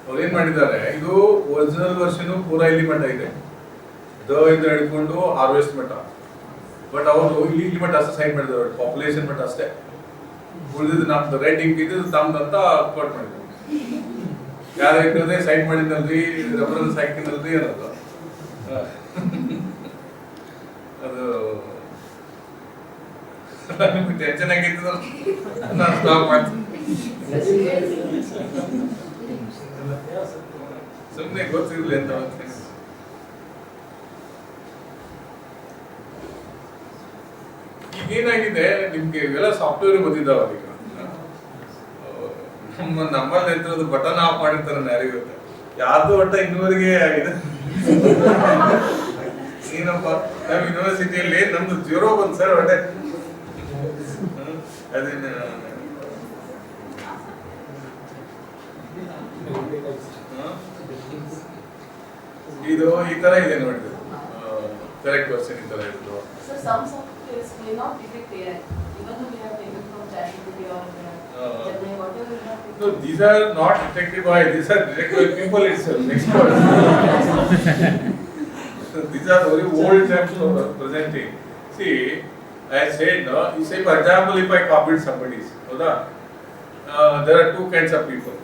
ಅವ್ರು ಏನ್ ಮಾಡಿದ್ದಾರೆ ಇದು ಒರಿಜಿನಲ್ ವರ್ಷನ್ ಪೂರಾ ಇಲ್ಲಿ ಮಟ್ಟ ಇದೆ ಇಂದ ಹಿಡ್ಕೊಂಡು ಹಾರ್ವೆಸ್ಟ್ ಮಟ್ಟ ಬಟ್ ಅವರು ಇಲ್ಲಿ ಮಟ್ಟ ಅಷ್ಟೇ ಸೈನ್ ಮಾಡಿದ್ದಾರೆ ಪಾಪ್ಯುಲೇಷನ್ ಮಟ್ಟ ಅಷ್ಟೇ ಉಳಿದಿದ್ದು ನಮ್ದು ರೇಟಿಂಗ್ ಇದು ತಮ್ದು ಅಂತ ಕೋಟ್ ಮಾಡಿದ್ರು ಯಾರೇ ಸೈನ್ ಮಾಡಿದ್ನಲ್ರಿ ರೆಫರೆನ್ಸ್ ಹಾಕಿನಲ್ರಿ ಅನ್ನೋದು ಅದು ನಿಮ್ಗೆ ಟೆನ್ಷನ್ ಆಗಿತ್ತು ನಾನು ಸ್ಟಾಪ್ ಮಾಡ್ತೀನಿ ಸುಮ್ಮನೆ ಗೊತ್ತಿರ್ಲಿ ಅಂತ ಈಗ ಏನಾಗಿದೆ ನಿಮ್ಗೆ ಇವೆಲ್ಲ ಸಾಫ್ಟ್ವೇರ್ ಬಂದಿದ್ದಾವ ಈಗ ನಮ್ಮಲ್ಲಿ ಎಂತದ್ದು ಬಟನ್ ಆಫ್ ಮಾಡಿರ್ತಾರೆ ಯಾರಿಗೂ ಯಾರ್ದು ಒಟ್ಟ ಇನ್ನೂವರೆಗೆ ಆಗಿದೆ ಏನಪ್ಪ ನಮ್ಮ ಯೂನಿವರ್ಸಿಟಿಯಲ್ಲಿ ನಮ್ದು 0 ಬಂತು ಸರ್ ಒಟ್ಟೆ ಅದೇನು ಇದು ಈ ತರ ಇದೆ ನೋಡಿ ಕರೆಕ್ಟ್ ಕ್ವಶನ್ ಈ ತರ ಇತ್ತು So some softwares may not detect AI, even though we have taken from ChatGPT or Gemini, whatever we have taken. No, these are not detected by, these are detected by people itself. Experts. So these are very old terms of presenting. See, I said, no, you say, for example, if I copied somebody's, there are two kinds of people.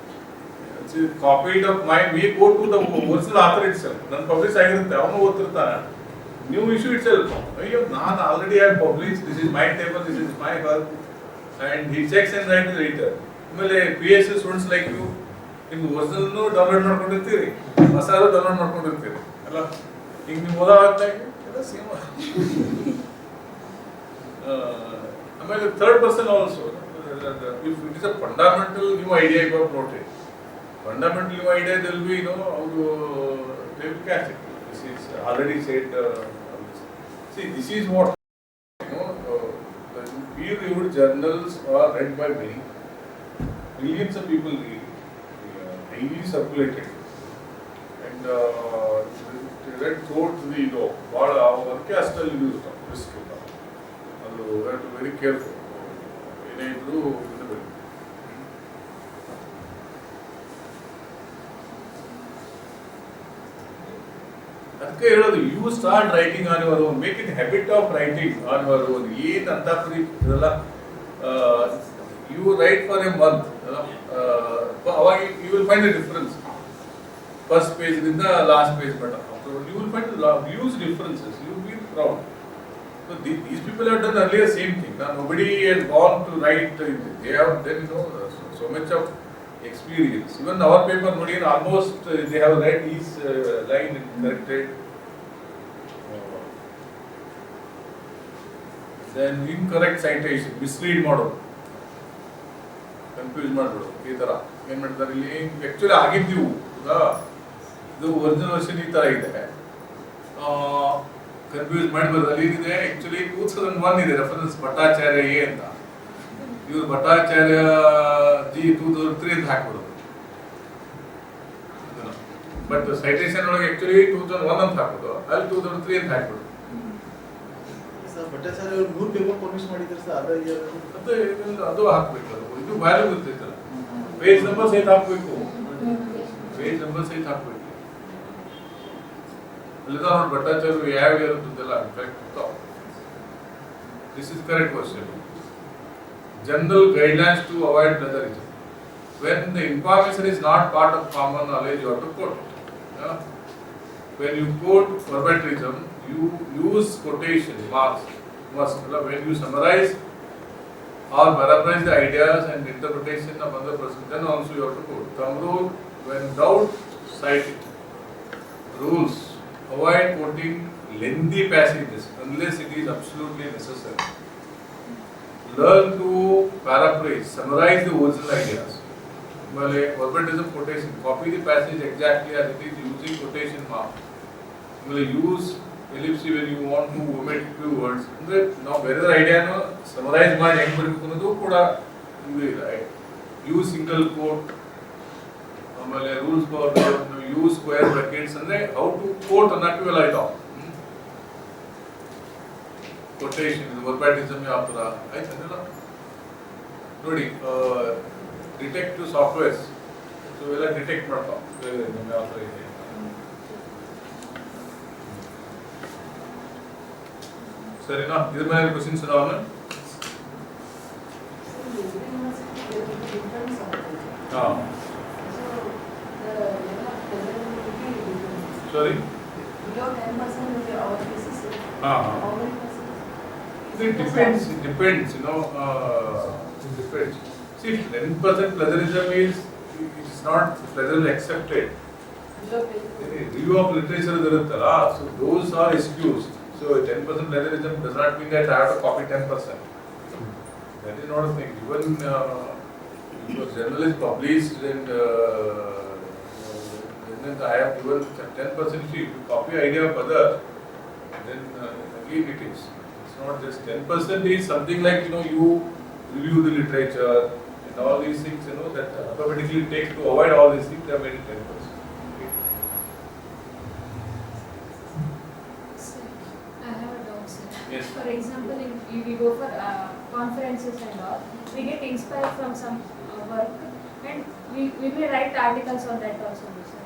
Copied of mine, we go to the original author itself. Then publish ಆಗಿರುತ್ತೆ ಅವನು ಓದ್ತಿರ್ತಾನೆ new issue itself. ನಾನು already have published, this is my table, this is my work, and he checks and writes the editor. ಆಮೇಲೆ PhD students like you, ನಿಮ್ಗೆ ಒರಿಜಿನಲ್ನು download ಮಾಡ್ಕೊಂಡಿರ್ತೀರಿ ಹೊಸದು download ಮಾಡ್ಕೊಂಡಿರ್ತೀರಿ ಅಲ್ಲ ಈಗ ನೀವು ಓದಾಗ್ತಾ ಎಲ್ಲ ಸೇಮ್ ಆಮೇಲೆ third person also if it is a fundamental new idea you have noted. Fundamental new idea there will be, they will catch it. This is already said. See, this is what peer-reviewed journals are read by many. Millions of people read, highly circulated, and read throughout the ಭಾಳ ಅವಕ್ಕೆ ಅಷ್ಟಲ್ಲಿ use risk ಇಲ್ಲ ಅದು very careful ಏನೇ ಇದ್ರೂ ಅದಕ್ಕೆ ಹೇಳೋದು you start writing on your own, make it habit of writing on your own. ಏನು ಅಂತ ಇದೆಲ್ಲ you write for a month, ಅವಾಗ you will find the difference first ಪೇಜ್ನಿಂದ ಲಾಸ್ಟ್ ಪೇಜ್ ಮಟ್ಟ. You will find huge differences, you will be proud. So these people have done earlier same thing. Now nobody has gone to write. They have then so much of experience. Even our paper, Nodi, almost they have read each line and corrected. Then incorrect citation, mislead model, confuse model. ಈ ತರ ಏನು ಮಾಡ್ತಾರೆ ಇಲ್ಲಿ actually ಆಗಿದ್ದೀವು ಇದು original version ಈ ತರ ಇದೆ confuse ಮಾಡಬಾರ್ದು ಅಲ್ಲಿ ಏನಿದೆ ಆಕ್ಚುಲಿ 2001 ಇದೆ ರೆಫರೆನ್ಸ್ ಭಟ್ಟಾಚಾರ್ಯ ಎ ಅಂತ ಇವರು ಭಟ್ಟಾಚಾರ್ಯ ಜಿ 2003 ಅಂತ ಹಾಕ್ಬಿಡೋದು ಬಟ್ ಸೈಟೇಷನ್ ಒಳಗೆ ಆಕ್ಚುಲಿ 2001 ಅಂತ ಹಾಕೋದು ಅಲ್ಲಿ 2003 ಅಂತ ಹಾಕ್ಬಿಡೋದು ಭಟ್ಟಾಚಾರ್ಯ ಅವರು 100 ಪೇಪರ್ ಪಬ್ಲಿಷ್ ಮಾಡಿದ್ರು ಸರ್ ಅದು ಹಾಕ್ಬೇಕು ಇದು ವ್ಯಾಲ್ಯೂ ಗೊತ್ತೈತಲ್ಲ ಪೇಜ್ ನಂಬರ್ ಸಹಿತ ಹಾಕ್ಬೇಕು ಪೇಜ್ ನಂಬರ್ ಸಹಿತ ಹಾಕ್ಬೇಕು ಅಲ್ಲಿಂದ ನೋಡಿ ಭಟ್ಟಾಚಾರ್ಯ ಯಾವ ಇರುತ್ತದಲ್ಲ correct this is correct question general guidelines to avoid plagiarism when the information is not part of common knowledge you have to quote it. When you quote verbatism you use quotation marks must when you summarize or paraphrase the ideas and interpretation of other person then also you have to quote. Thumb rule, when doubt cite it. Rules, avoid quoting lengthy passages unless it is absolutely necessary. Learn to paraphrase, summarize the original ideas. Verbatism quotation, copy the passage exactly as it is using quotation mark. Use ellipse when you want to omit few words. Now whether idea no summarize ಮಾಡಿ ಹೆಂಗ್ ಬರಬೇಕು ಅನ್ನೋದು ಕೂಡ ಇದೆ. Use single quote. ಆಮೇಲೆ rules for use square brackets ಅಂದ್ರೆ how to coat ಅನ್ನಕ್ಕೆ ಇವೆಲ್ಲ ಇದಾವೆ. ಕೊಟೇಷನ್ ವರ್ಬಾಟಿಸಮ್ ಯಾವ ಥರ ಆಯ್ತಲ್ಲ ನೋಡಿ ಡಿಟೆಕ್ಟಿವ್ ಸಾಫ್ಟ್ವೇರ್ಸ್ ಸೊ ಇವೆಲ್ಲ ಡಿಟೆಕ್ಟ್ ಮಾಡ್ತಾವೆ ಯಾವ ಥರ ಇದೆ. ಸರಿನಾ ಇದ್ರ ಮೇಲೆ ಕ್ವಶನ್ಸ್ ಇದಾವಲ್ಲ ಹಾಂ sorry below 10% of your cases how many percent it depends you know it depends see 10% plagiarism is it's not plagiarism accepted below review of literature iruttala so those are excused so 10% plagiarism does not mean that I have to copy 10% that is not a thing even because journal is published and then I have given 10% if you copy idea of other, then again it is. It's not just 10% is something like you review the literature and all these things that automatically takes to avoid all these things. They have made it 10%. Okay. Sir, I have a doubt, sir. Yes. For example, if we go for conferences and all, we get inspired from some work, and we may write articles on that also, sir.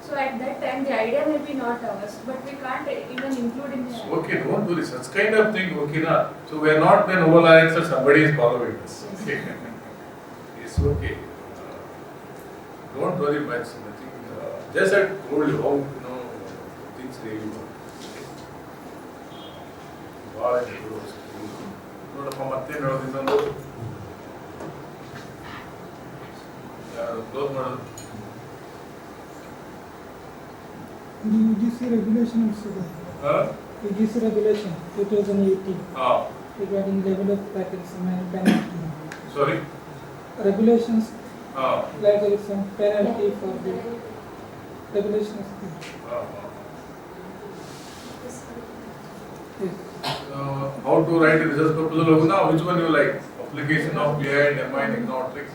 So at that time, the idea may be not ours, but we can't even include in the. Okay, don't do this. Such kind of thing, okay, na? So we are not then overlying that somebody is following this. Okay. It's okay. Don't worry much. Nothing. Just I told you how things really work. ಭಾಳ ನೋಡಪ್ಪ ಮತ್ತೇನು ಹೇಳೋದು ಇನ್ನೊಂದು ಯಾರು close ಮಾಡೋದು The UGC regulation also there. UGC regulation 2018 regarding level of plagiarism and penalty. Sorry? Regulations plagiarism penalty for the regulations. Yes. How to write a research proposal? Now, which one you like? Application of BI and MI and econometrics?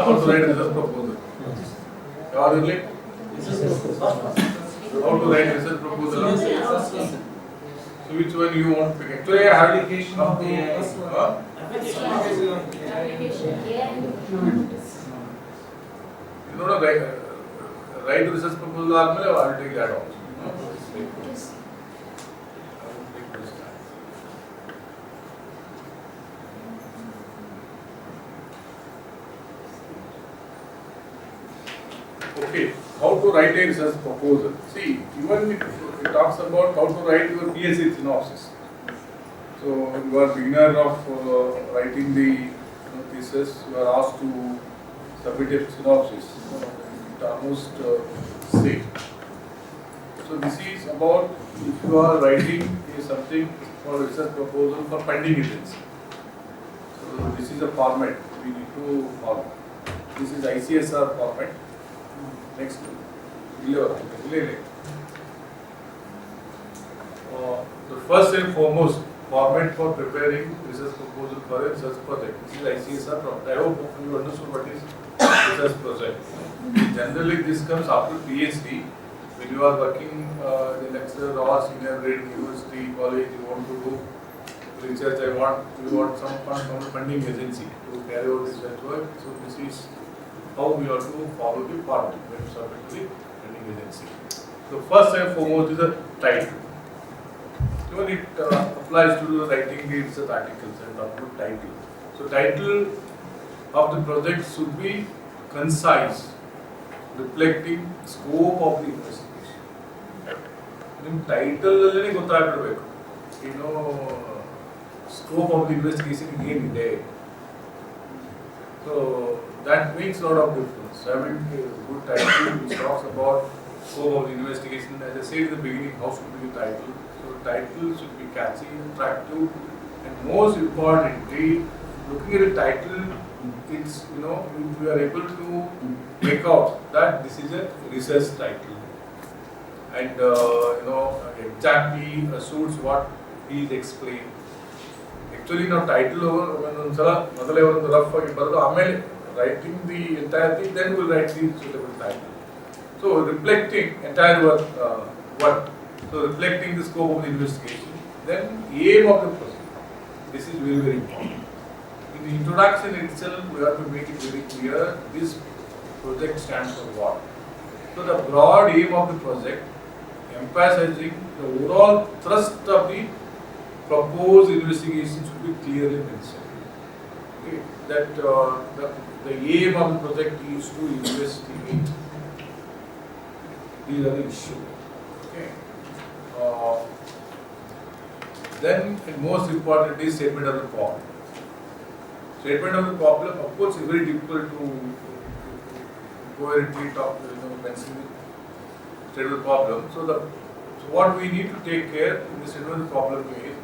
How to write a research proposal? How to write research proposal? So which one you want to pick? Actually, I have Application of BI. You know, write research proposal. I will take that also. Okay. how to write a research proposal. See, even it talks about how to write your PhD synopsis. So you are beginner of writing the thesis, you are asked to submit a synopsis. It almost same. So this is about if you are writing something for research proposal for funding agency. So this is a format we need to follow. This is ICSR format. Next, 11. The first and foremost format for preparing research proposal for a research project. This is ICSR format. I hope you understood what is research project. Generally, this comes after PhD. When you are working in a lecturer or senior grade university, college, you want to do research, you want some fund from the funding agency to carry out research work. So this is how we have to follow the format when you submit to the funding agency. So first and foremost is the title. Even it applies to the writing the research articles and about title. So title of the project should be concise, reflecting scope of the investigation. Title alone ಗೊತ್ತಾಗಬೇಕು. Scope of the investigation ಏನಿದೆ. So that makes a lot of difference. Having a good title which talks about scope of the investigation. As I said in the beginning, how should be the title? So title should be catchy, attractive, and most importantly, looking at the title, it's we are able to make out that this is a research title, and exactly suits what he is explaining. Actually, now title rough writing the entire thing, then we'll write the suitable title. So reflecting entire work, so reflecting the scope of the investigation, then aim of the project. This is very, very important. In the introduction itself, we have to make it very clear this project stands for what. So the broad aim of the project, emphasizing the overall thrust of the proposed investigation should be clearly mentioned. Okay. That the aim of the project is to investigate these are the issues. Okay. Then, and most important is statement of the problem. Statement of the problem, of course, is very difficult to coherently talk, mention the statement of the problem. So what we need to take care in the statement of the problem is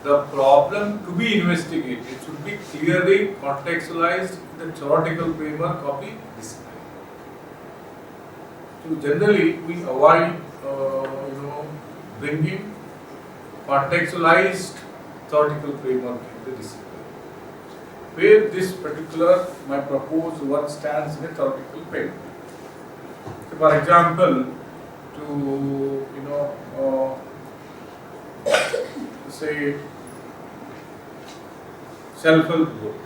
the problem to be investigated should be clearly contextualized in the theoretical framework of the discipline. So generally, we avoid, bringing contextualized theoretical framework in the discipline, where this particular my proposed work stands in a theoretical framework. So for example, to say self-help group.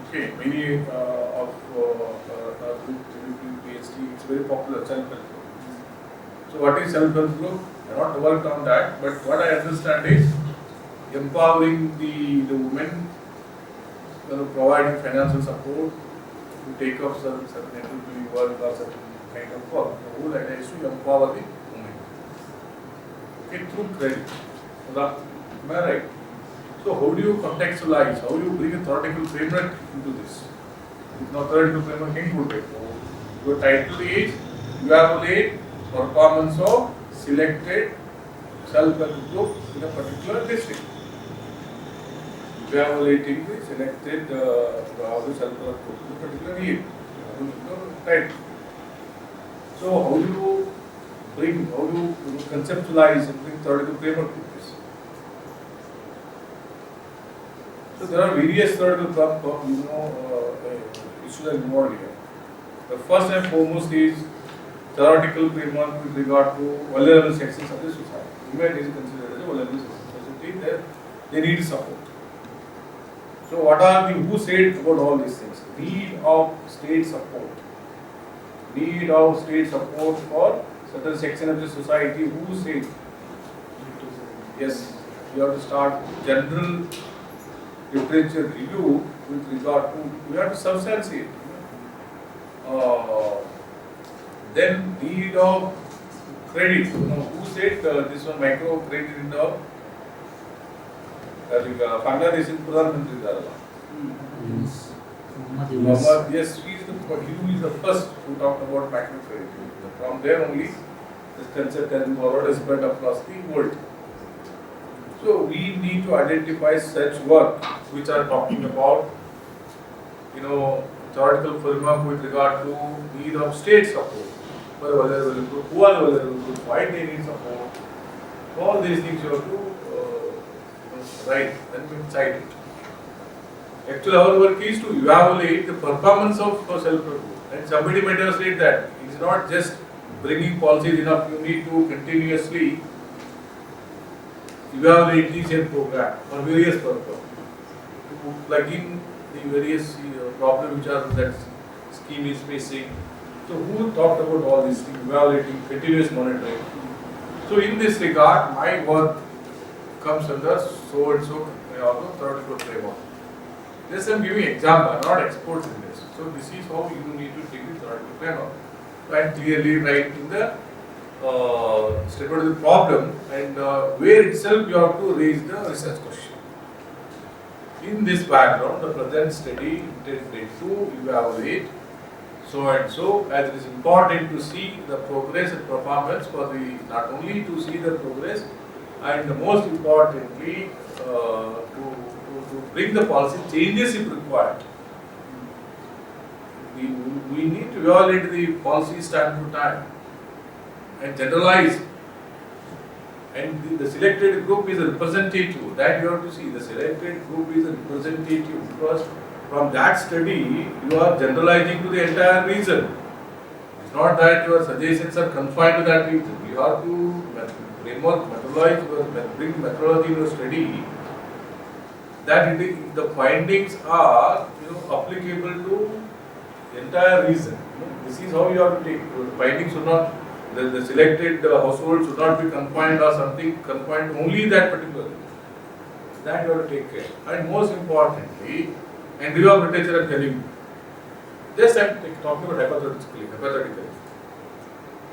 Okay, many of PhD, it's very popular self-help group. So what is self-help group? I have not worked on that, but what I understand is empowering the women, providing financial support to take up certain entrepreneurial work or certain kind of work. The whole idea is to empower the women. Okay, through credit. Am I right? So how do you contextualize? How do you bring a theoretical framework into this? If not theoretical framework, include it. Your title is evaluate performance of selected self-help group in a particular district. Evaluating the selected self-help group in a particular year. Right. So how do you conceptualize and bring theoretical framework to this? So there are various theoretical issues involved here. The first and foremost is theoretical framework with regard to vulnerable sections of the society. Women is considered as a vulnerable section of the society. They need support. So what are who said about all these things? Need of state support. Need of state support for certain section of the society. Who said? Yes, you have to start general literature review with regard to, you have to substantiate. Then need of credit. Who said this one micro credit in the Bangladesh in Pradhan Mantri Darala? Muhammad, yes, he is the first who talked about microcredit. From there only, this concept has been forward and spread across the world. So we need to identify such work which are talking about, theoretical framework with regard to need of state support for a vulnerable group, who are the vulnerable group, why they need support. All these things you have to write and cite it. Actually, our work is to evaluate the performance of self-help. And somebody might have said that it's not just bringing policies enough, you need to continuously evaluate each and program for various purposes. To plug in the various problems which are that scheme is facing. So who talked about all these things, evaluating, continuous monitoring. So in this regard, my work comes under so and so theoretical framework. Just I'm giving example, I'm not expert in this. So this is how you need to take the theoretical framework. And clearly write in the statement of the problem and where itself you have to raise the research question. In this background, the present study intended to evaluate so and so, as it is important to see the progress and performance for the, not only to see the progress and most importantly to bring the policy changes if required. We need to evaluate the policies time to time and generalize. And the selected group is a representative. That you have to see. The selected group is a representative because from that study you are generalizing to the entire region. It's not that your suggestions are confined to that region. You have to bring methodology in your study that the findings are applicable to the entire region. This is how you have to take the findings should not the selected household should not be confined or something confined only that particular region. That you have to take care. And most importantly, and review of literature I'm telling you. Just I'm talking about hypothetically.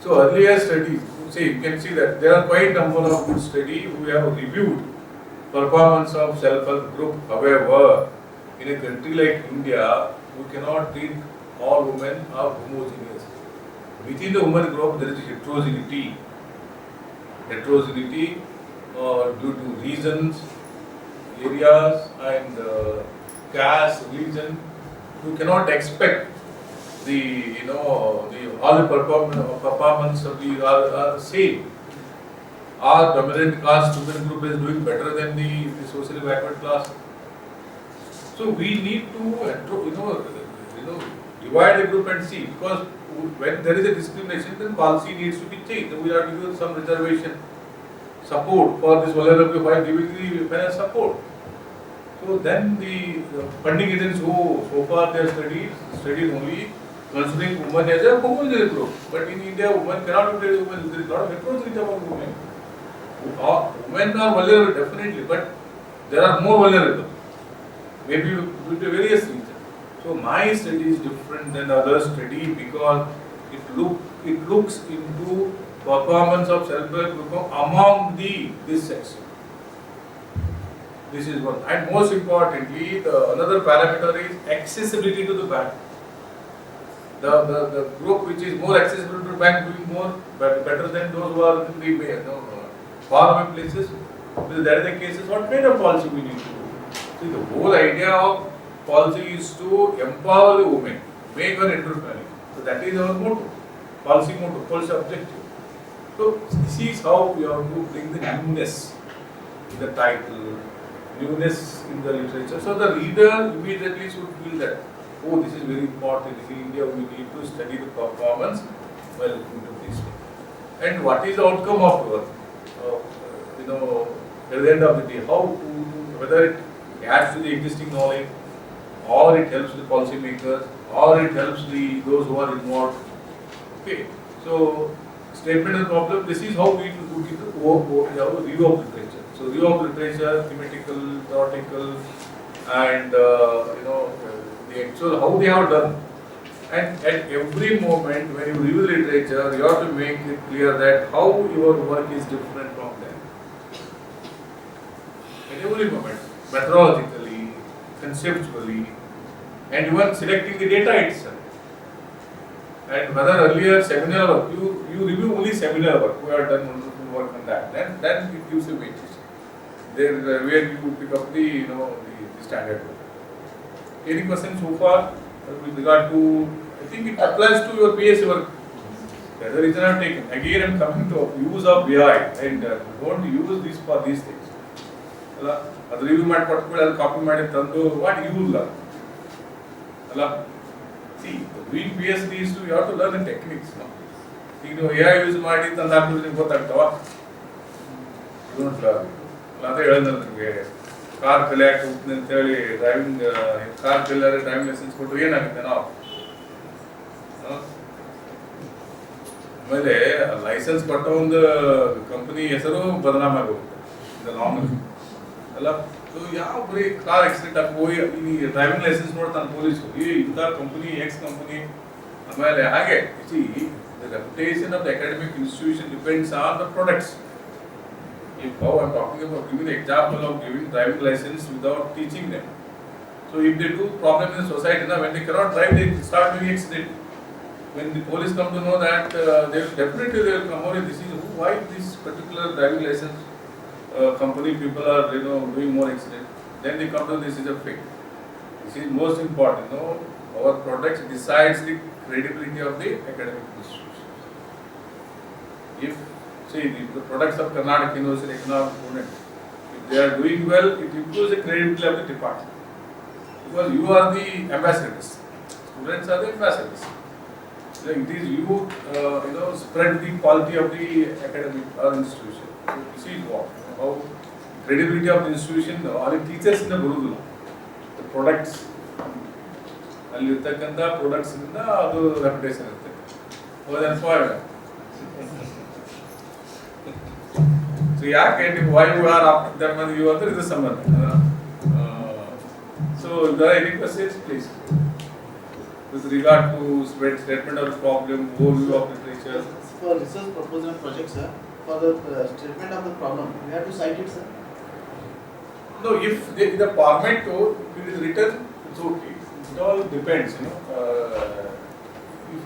So earlier studies, you can see that there are quite a number of good studies who have reviewed performance of self-help group. However, in a country like India, we cannot treat all women are homogeneous. Within the women group, there is heterogeneity. Heterogeneity due to reasons, areas, and caste, religion. You cannot expect all the performance of the are same. Our dominant caste women group is doing better than the socially backward class. So we need to divide the group and see, because when there is a discrimination, then policy needs to be changed. We have to give some reservation support for this vulnerability while giving the parents support. So then the funding agents who so far they have studied only considering women as a homogeneous group. But in India, women cannot be treated women. There is a lot of heterogeneity among women. Women are vulnerable definitely, but there are more vulnerable. Maybe due to various reasons. So my study is different than other study because it looks into performance of self-help group among this section. This is one. And most importantly, another parameter is accessibility to the bank. The group which is more accessible to the bank doing more better than those who are in the far away places. Because that is the cases, what kind of policy we need to do? See, the whole idea of policy is to empower the women, make her entrepreneurial. So that is our motto, policy motto, policy objective. So this is how we have to bring the newness in the title, newness in the literature. So the reader immediately should feel that, oh, this is very important. In India, we need to study the performance while looking to this. And what is the outcome of work? At the end of the day, whether it adds to the existing knowledge, or it helps the policy makers, or it helps those who are involved. Okay, so statement of problem. This is how we look into review of literature. So review of literature, thematical, theoretical, and the actual how they have done, And at every moment when you review the literature, you have to make it clear that how your work is different from them. At every moment, methodologically, conceptually, and even selecting the data itself. And whether earlier seminar work, you review only seminar work, who have done wonderful work on that, then it gives you weightage. There where you pick up the the standard work. Any question so far with regard to, I think it applies to your PSC work. That's the reason I have taken. Again, I am coming to use of BI and don't use this for these things. ಅದು review ಮಾಡಿ ಕೊಟ್ಬಿಟ್ಟು copy ಮಾಡಿ ತಂದು what use ಅಲ್ಲ C doing PhD is to you have to learn the techniques. ಈಗ ನೀವು AI use ಮಾಡಿ ತಂದು ಹಾಕಿದ್ರೆ ನಿಮ್ಗೆ ಗೊತ್ತಾಗ್ತಾವ ಅಂತ ಹೇಳಿದ್ರೆ ನಿಮಗೆ ಕಾರ್ ಕಲಿಯಾಕೆ ಹೋಗ್ತೀನಿ ಅಂತೇಳಿ ಡ್ರೈವಿಂಗ್ ಕಾರ್ ಕಲಿಯಾರೆ ಡ್ರೈವಿಂಗ್ ಲೈಸೆನ್ಸ್ ಕೊಟ್ಟು ಏನಾಗುತ್ತೆ ನಾವು ಆಮೇಲೆ ಲೈಸೆನ್ಸ್ ಕೊಟ್ಟ ಒಂದು ಕಂಪನಿ ಹೆಸರು ಬದನಾಮ ಆಗೋಗುತ್ತೆ ಇದು ಲಾಂಗ್ ಅಲ್ಲ ಯಾವ ಬರೀ ಕಾರ್ ಆಕ್ಸಿಡೆಂಟ್ ಆಗಿ ಹೋಗಿ ಈ ಡ್ರೈವಿಂಗ್ ಲೈಸೆನ್ಸ್ ನೋಡ್ತಾನೆ ಪೊಲೀಸು ಈ ಇಂಥ ಕಂಪನಿ ಎಕ್ಸ್ ಕಂಪನಿ ಆಮೇಲೆ ಹಾಗೆ the reputation of the academic institution depends on the products. If how I am talking about giving the example of giving driving license without teaching them. So if they do problem in the society, now when they cannot drive, they start doing accident. When the police come to know that, they will definitely they will come out. This is why this particular driving license company people are doing more accident. Then they come to this is a fake. This is most important. Our products decides the credibility of the academic institution. If the products of Karnataka University Economic Student, if they are doing well, it improves the credibility of the department. Because you are the ambassadors. Students are the ambassadors. So it is you, spread the quality of the academic or institution. So this is what, how credibility of the institution, or the teachers in the Gurudula, the products, ಅಲ್ಲಿರ್ತಕ್ಕಂಥ products ಇಂದ ಅದು reputation ಇರುತ್ತೆ. So ಯಾಕೆ ನೀವು why you are after them and you ಅಂದ್ರೆ ಇದು ಸಂಬಂಧ. So there any questions please with regard to statement of the problem, overview of literature? For research proposal and project, sir, for the statement of the problem, we have to cite it, sir. No, if the format it is written, it's okay. It all depends, if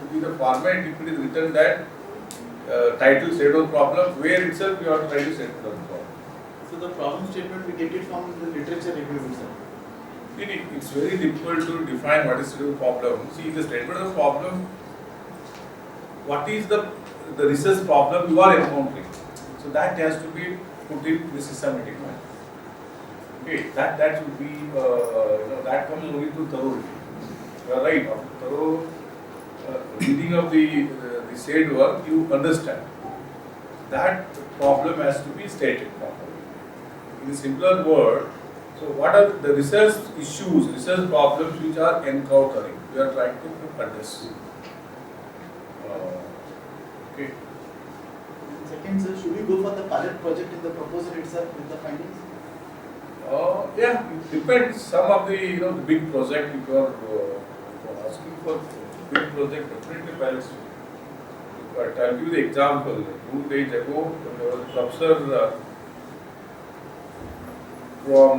it is a format, if it is written that title statement of problem, where itself you have to write the statement of the problem. So the problem statement we get it from the literature review, sir. It's very difficult to define what is the problem. See, the statement of the problem, what is the research problem you are encountering. So that has to be put in the systematic manner. Okay, that should be, that comes only to thorough reading. You are right, after thorough reading of the said work, you understand that problem has to be stated properly. In a simpler word, so what are the research issues, research problems which are encountering, we are trying to address. Okay. Second, sir, should we go for the pilot project in the proposal itself with the findings? Yeah, it depends. Some of the the big project, if you are asking for big project, definitely pilot study. But I'll give you the example. 2 days ago, there was a professor from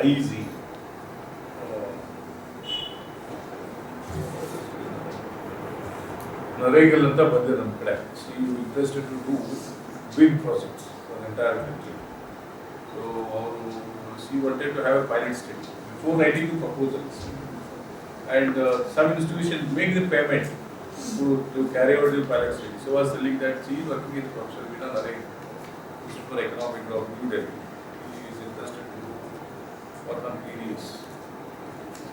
IEZ. Nagoor ಅಂತ ಬಂದಿದೆ ನಮ್ಮ ಕಡೆ. She is interested to do big projects for the entire country. So she wanted to have a pilot study before writing the proposals. And some institutions make the payment to carry out the pilot study. So I was telling that she is working with Professor Nagoor for Economic Law, New Delhi. He is interested to work on PDS.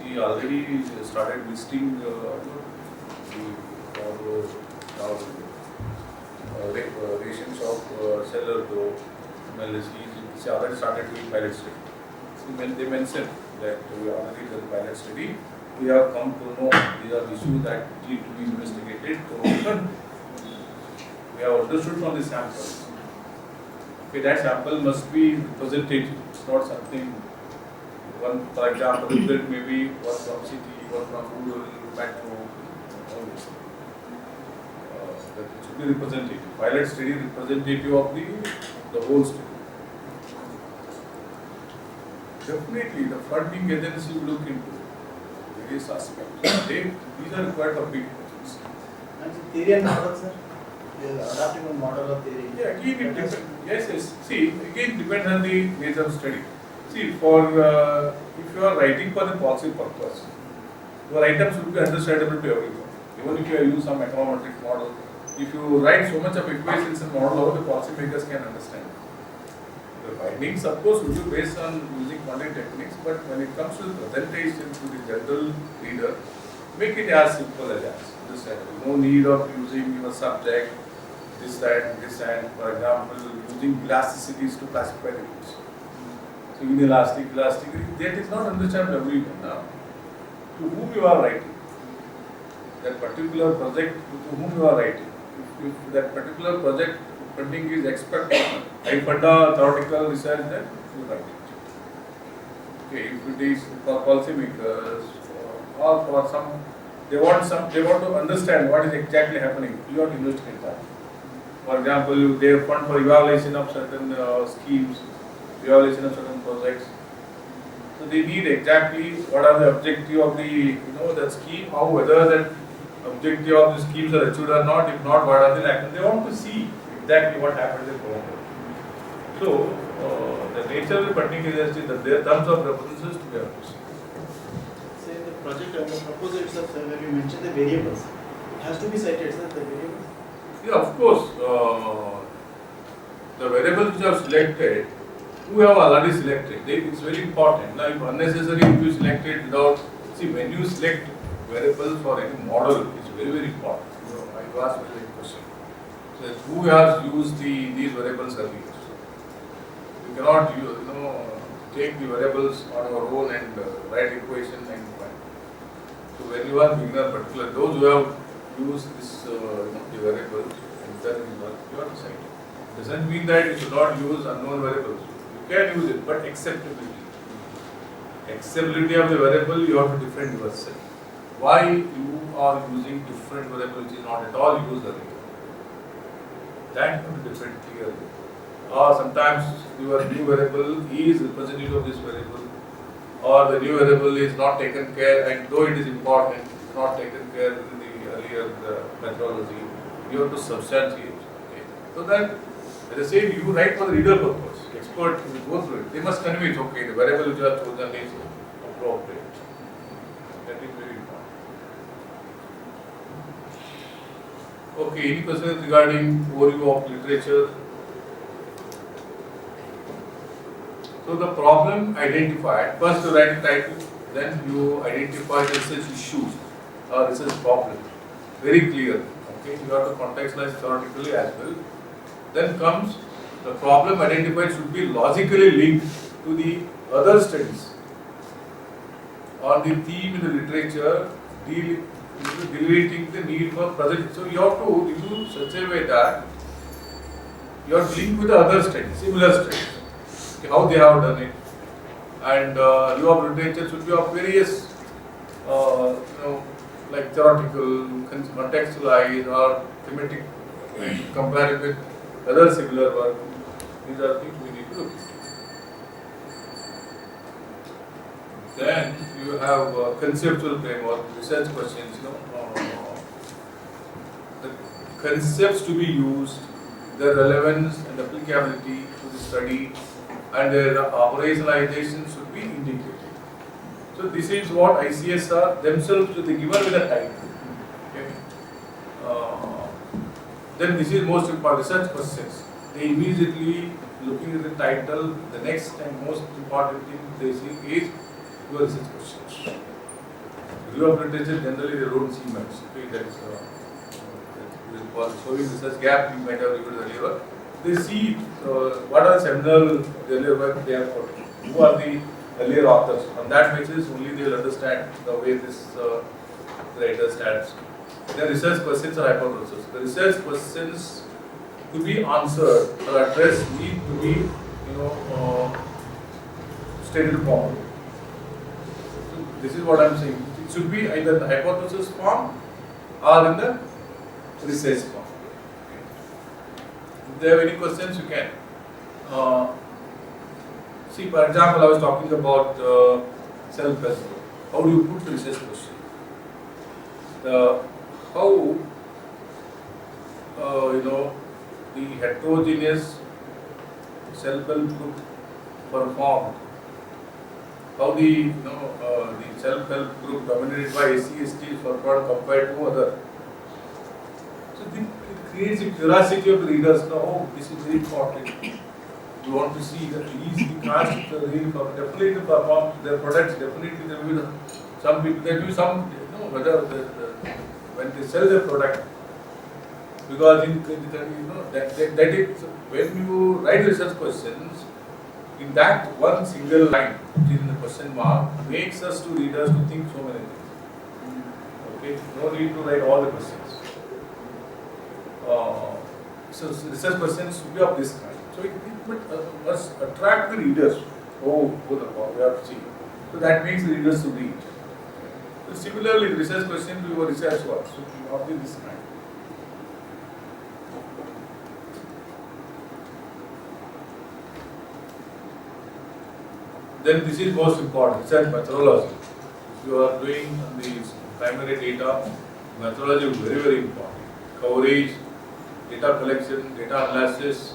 He already started visiting ration shop seller though. She already started doing pilot study. So when they mentioned that we already done pilot study, we have come to know these are issues that need to be investigated. So we have understood from the sample. Okay, that sample must be representative. It's not something. One, for example, result may be one from city, one from rural, macro, all this. That it should be representative. Pilot study representative of the whole study. Definitely, the funding agency will look into various aspects. These are quite a big things. And theory and model, sir? Adapting a model of theory. Yeah, again it depends. Yes. See, again depends on the nature of study. See, for if you are writing for the policy purpose, your items should be understandable to everyone. Even if you use some econometric model, if you write so much of equations and model, the policy makers can understand. The findings, of course, will be based on using quantitative techniques, but when it comes to the presentation to the general reader, make it as simple as understandable. No need of using your subject, this and, for example, using elasticities to classify the goods. So, inelastic, that is not understandable everyone now. To whom you are writing, that particular project to whom you are writing. If that particular project funding is expert, high funda theoretical research, then you write it. Okay, if it is for policymakers or for some, they want to understand what is exactly happening. You have to investigate that. For example, they fund for evaluation of certain schemes, evaluation of certain projects. So they need exactly what are the objective of the the scheme, how whether that objective of the schemes are achieved or not. If not, what are the actions? They want to see exactly what happens in Colombo. So the nature of the funding is that their terms of references to be understood. Say the project and the proposal itself, sir, where you mentioned the variables, it has to be cited, sir, the variables. Yeah, of course. The variables which are selected, who have already selected, it's very important. Now, if unnecessary, if you select it without, see, when you select variables for any model, it's very important. I asked a very question. So, who has used these variables earlier? You cannot take the variables on your own and write equation and find. So, when you are beginner, particular those who have used this the variable and done the work, you have to cite it. Doesn't mean that you should not use unknown variables. You can use it, but acceptability. Acceptability of the variable, you have to defend yourself. Why you are using different variable which is not at all used earlier? That you have to defend clearly. Or sometimes your new variable is representative of this variable, or the new variable is not taken care, and though it is important, it's not taken care in the earlier methodology. You have to substantiate. Okay. So that, as I said, you write for the reader purpose. Expert will go through it. They must convey it. Okay, the variable which you have chosen is appropriate. That is very important. Okay, any questions regarding overview of literature? So the problem identified, first you write the title, then you identify the research issues or research problem. Very clear. Okay, you have to contextualize theoretically as well. Then comes the problem identified should be logically linked to the other studies on the theme in the literature delineating the need for present. So you have to do such a way that you are linked with the other studies, similar studies. Okay, how they have done it, and your literature should be of various, like theoretical, contextualized, or thematic, compared with other similar work. These are things we need to look at. Then you have conceptual framework, research questions. The concepts to be used, their relevance and applicability to the study, and their operationalization should be indicated. So this is what ICS are themselves they given with a title. Okay. Then this is most important, research questions. They immediately looking at the title, the next and most important thing they see is your research questions. Review of literature generally they don't see much. Okay, that's showing research gap you might have reviewed earlier. They see what are seminal earlier work they have put. Who are the earlier authors? On that basis, only they will understand the way this writer stands. The research questions are hypotheses. The research questions to be answered or addressed need to be, stated formally. So this is what I am saying. It should be either in the hypothesis form or in the research form. If there are any questions, you can. See, for example, I was talking about self-help. How do you put the research question? How the heterogeneous self-help group performed, how the self-help group dominated by SC/ST performed compared to other. So it creates a curiosity of the readers. Now, oh, this is very important. You want to see that he can't definitely perform their products. Definitely there will be some people. There will be some whether when they sell their product. Because that is when you write research questions, in that one single line, which is in the question mark, makes us to readers to think so many things. Okay, no need to write all the questions. So research questions should be of this kind. So it must attract the readers. Oh, we have to see. So that makes the readers to read. So similarly, research questions, your research work should be of this kind. Then this is most important, research methodology. If you are doing these primary data, methodology is very, very important. Coverage, data collection, data analysis,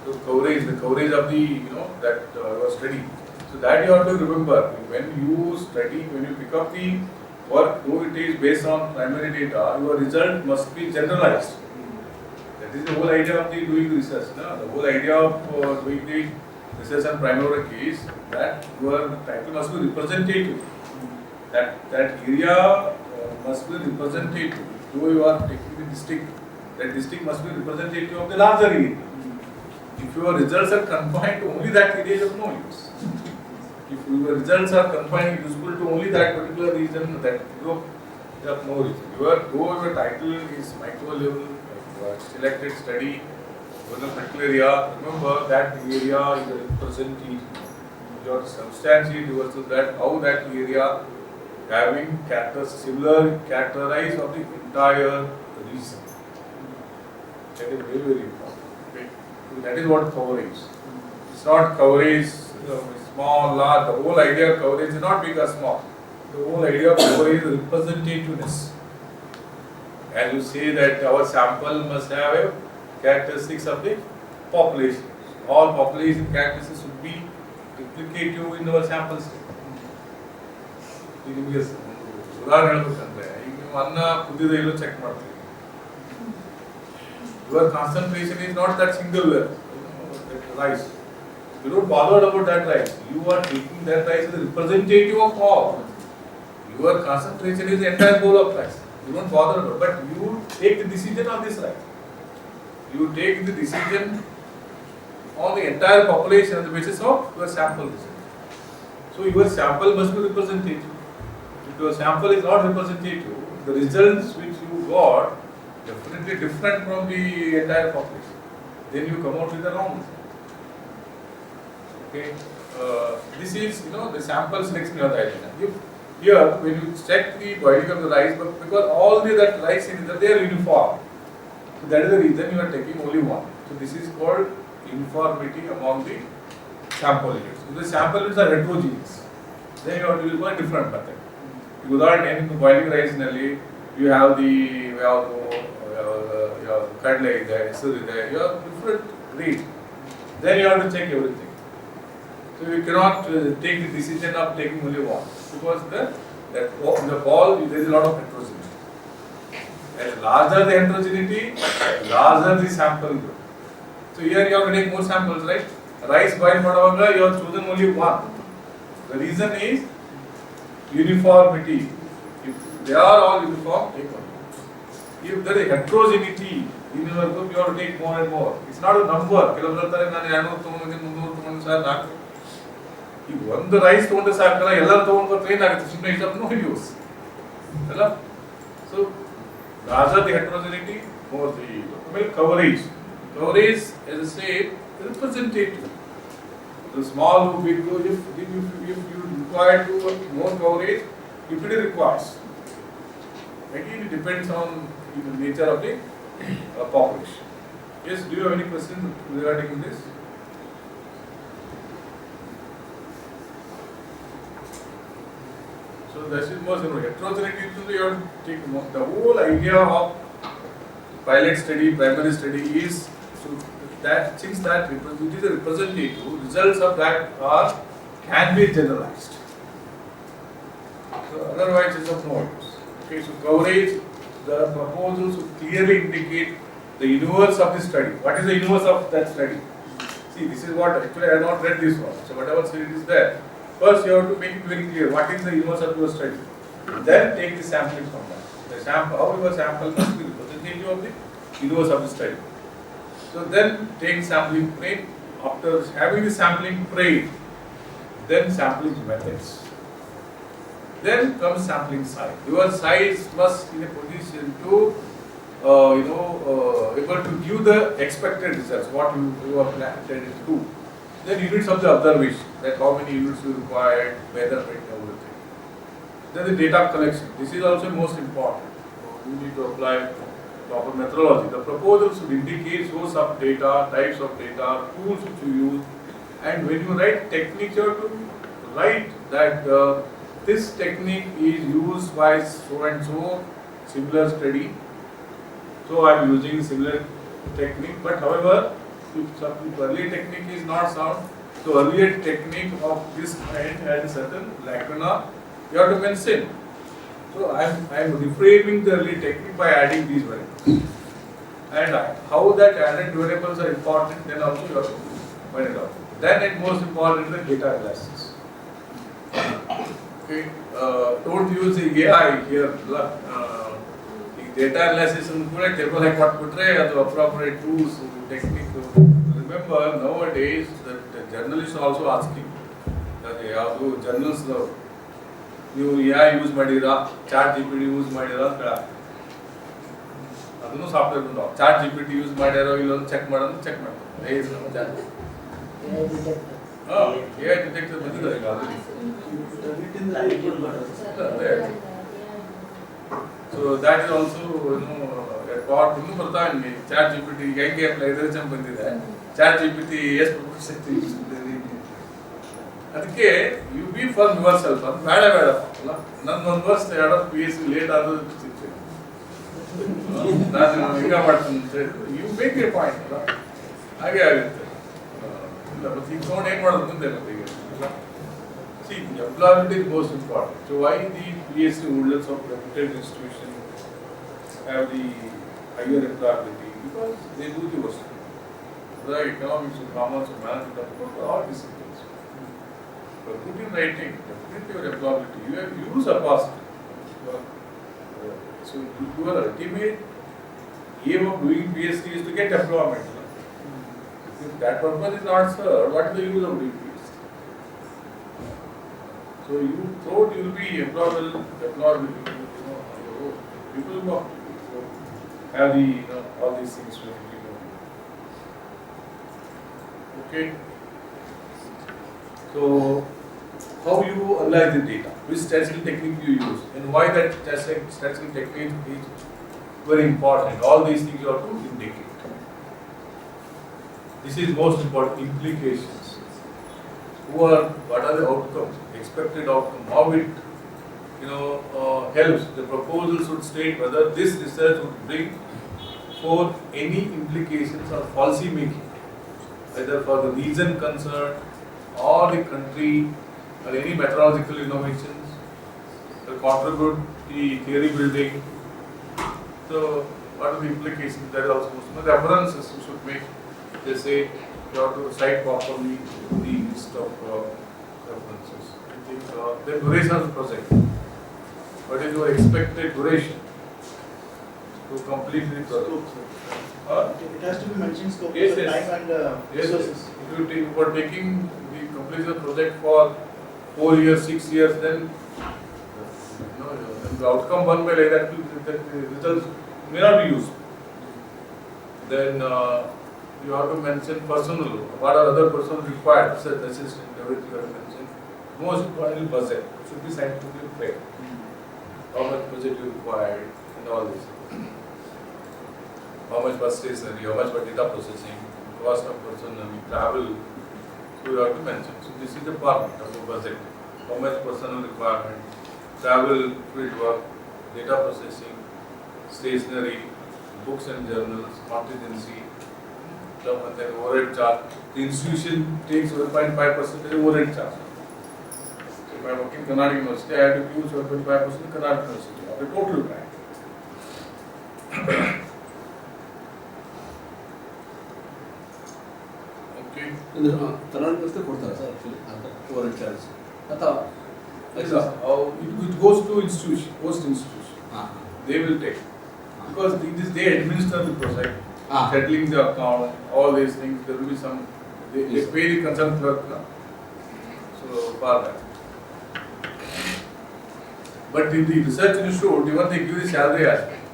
so the coverage of the that you are studying. So that you have to remember when you study, when you pick up the work, though it is based on primary data, your result must be generalized. That is the whole idea of the doing research. No? The whole idea of doing the research on primary case, that your title must be representative. That area must be representative. Though you are taking the district, that district must be representative of the larger area. If your results are confined to only that area, you have no use. If your results are confined, useful to only that particular region, that group, you have no reason. Though your title is micro level, selected study, within a particular area, remember that area is represented. You have to substantiate versus that, how that area having similar characterize of the entire region. That is very, very important. Okay? So that is what coverage is. It's not coverage, small, large. The whole idea of coverage is not big or small. The whole idea of coverage is representativeness. As you say that our sample must have a characteristics of the population. All population characteristics should be replicative in our sample state. ನಿಮಗೆ ಉದಾಹರಣೆ ಹೇಳ್ಬೇಕಂದ್ರೆ ಈಗ ನೀವು ಅನ್ನ ಕುದಿದ ಎಲ್ಲೋ check ಮಾಡ್ತೀವಿ. Your concentration is not that single rice. You don't bother about that rice. You are taking that rice as a representative of all. Your concentration is the entire bowl of rice. You don't bother about it, but you take the decision on this rice. You take the decision on the entire population on the basis of your sample result. So your sample must be representative. If your sample is not representative, the results which you got definitely different from the entire population. Then you come out with the wrong result. Okay, this is the sample selection of the idea. Here, when you check the boiling of the rice, but because all that rice is they are uniform, so that is the reason you are taking only one. So this is called uniformity among the sample units. If the sample units are heterogeneous, then you have to use a different method. In the boiling rice nalli, you have the kadle ide, hesaru ide, you have different grade. Then you have to check everything. So you cannot take the decision of taking only one, because in the ball there is a lot of heterogeneity. As larger the heterogeneity, larger the sample group. So here you have to take more samples, right? Rice boil madavaga, you have chosen only one. The reason is uniformity. If they are all uniform, take one. If there is heterogeneity in your group, you have to take more and more. It's not a number. ಕೆಲವರು ಹೇಳ್ತಾರೆ ನಾನು 200 ತಗೊಂಡಿದ್ದೀನಿ 300 ತಗೊಂಡಿದ್ದೀನಿ sir ನಾಲ್ಕು. ಈಗ ಒಂದು rice ತಗೊಂಡ್ರೆ ಸಾಕಲ್ಲ ಎಲ್ಲರೂ ತಗೊಂಡ್ರೆ ಏನಾಗುತ್ತೆ ಸುಮ್ಮನೆ ಇಷ್ಟ ನೋ ಯೂಸ್ ಅಲ್ಲ. So larger the heterogeneity, more the coverage. Coverage, as I say, representative. The small, big, if you require to more coverage, if it is required. Again, it depends on the nature of the population. Yes, do you have any questions regarding this? So this is most heterogeneity. You have to take the whole idea of pilot study, primary study is so that since that it is a representative, results of that are can be generalized. So otherwise, it's of no use. Okay, so coverage, the proposals should clearly indicate the universe of the study. What is the universe of that study? See, this is what actually I have not read this one. So whatever it is there, first you have to make it very clear what is the universe of your study. Then take the sampling from that. The sample, how your sample must be representative of the universe of the study. So then take sampling frame. After having the sampling frame, then sampling methods. Then comes sampling size. Your size must be in a position to able to give the expected results, what you are planned to do. Then units of the observation, that how many units you required, measurement, everything. Then the data collection. This is also most important. You need to apply proper methodology. The proposal should indicate source of data, types of data, tools which you use, and when you write technique, you have to write that this technique is used by so and so similar study. So I am using similar technique, but however, if some earlier technique is not sound, so earlier technique of this kind had a certain lacuna, you have to mention. So I am reframing the earlier technique by adding these variables. And how that added variables are important, then also you have to find it out. Then at most important is the data analysis. Okay, don't use the AI here. Data analysis and like what the appropriate tools, technique. Remember, nowadays the journalists are also asking that they have to journals you AI use madira, chat GPT use madira. Software chat GPT use madira, check check AI detector already. So that is also a part chat GPT chat GPT yes ಅದಕ್ಕೆ you be firm yourself ಬೇಡ ನನ್ನ ಒಂದು ವರ್ಷ ಎರಡು PhD late ಆದರೂ ನಾನು ಈಗ ಮಾಡ್ತೀನಿ ಅಂತ ಹೇಳಿದ್ರು ಯು ಮೇಕ್ ಎ ಪಾಯಿಂಟ್ ಅಲ್ಲ ಹಾಗೆ ಆಗುತ್ತೆ ಇಲ್ಲ ಮತ್ತೆ ಈಗ ನೋಡಿ ಏನು ಮಾಡೋದು ಮುಂದೆ ಮತ್ತೆ ಈಗ see employment is most important. So why the PhD holders of reputed institution have the higher employability? Because they do the work. The economics, commerce, management, all disciplines. But put in writing, definitely your employability. You have used a past. So your ultimate aim of doing PhD is to get employment. If that purpose is not served, what is the use of doing PhD? So you thought you will be employable, people will not. So have the all these things to okay. So how you analyze the data, which statistical technique you use, and why that statistical technique is very important. All these things you have to indicate. This is most important. Implications. What are the outcomes, expected outcome, how it helps. The proposal should state whether this research would bring forth any implications or policy making, either for the region concerned or the country, or any methodological innovations, that contribute the theory building. So what are the implications? That is also the references you should make. They say you have to cite properly the list of references. I think the duration of the project. What is your expected duration to complete the project? It has to be mentioned scope Yes, of yes. time and resources. If you are taking the completion project for 4 years, 6 years, then the outcome one way like that, the results may not be used. Then you have to mention personal. What are other personnel required? Research assistant, everything you have to mention. Most importantly, budget. It should be scientifically framed. How much budget you require and all this. How much for stationery, how much for data processing, cost of personnel, travel. So you have to mention. So this is the part of the budget. How much personnel requirement, travel, field work, data processing, stationery, books and journals, contingency, and then overhead charge. The institution takes 1.5% overhead charge. So if I work in Karnataka University, I have to use 1.5% Karnataka University of the total grant. Okay. ಕರ್ನಾಟಕಕ್ಕೆ ಕೊಡ್ತಾರೆ sir actually ಅಂತ over charge ಅಥವಾ It goes to institution, post institution. They will take. Because they administer the project, settling the account, all these things, there will be some, they pay the concerned clerk. So, for that. But in the research institute, even they give the salary aspect.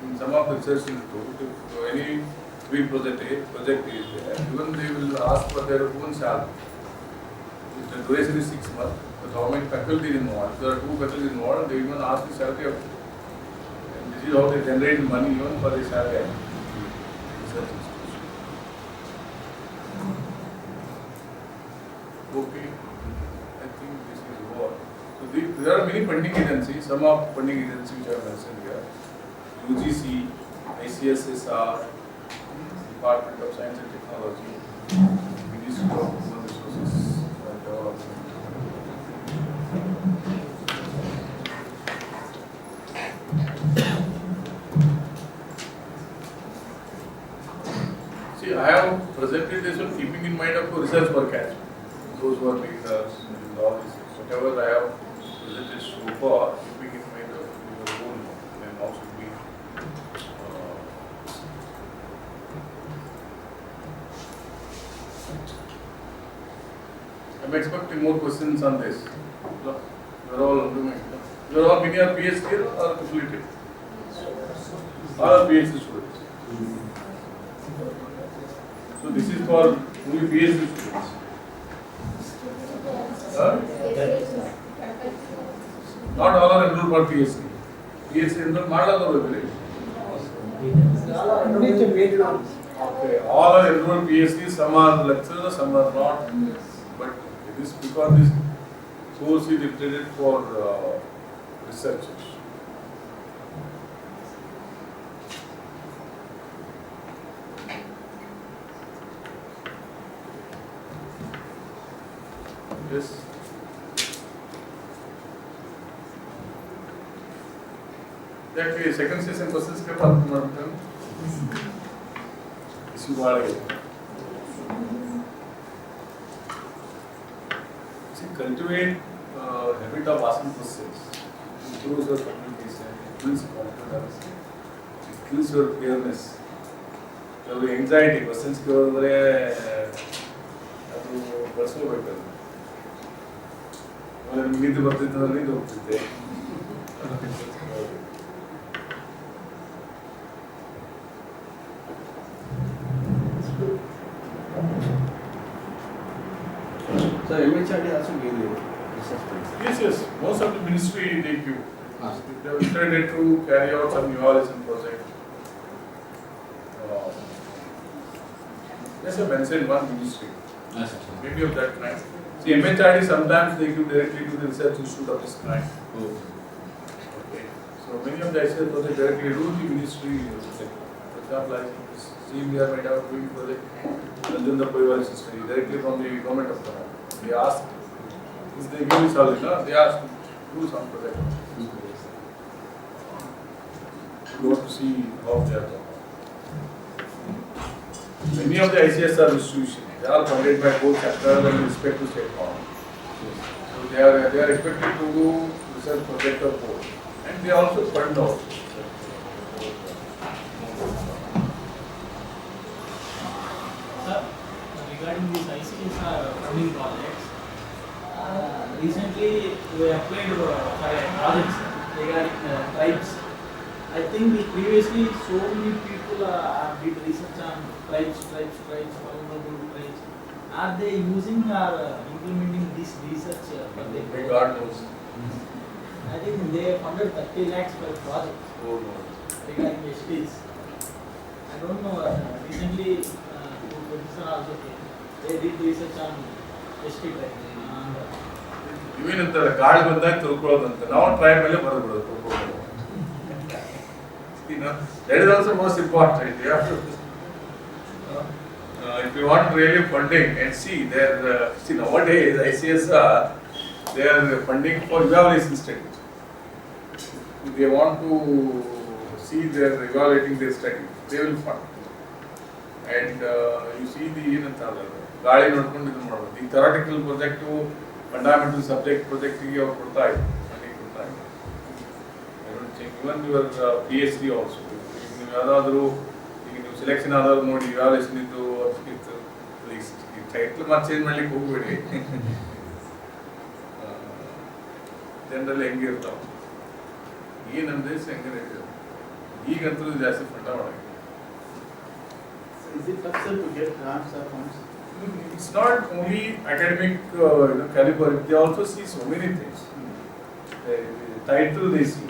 In some of the research institute, if any big project is there, even they will ask for their own salary. If the duration is 6 months, the government faculty is involved. If there are 2 faculty involved, they even ask the salary of. And this is how they generate money even for the salary of research institution. Okay, I think this is all. So there are many funding agencies. Some of funding agencies which I have mentioned here: UGC, ICSSR, Department of Science and Technology, Ministry of Human Resources and Development. See, I have presented this one keeping in mind of research work as well. Those who are leaders and all this, whatever I have presented so far, keeping in mind of your own and how should be. I'm expecting more questions on this. You are all doing. You are all many are PhD or completed? All are PhD students. So this is for only PhD students. Not all are enrolled for PhD. PhD enrolled not all are available. Okay, all are enrolled PhD. Some are lecturers, some are not. But it is because this course is intended for researchers. Yes. Actually, second session questions ke baad marte hain. Issue baad gaye. See, cultivate habit of asking questions. Improves your communication, builds confidence, increases your fairness. So anxiety questions ke bare adu ಬಳಸಬೇಕು. ನಿಮಗೆ ಬರ್ತಿತ್ತು ಅಂದ್ರೆ ಇದು ಹೋಗ್ತಿದ್ದೆ. So MHRD also gave you research funds. Yes. Most of the ministry they give. They have intended to carry out some evaluation project. Just I mentioned one ministry. Maybe of that kind. See, MHRD sometimes they give directly to the research institute of this kind. Okay. So many of the ICS projects directly do the ministry. For example, I see here might have doing project within the evaluation study directly from the government of Karnataka. They ask, if they give salary, they ask to do some project. You want to see how they are done. Many of the ICSR institutions, they are funded by both chapters and respect to state government. So they are expected to do research project of both. And they also fund out. Regarding these ICSR funding projects, recently we applied for a project regarding tribes. I think previously so many people did research on tribes, vulnerable tribes, are they using or implementing this research for their May growth? God knows. I think they funded 30 lakhs per project Oh no. regarding STs. I don't know, recently Professor also came. They did research on ST training. ಇವೇನಂತ ಗಾಳಿ ಬಂದಾಗ ತಿಳ್ಕೊಳ್ಳೋದಂತ ನಾವು try ಮೇಲೆ ಬರೆದ್ಬಿಡೋದು ತಿಳ್ಕೊಳ್ಳೋದು. That is also most important. You have to, if you want really funding and see nowadays ICSR they are funding for evaluation studies. They want to see they are evaluating their study. They will fund. And you see the ಏನಂತಾರಲ್ಲ ಗಾಳಿ ನೋಡ್ಕೊಂಡು ಇದು ಮಾಡೋದು. ಈ theoretical project fundamental subject ಪ್ರಾಜೆಕ್ಟಿಗೆ ಅವ್ರು ಕೊಡ್ತಾ ಇದ್ದಾರೆ. I don't think even your PhD also. ನೀವು ಯಾವುದಾದ್ರೂ ಈಗ ನೀವು ಸೆಲೆಕ್ಷನ್ ಆದವ್ರು ನೋಡಿ ಇವ್ಯಾಲ್ಯೂಯೇಷನ್ ಇದ್ದು ಅದಕ್ಕಿತ್ತು ಪ್ಲೀಸ್ ಈ ಟೈಟ್ಲ್ ಮತ್ತೆ ಚೇಂಜ್ ಮಾಡ್ಲಿಕ್ಕೆ ಹೋಗ್ಬೇಡಿ. ಜನರಲ್ಲಿ ಹೆಂಗೆ ಇರ್ತಾವ ಈ ನಮ್ಮ ದೇಶ ಹೆಂಗೆ ಈಗಂತೂ ಜಾಸ್ತಿ ಫಂಡ ಮಾಡಕ್ಕೆ. Is it tough sir to get grants or funds? It's not only academic caliber, they also see so many things. The title they see,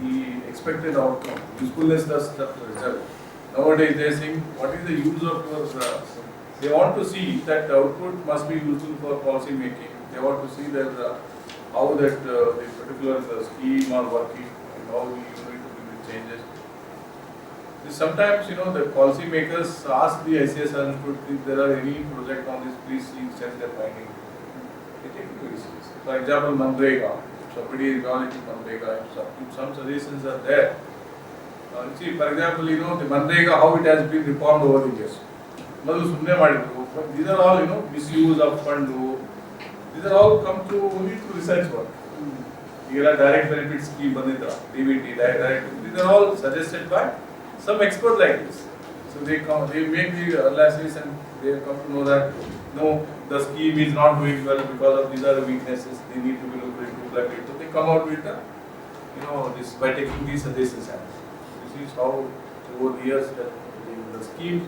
the expected outcome, usefulness does the result. Nowadays they are saying, what is the use of your, they want to see that the output must be useful for policy making. They want to see that how that the particular scheme are working and how we need to do changes. Sometimes, the policy makers ask the ICSR if there are any project on this, please send their finding. They take it very seriously. For example, Manrega. Somebody is evaluating Manrega. If some suggestions are there. See, for example, the Manrega, how it has been reformed over the years. These are all, misuse of fund. These are all come to only through research work. Here are direct benefit scheme, DBT, direct. These are all suggested by some expert like this. So they make the analysis and they come to know that no, the scheme is not doing well because of these are the weaknesses. They need to be looked into like it. So they come out with this by taking these suggestions. This is how over the years that the schemes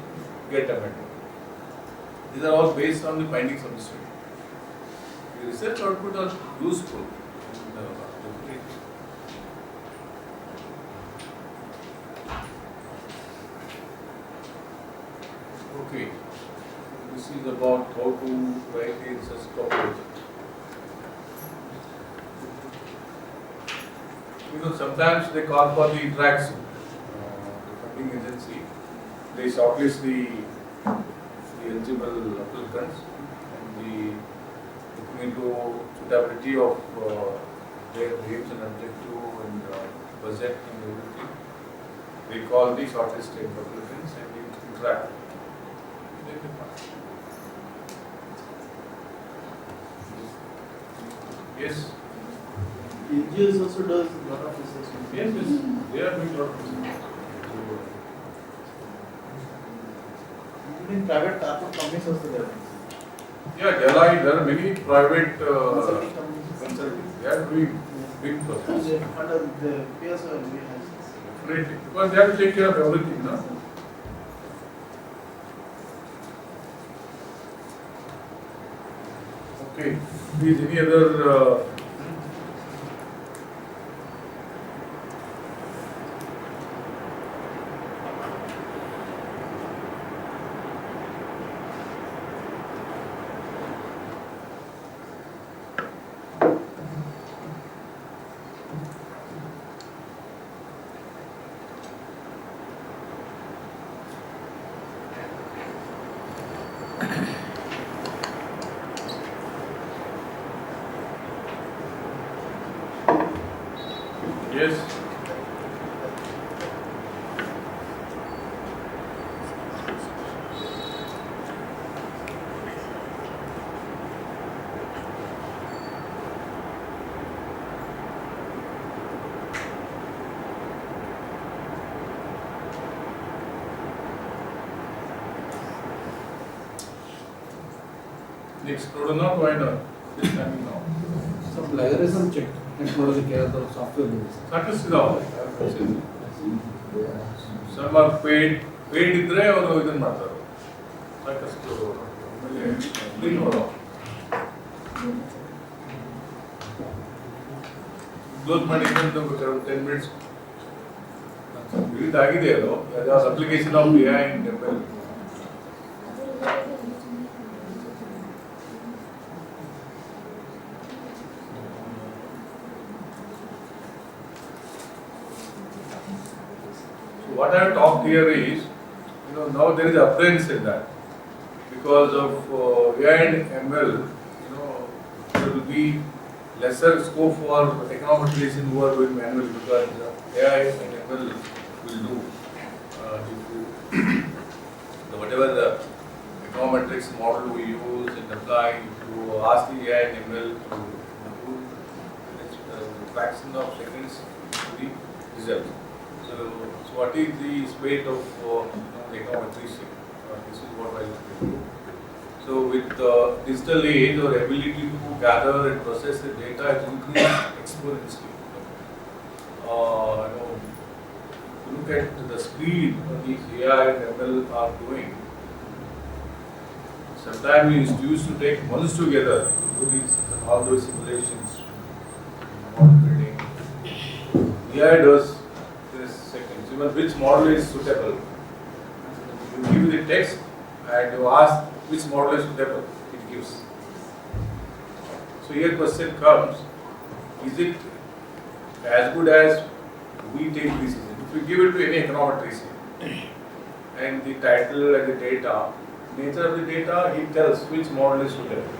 get amended. These are all based on the findings of the study. The research output are useful. Okay, this is about how to write a research proposal. Sometimes they call for the interaction. The funding agency, they shortlist the eligible applicants and looking into suitability of their aims and objective and budget and everything. They call the shortlisted applicants and they interact. Yes. NGOs also does a lot of research. Yes, they are doing a lot of research. Even in private companies also there. Yeah, Deloitte, there are many private Consulting companies. consulting. They are doing big projects. Under the PSO and we have. Definitely. Because they have to take care of everything, no? Okay. Please, any other yes. Next, not why not? This timing now. Some plagiarism check. Next ನೋಡೋದಕ್ಕೆ ಯಾವ್ದಾದ್ರು software ಇದೆ. ಸಾಕಷ್ಟು ಇದಾವೆ. Some are paid ಇದ್ರೆ ಅವರು ಇದನ್ನ ಮಾಡ್ತಾರೆ. ಸಾಕಷ್ಟು Close management of 10 minutes. ಇದಾಗಿದೆ ಅದು application of AI in ML. So what I have talked here is, now there is apprehension in that because of AI and ML, there will be lesser scope for econometricians who are doing manual because AI and ML will do whatever the econometrics model we use and apply. If you ask the AI and ML to do a fraction of seconds to the result. So what is the weight of the econometrician? This is what I look into. So with digital age, our ability to gather and process the data is increased exponentially. Look at the speed these AI and ML are doing. Sometimes we used to take months together to do all those simulations, model building. AI does in seconds. Even which model is suitable. You give the text and you ask which model is suitable, it gives. So here question comes, is it as good as we take decision? If we give it to any econometrician and the title and the data, nature of the data, he tells which model is suitable.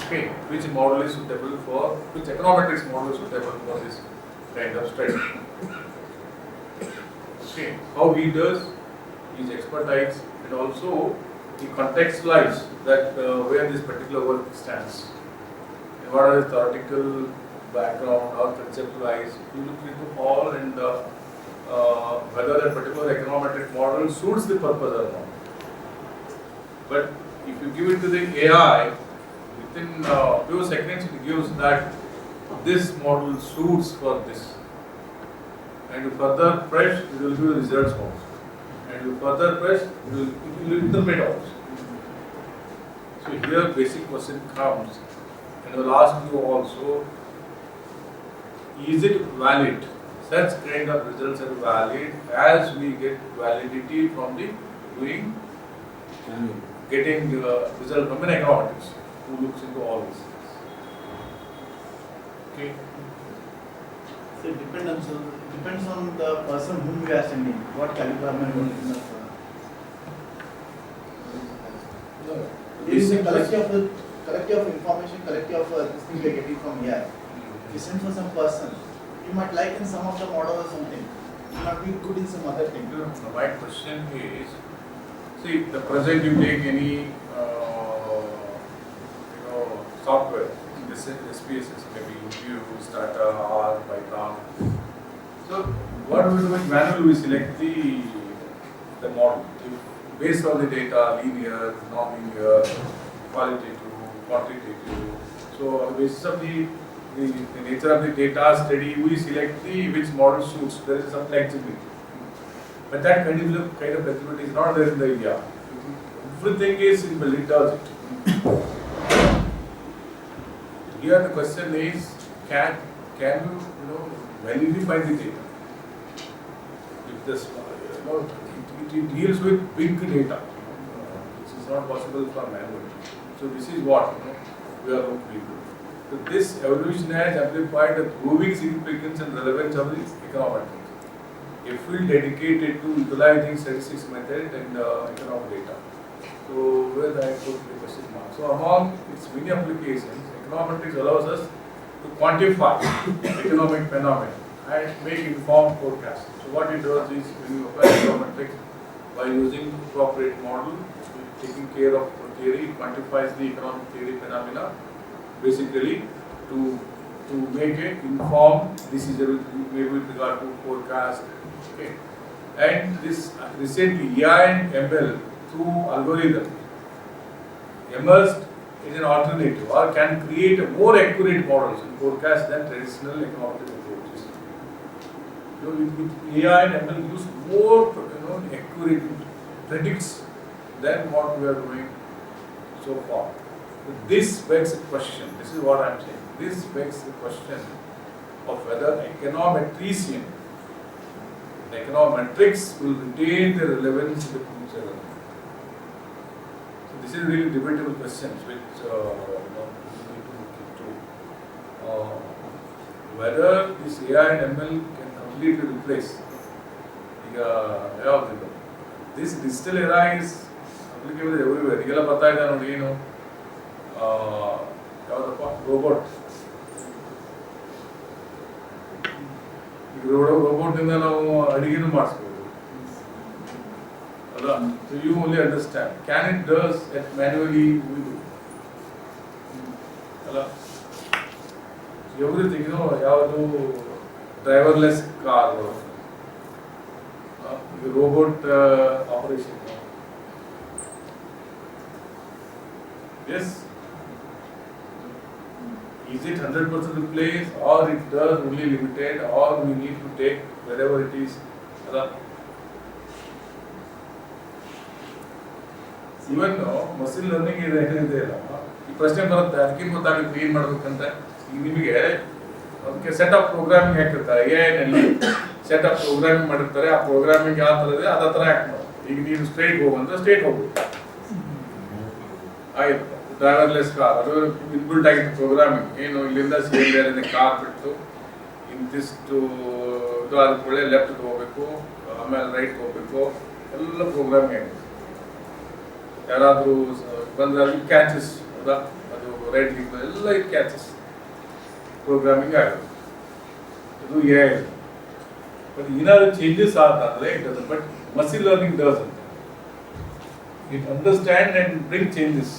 Okay, which model is suitable for, which econometrics model is suitable for this kind of study. Okay, how he does his expertise and also he contextualize that where this particular work stands and what are the theoretical background or conceptualize. You look into all and whether that particular econometric model suits the purpose or not. But if you give it to the AI, within few seconds it gives that this model suits for this. And you further press, it will give results also. And you further press, it will interpret also. So here basic question comes, and I will ask you also, is it valid? Such kind of results are valid as we get validity from the getting result from an economist who looks into all these things. Okay. So it depends on the person whom we are sending, what caliber and what is enough. There is a collective of information, collective of this thing we are getting from here. If you send for some person, you might like in some of the model or something, you might be good in some other thing. My question is, see, the present you take any software, this SPSS, maybe Vue, Stata, R, Python. So what we do with manual, we select the model based on the data, linear, non-linear, qualitative, quantitative. So on the basis of the nature of the data study, we select which model suits. There is some flexibility. But that kind of flexibility is not there in the India. Everything is in the literature. Here the question is, can you validify the data? If this, it deals with big data, which is not possible for manual. So this is what we are looking into. So this evolution has amplified the growing significance and relevance of the econometrics. A field dedicated to utilizing statistics method and economic data. So where I put the question mark. So among its many applications, econometrics allows us to quantify economic phenomena and make informed forecasts. So what it does is, when you apply econometrics by using appropriate model, taking care of theory, it quantifies the economic theory phenomena, basically to make an informed decision maybe with regard to forecast. Okay. And this recently AI and ML through algorithm emerged as an alternative or can create a more accurate models in forecast than traditional economic approaches. So with AI and ML use more accurate predicts than what we are doing so far. But this begs a question. This is what I am saying. This begs the question of whether econometrics will retain the relevance in the future. So this is really debatable questions which we need to look into. Whether this AI and ML can completely replace this digital era is applicable everywhere. ಈಗೆಲ್ಲ ಬರ್ತಾ ಇದೆ ನೋಡಿ ಏನು ಯಾವುದಪ್ಪ robot. ಈಗ ರೋಬೋಟ್ನಿಂದ ನಾವು ಅಡಿಗೆನೂ ಮಾಡಿಸ್ಬೋದು ಅಲ್ಲ. So you only understand can it does it manually ಅಲ್ಲ. ಎವ್ರಿಥಿಂಗ್ ಯಾವುದು driverless car, robot operation. Yes. Is it 100% replaced, or it does only limited, or we need to take wherever it is? Even machine learning ಇದೆ ಅಲ್ಲ, ಈ ಪ್ರಶ್ನೆ ಬರುತ್ತೆ ಅದಕ್ಕಿಂತ ಗೊತ್ತಾಗುತ್ತೆ ಏನು ಮಾಡ್ಬೇಕಂತ. ಈಗ ನಿಮಗೆ ಅದಕ್ಕೆ ಸೆಟ್ ಆಫ್ ಪ್ರೋಗ್ರಾಮಿಂಗ್ ಹಾಕಿರ್ತಾರೆ, AI ನಲ್ಲಿ ಸೆಟ್ ಆಫ್ ಪ್ರೋಗ್ರಾಮಿಂಗ್ ಮಾಡಿರ್ತಾರೆ. ಆ ಪ್ರೋಗ್ರಾಮಿಂಗ್ ಯಾವ ಥರ ಇದೆ ಅದೇ ಥರ ಆ್ಯಕ್ಟ್ ಮಾಡೋದು. ಈಗ ನೀನು ಸ್ಟ್ರೇಟ್ ಹೋಗಂದ್ರೆ ಸ್ಟ್ರೇಟ್ ಹೋಗ್ಬೇಕು ಆಯ್ತು. ಡ್ರೈವರ್ಲೆಸ್ ಕಾರ್ ಅದು ಇನ್ಬಿಲ್ಟ್ ಆಗಿತ್ತು ಪ್ರೋಗ್ರಾಮಿಂಗ್. ಏನು ಇಲ್ಲಿಂದ ಸೇರಿದೆ ಕಾರ್ ಬಿಟ್ಟು ಇಂತಿಷ್ಟು ಇದು ಆದ ಕೂಡಲೇ ಲೆಫ್ಟ್ ಹೋಗ್ಬೇಕು, ಆಮೇಲೆ ರೈಟ್ ಹೋಗ್ಬೇಕು, ಎಲ್ಲ ಪ್ರೋಗ್ರಾಮಿಂಗ್ ಆಗಿದೆ. ಯಾರಾದರೂ ಬಂದ್ರೆ ಅದು ಕ್ಯಾಚಸ್ ಹೌದಾ, ಅದು ರೈಟ್ ಎಲ್ಲ ಇದು ಕ್ಯಾಚಸ್ ಪ್ರೋಗ್ರಾಮಿಂಗ್ ಆಗೋದು. ಇದು AI. But ಏನಾದ್ರು ಚೇಂಜಸ್ ಆದ್ರೆ it doesn't. But machine learning does ಅಂತ. It understand and bring changes.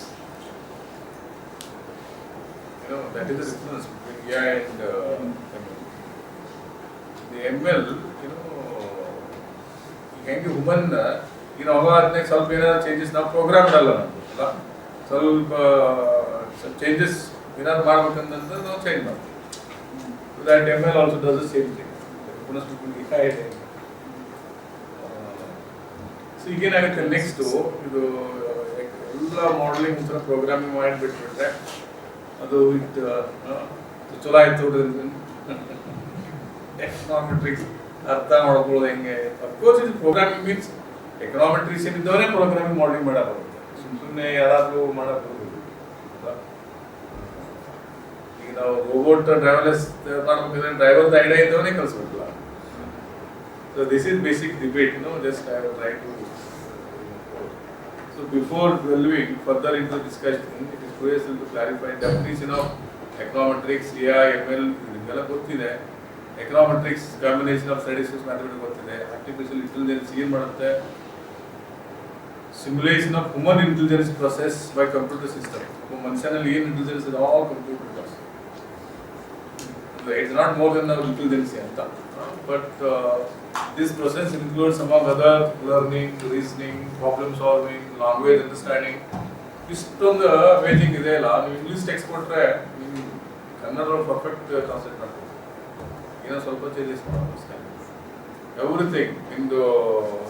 That is the difference between AI and ML. The ML, ಹೆಂಗೆ ಹುಮನ್ ಅವಾಗನೇ ಸ್ವಲ್ಪ ಏನಾದ್ರು ಚೇಂಜಸ್ ನಾವು ಪ್ರೋಗ್ರಾಮ್ ಅಲ್ಲ ಅಲ್ಲ, ಸ್ವಲ್ಪ ಚೇಂಜಸ್ ಏನಾದ್ರು ಮಾಡ್ಬೇಕಂತಂದ್ರೆ ನಾವು ಚೇಂಜ್ ಮಾಡ್ತೀವಿ. That ML also does the same thing. So ಈಗೇನಾಗುತ್ತೆ ನೆಕ್ಸ್ಟ್ ಇದು ಎಲ್ಲ ಮಾಡಲಿಂಗ್ ಒಂಥರ ಪ್ರೋಗ್ರಾಮಿಂಗ್ ಮಾಡಿಬಿಟ್ಬಿಟ್ರೆ ಅದು ಇದು ಚಲೋ ಆಯ್ತು. ಎಕನಾಮೆಟ್ರಿಕ್ಸ್ ಅರ್ಥ ಮಾಡ್ಕೊಳ್ಳೋದು ಹೆಂಗೆ? ಅಫ್ಕೋರ್ಸ್ ಇದು programming means econometrics ಏನಿದ್ದವರೇ programming modelling ಮಾಡಕ್ ಬರುತ್ತೆ. ಸುಮ್ಮನೆ ಯಾರಾದರೂ ಮಾಡಕ್ ಬರೋದಿಲ್ಲ. ಈಗ ನಾವು ರೋಬೋಟ್ ಡ್ರೈವರ್ಲೆಸ್ ಮಾಡ್ಬೇಕಂದ್ರೆ ಡ್ರೈವರ್ದ idea ಇದ್ದವನೇ ಕಲಿಸ್ಬೇಕಲ್ಲ. So this is basic debate, just I will try to. So before delving further into discussion, it is crucial to clarify definition of econometrics, AI, ML. ಇದೆಲ್ಲ ಗೊತ್ತಿದೆ. Econometrics combination of statistics, mathematics ಗೊತ್ತಿದೆ. Artificial intelligence ಏನು ಮಾಡುತ್ತೆ? Simulation of human intelligence process by computer system. ಮನುಷ್ಯನಲ್ಲಿ ಏನು intelligence is all computer does. It's not more than our intelligence ಅಂತ. But this process includes among other learning, reasoning, problem solving, language understanding. ಇಷ್ಟೊಂದು amazing ಇದೆ ಅಲ್ಲ. ನೀವು English text ಕೊಟ್ಟರೆ ನೀವು Kannada perfect translate ಮಾಡ್ಬೋದು. ಏನೋ ಸ್ವಲ್ಪ ಚೇಂಜಸ್ ಮಾಡೋದು ಅಷ್ಟೇ. ಎವ್ರಿಥಿಂಗ್. ನಿಮ್ಮದು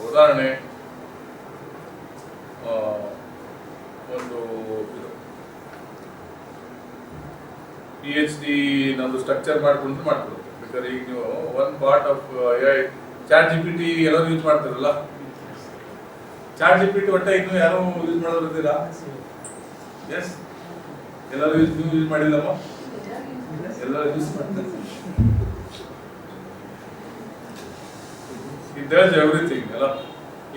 ಉದಾಹರಣೆ ಒಂದು ಇದು PhD ನಮ್ಮದು ಸ್ಟ್ರಕ್ಚರ್ ಮಾಡ್ಕೊಂಡು ಮಾಡ್ಕೊಡುತ್ತೆ. ಬೇಕಾದ್ರೆ ಈಗ ನೀವು one part of chat GPT ಎಲ್ಲರೂ ಯೂಸ್ ಮಾಡ್ತಾರಲ್ಲ. ಚಾಟ್ GPT ಒಟ್ಟ ಇನ್ನೂ ಯಾರು ಯೂಸ್ ಮಾಡೋದಿಲ್ಲ. ಎಸ್, ಎಲ್ಲರೂ ಯೂಸ್ ಮಾಡಿಲ್ಲಮ್ಮ, ಎಲ್ಲರೂ ಯೂಸ್ ಮಾಡ್ತಾರೆ. ಇಟ್ ಡಸ್ ಎವ್ರಿಥಿಂಗ್ ಅಲ್ಲ.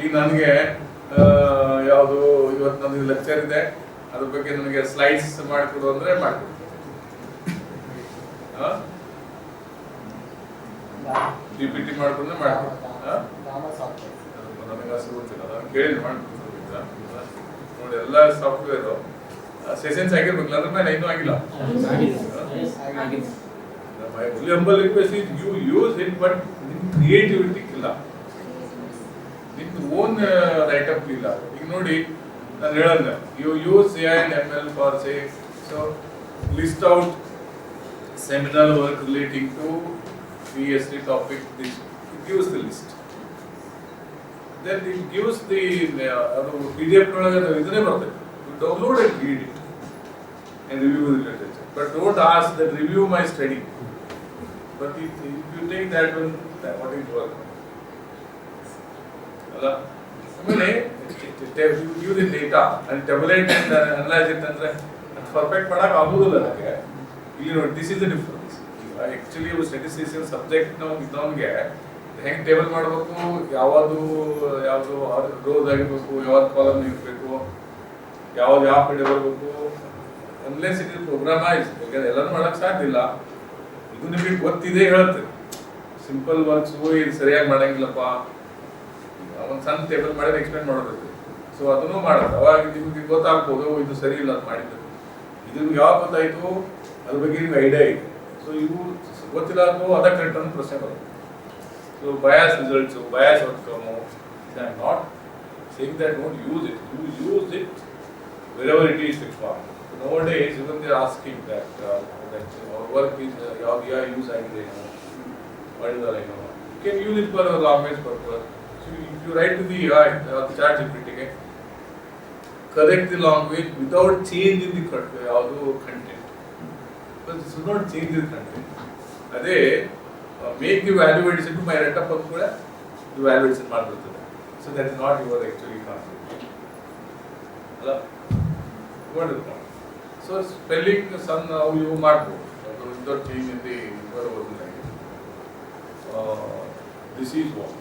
ಈಗ ನನಗೆ ಯಾವುದು ಇವತ್ತು ನನಗೆ ಲೆಕ್ಚರ್ ಇದೆ, ಅದ್ರ ಬಗ್ಗೆ ನನಗೆ ಸ್ಲೈಡ್ಸ್ ಮಾಡಿಕೊಡು ಅಂದರೆ ಮಾಡಿಕೊಡ್ತೀನಿ. PPT ಮಾಡ್ಕೊಂಡ್ರೆ ಮಾಡ್ಕೊಡ್ತೀನಿ. ನನಗೆ ಅಷ್ಟು ಗೊತ್ತಿಲ್ಲ, ನಾನು ಕೇಳಿ ಮಾಡ್ಕೊಡ್ತೀನಿ. ನೋಡಿ ಎಲ್ಲ ಸಾಫ್ಟ್ವೇರು ಸೆಷನ್ಸ್ ಆಗಿರ್ಬೇಕಲ್ಲ, ಅದ್ರ ಮೇಲೆ ಇನ್ನೂ ಆಗಿಲ್ಲ. My only humble request is you use it, but ನಿಮ್ಮ ಕ್ರಿಯೇಟಿವಿಟಿ ಇಲ್ಲ, ನಿಮ್ದು ಓನ್ ರೈಟಪ್ ಇಲ್ಲ. ಈಗ ನೋಡಿ ನಾನು ಹೇಳಂಗ, you use AI and ML for say, so list out seminal work relating to PhD topic. It gives the list. Then it gives the PDF ಒಳಗೆ ಇದನ್ನೇ ಬರ್ತದೆ, download and read it and review the literature. But don't ask that review my study. But if you take that one, then what is work? ಆಮೇಲೆ you give the data and tabulate and analyze it ಅಂದ್ರೆ perfect ಮಾಡಕ್ ಆಗುದಿಲ್ಲ ನನಗೆ. ಇಲ್ಲಿ ನೋಡಿ, this is the difference. Actually statistics subject ಇದ್ದವನಿಗೆ ಹೆಂಗೆ table ಮಾಡಬೇಕು, ಯಾವುದು ರೋಸ್ ಆಗಿರ್ಬೇಕು, ಯಾವ್ದು ಕಾಲಮ್ ಇರಬೇಕು, ಯಾವ್ದು ಯಾವ ಕಡೆ ಬರಬೇಕು, ಅನ್ಲೆಸ್ ಇಟ್ ಇಸ್ ಪ್ರೋಗ್ರಾಮೈಸ್. ಎಲ್ಲರೂ ಮಾಡಕ್ ಸಾಧ್ಯ ಇಲ್ಲ. ಇದು ನಿಮಗೆ ಗೊತ್ತಿದೆ ಹೇಳುತ್ತೆ. ಸಿಂಪಲ್ ವರ್ಕ್ಸ್ ಇದು ಸರಿಯಾಗಿ ಮಾಡಂಗಿಲ್ಲಪ್ಪ, ಒಂದು ಸಣ್ಣ ಟೇಬಲ್ ಮಾಡಿದ್ರೆ ಎಕ್ಸ್ಪ್ಲೇನ್ ಮಾಡೋದು. ಸೊ ಅದನ್ನು ಮಾಡೋದು. ಅವಾಗ ನಿಮಗೆ ಗೊತ್ತಾಗ್ಬೋದು ಇದು ಸರಿ ಇಲ್ಲ ಅಂತ ಮಾಡಿದ್ದು. ಇದು ನಿಮ್ಗೆ ಯಾವಾಗ ಗೊತ್ತಾಯ್ತು ಅದ್ರ ಬಗ್ಗೆ ನಿಮ್ಗೆ ಐಡಿಯಾ ಇದೆ. ಸೊ ಇವು ಗೊತ್ತಿಲ್ಲ ಅದು ಅದಕ್ಕೆ ಕರೆಕ್ಟ್ ಅನ್ನೋ ಪ್ರಶ್ನೆ ಬರುತ್ತೆ. So bias results, bias outcome, I am not saying that don't use it. You use it wherever it is required. Nowadays, even they are asking that our work is ಯಾವ use ಆಗಿದೆ, what is the you can use it for a language purpose. So if you write to the AI, the chat GPT, correct the language without changing the content. Because this will not change the content. ಅದೇ make the value addition to my write-up ಅಂತ ಕೂಡ the value addition ಮಾಡ್ಬಿಡ್ತದೆ. So that is not your actually concept. ಅಲ್ಲ? What is the point? So spelling some now you ಮಾಡ್ಬೋದು. Without changing the verb language. This is what.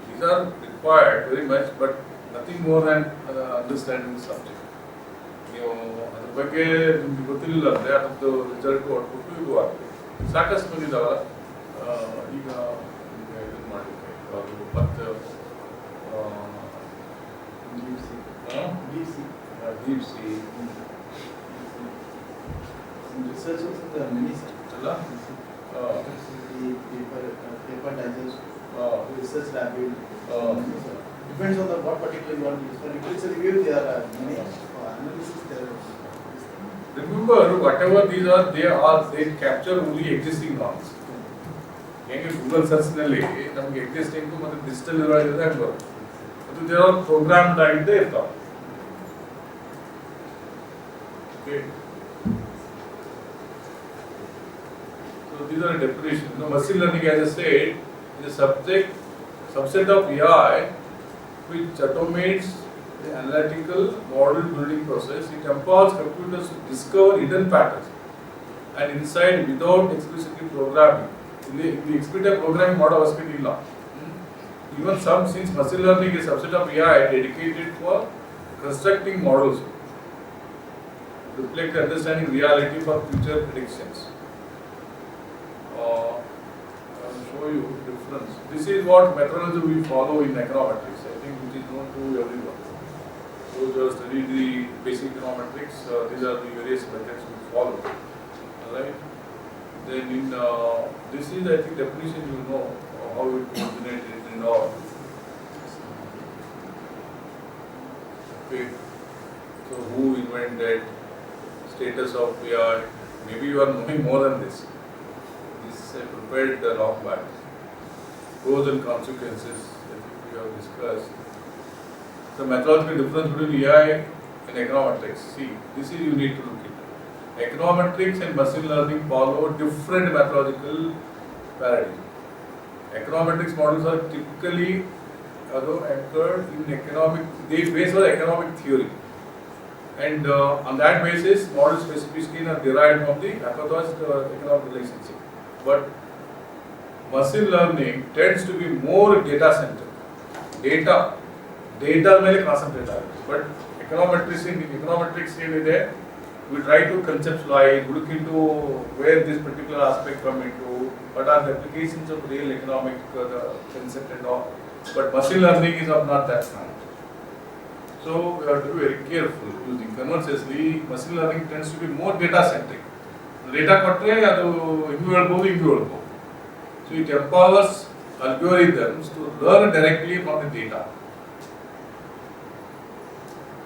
These are required very much, but nothing more than understanding the subject. ನೀವು ಅದ್ರ ಬಗ್ಗೆ ನಿಮ್ಗೆ ಗೊತ್ತಿಲ್ಲ ಅಂದರೆ ಅದ್ರದ್ದು result output ಇದು ಆಗ್ತದೆ. ಸಾಕಷ್ಟು ಬಂದಿದ್ದಾವಲ್ಲ ಈಗ ಇದನ್ನು ಮಾಡಲಿಕ್ಕೆ ಅದು ಮತ್ತು deep C research also there are many ಅಲ್ಲ paper digest, research rapid. Depends on the what particular you want to use. For literature review, there are many. For analysis, there are. Remember, whatever these are, they capture only existing norms. ಹೆಂಗೆ Google ಸರ್ಚ್ನಲ್ಲಿ ನಮಗೆ ಎಕ್ಸಿಸ್ಟಿಂಗು ಮತ್ತು digital ಇರೋದ್ರಿಂದ ಹೆಂಗೆ ಬರುತ್ತೆ, ಮತ್ತು there are programmed ಆಗಿದ್ದೇ ಇರ್ತಾವೆ. So these are definitions. Now, machine learning, as I said, is a subset of AI which automates the analytical model building process. It empowers computers to discover hidden patterns and insight without explicitly programming. In the explicit programming model avashyakate illa. Even since machine learning is a subset of AI dedicated for constructing models, reflect understanding reality for future predictions. I'll show you difference. This is what methodology we follow in econometrics. I think it is known to everyone. Those who have studied the basic econometrics, these are the various methods we follow. Alright. Then in this is, I think, definition you know how it originated and all. Okay. So who invented, status of AI? Maybe you are knowing more than this. This I prepared long back. Pros and consequences, I think we have discussed. The methodological difference between AI and econometrics. See, this is you need to look into. Econometrics and machine learning follow different methodological paradigms. Econometrics models are typically anchored in economic, they base on economic theory. And on that basis, model specificity are derived from the hypothesized economic relationship. But machine learning tends to be more data-centric. Data ಮೇಲೆ concentrate ಆಗುತ್ತೆ. But econometrics ಏನಿದೆ, we try to conceptualize, look into where this particular aspect come into, what are the applications of real economic concept and all. But machine learning is of not that kind. So we have to be very careful using conversely. Machine learning tends to be more data-centric. Data ಕೊಟ್ಟರೆ ಅದು ಹಿಂಗೆ ಹೇಳ್ಬೋದು. So it empowers algorithms to learn directly from the data.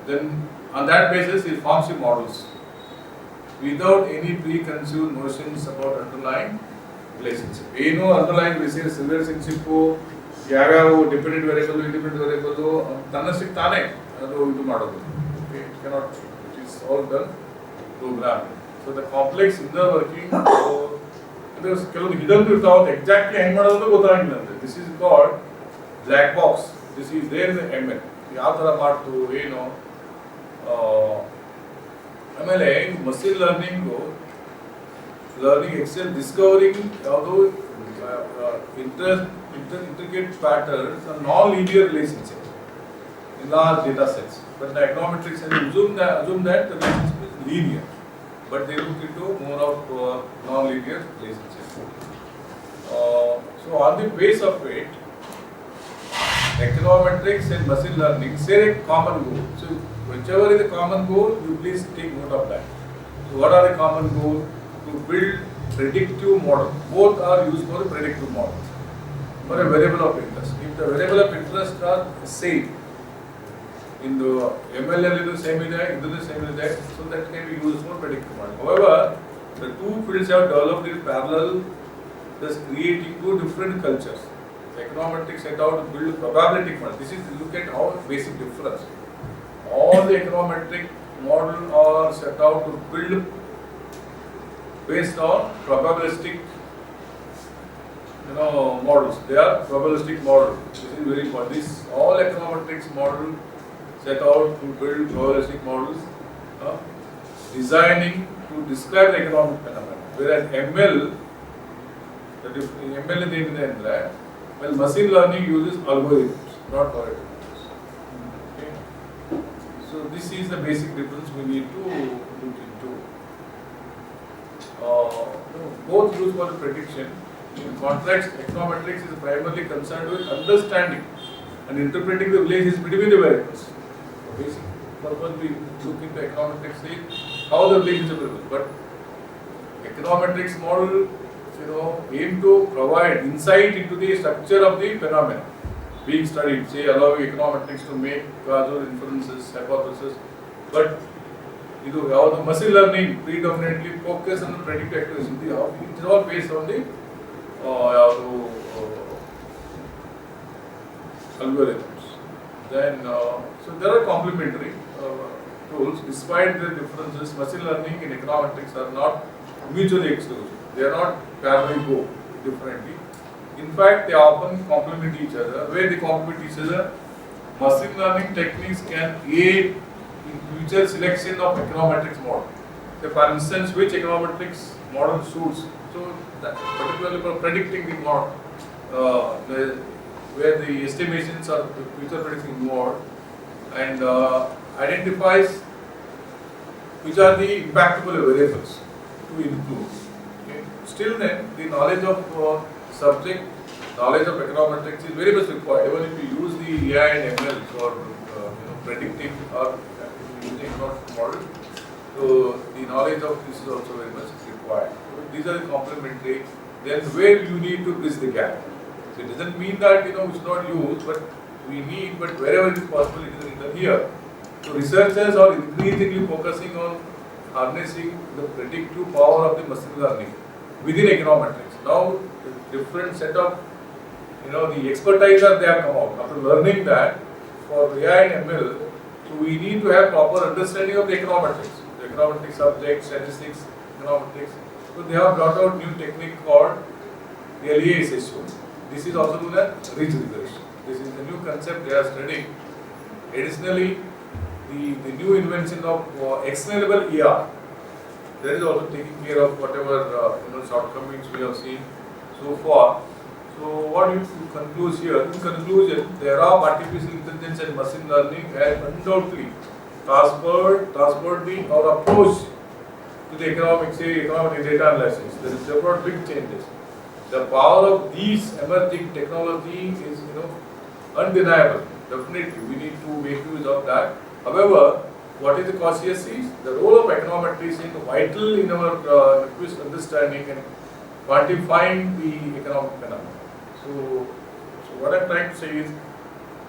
Then on that basis it forms the models without any preconceived notions about underlying relationship. ಏನು underlying relationship ಯಾವ್ಯಾವ dependent variable, independent variable ತನ್ನಷ್ಟಕ್ಕೆ ತಾನೇ ಅದು ಇದು ಮಾಡೋದು. Okay, cannot, it is all done programmed. So the complex inner working, so there's hidden without exactly this is called black box. This is there in the ML. ಆಮೇಲೆ machine learning Excel discovering ಯಾವುದೋ intricate patterns and non-linear relationships in large data sets. But the econometrics and assume that the relationship is linear, but they look into more of non-linear relationships. So on the base of it, econometrics and machine learning share a common goal. So whichever is the common goal, you please take note of that. So what are the common goals? To build predictive model. Both are used for a predictive model for a variable of interest. If the variable of interest are same, in the ML is the same is so that can be used for predictive model. However, the two fields have developed in parallel, thus creating two different cultures. The econometrics set out to build a probabilistic model. This is look at how basic difference. All the econometric model are set out to build based on probabilistic models. They are probabilistic models. This is very important. This all econometrics model set out to build probabilistic models, designing to describe the economic phenomenon. Whereas ML is well, machine learning uses algorithms, not algorithms. Okay. So this is the basic difference we need to look into. Both used for prediction. In contrast, econometrics is primarily concerned with understanding and interpreting the relations between the variables. So basic purpose we look into econometrics is how the relations are available. But econometrics model, aim to provide insight into the structure of the phenomena being studied, say allowing econometrics to make causal inferences, hypotheses. But how the machine learning predominantly focus on the predictive accuracy. It is all based on the algorithms. Then, so there are complementary tools. Despite the differences, machine learning and econometrics are not mutually exclusive. They are not parallel go differently. In fact, they often complement each other. Where they complement each other, machine learning techniques can aid in future selection of econometrics model. So for instance, which econometrics model suits. So that particularly for predicting the model, where the estimations are future prediction involved, and identifies which are the impactable variables to include. Okay. Still then, the knowledge of subject, knowledge of econometrics is very much required. Even if you use the AI and ML for predicting or using economic model, so the knowledge of this is also very much required. So these are the complementary. Then where you need to bridge the gap. So it doesn't mean that we should not use, but we need, but wherever it is possible, it is written here. So researchers are increasingly focusing on harnessing the predictive power of the machine learning within econometrics. Now, the different set of, the expertise that they have come out. After learning that, for AI and ML, so we need to have proper understanding of the econometrics. The econometric subject, statistics, econometrics. So they have brought out new technique called LESSO. This is also known as ridge regression. This is the new concept they are studying. Additionally, the new invention of explainable ER, that is also taking care of whatever shortcomings we have seen so far. So what you conclude here? In conclusion, the era of artificial intelligence and machine learning has undoubtedly transferred our approach to the economic data analysis. There is brought big changes. The power of these emerging technology is undeniable. Definitely, we need to make use of that. However, what is the cautious is the role of econometrics is vital in our understanding and quantifying the economic phenomenon. So what I am trying to say is,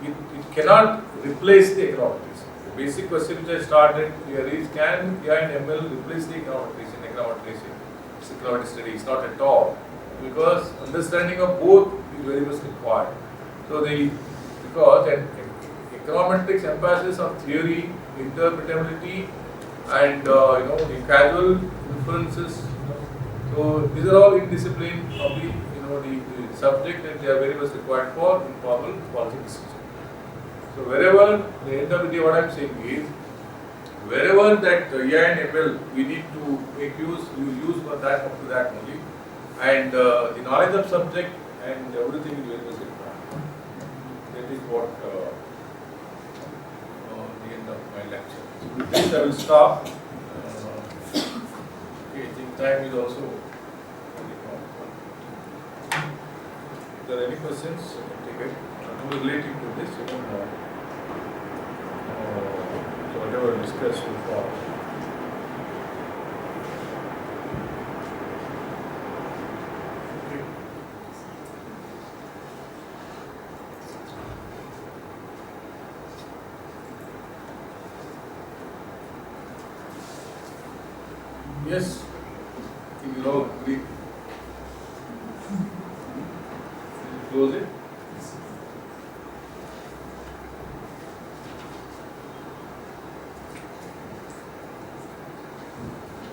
it cannot replace the econometrics. The basic question which I started here is, can AI and ML replace the econometrics in econometrics studies? Not at all, because understanding of both is very much required. So because econometrics emphasis on theory interpretability, and the casual inferences. So these are all in discipline of the subject, and they are very much required for informal policy decision. So wherever the end of the day, what I am saying is, wherever that AI and ML we need to make use for that, up to that only, and the knowledge of subject and everything is very much required. That is what the end of my lecture. So with this I will stop. Okay, I think time is also very long. If there are any questions, I can take it. Relating to this, so whatever discussed so far. Yes, I think you all agree. Close it.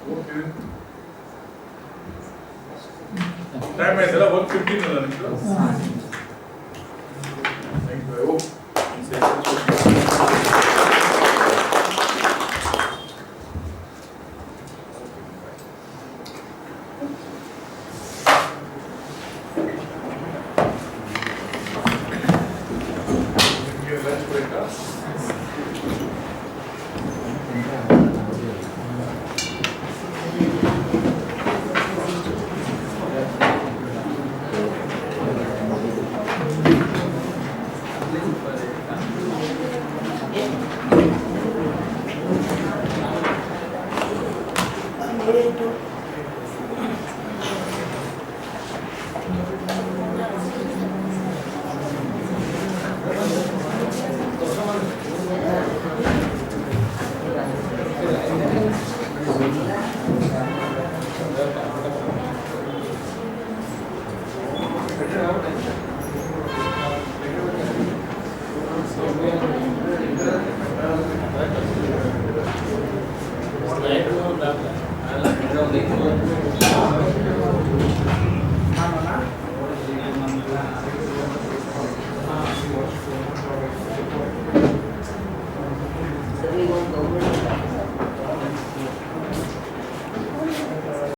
Okay. Time is 1:15. Thank you. I hope these sessions will be lunch break. Thank you.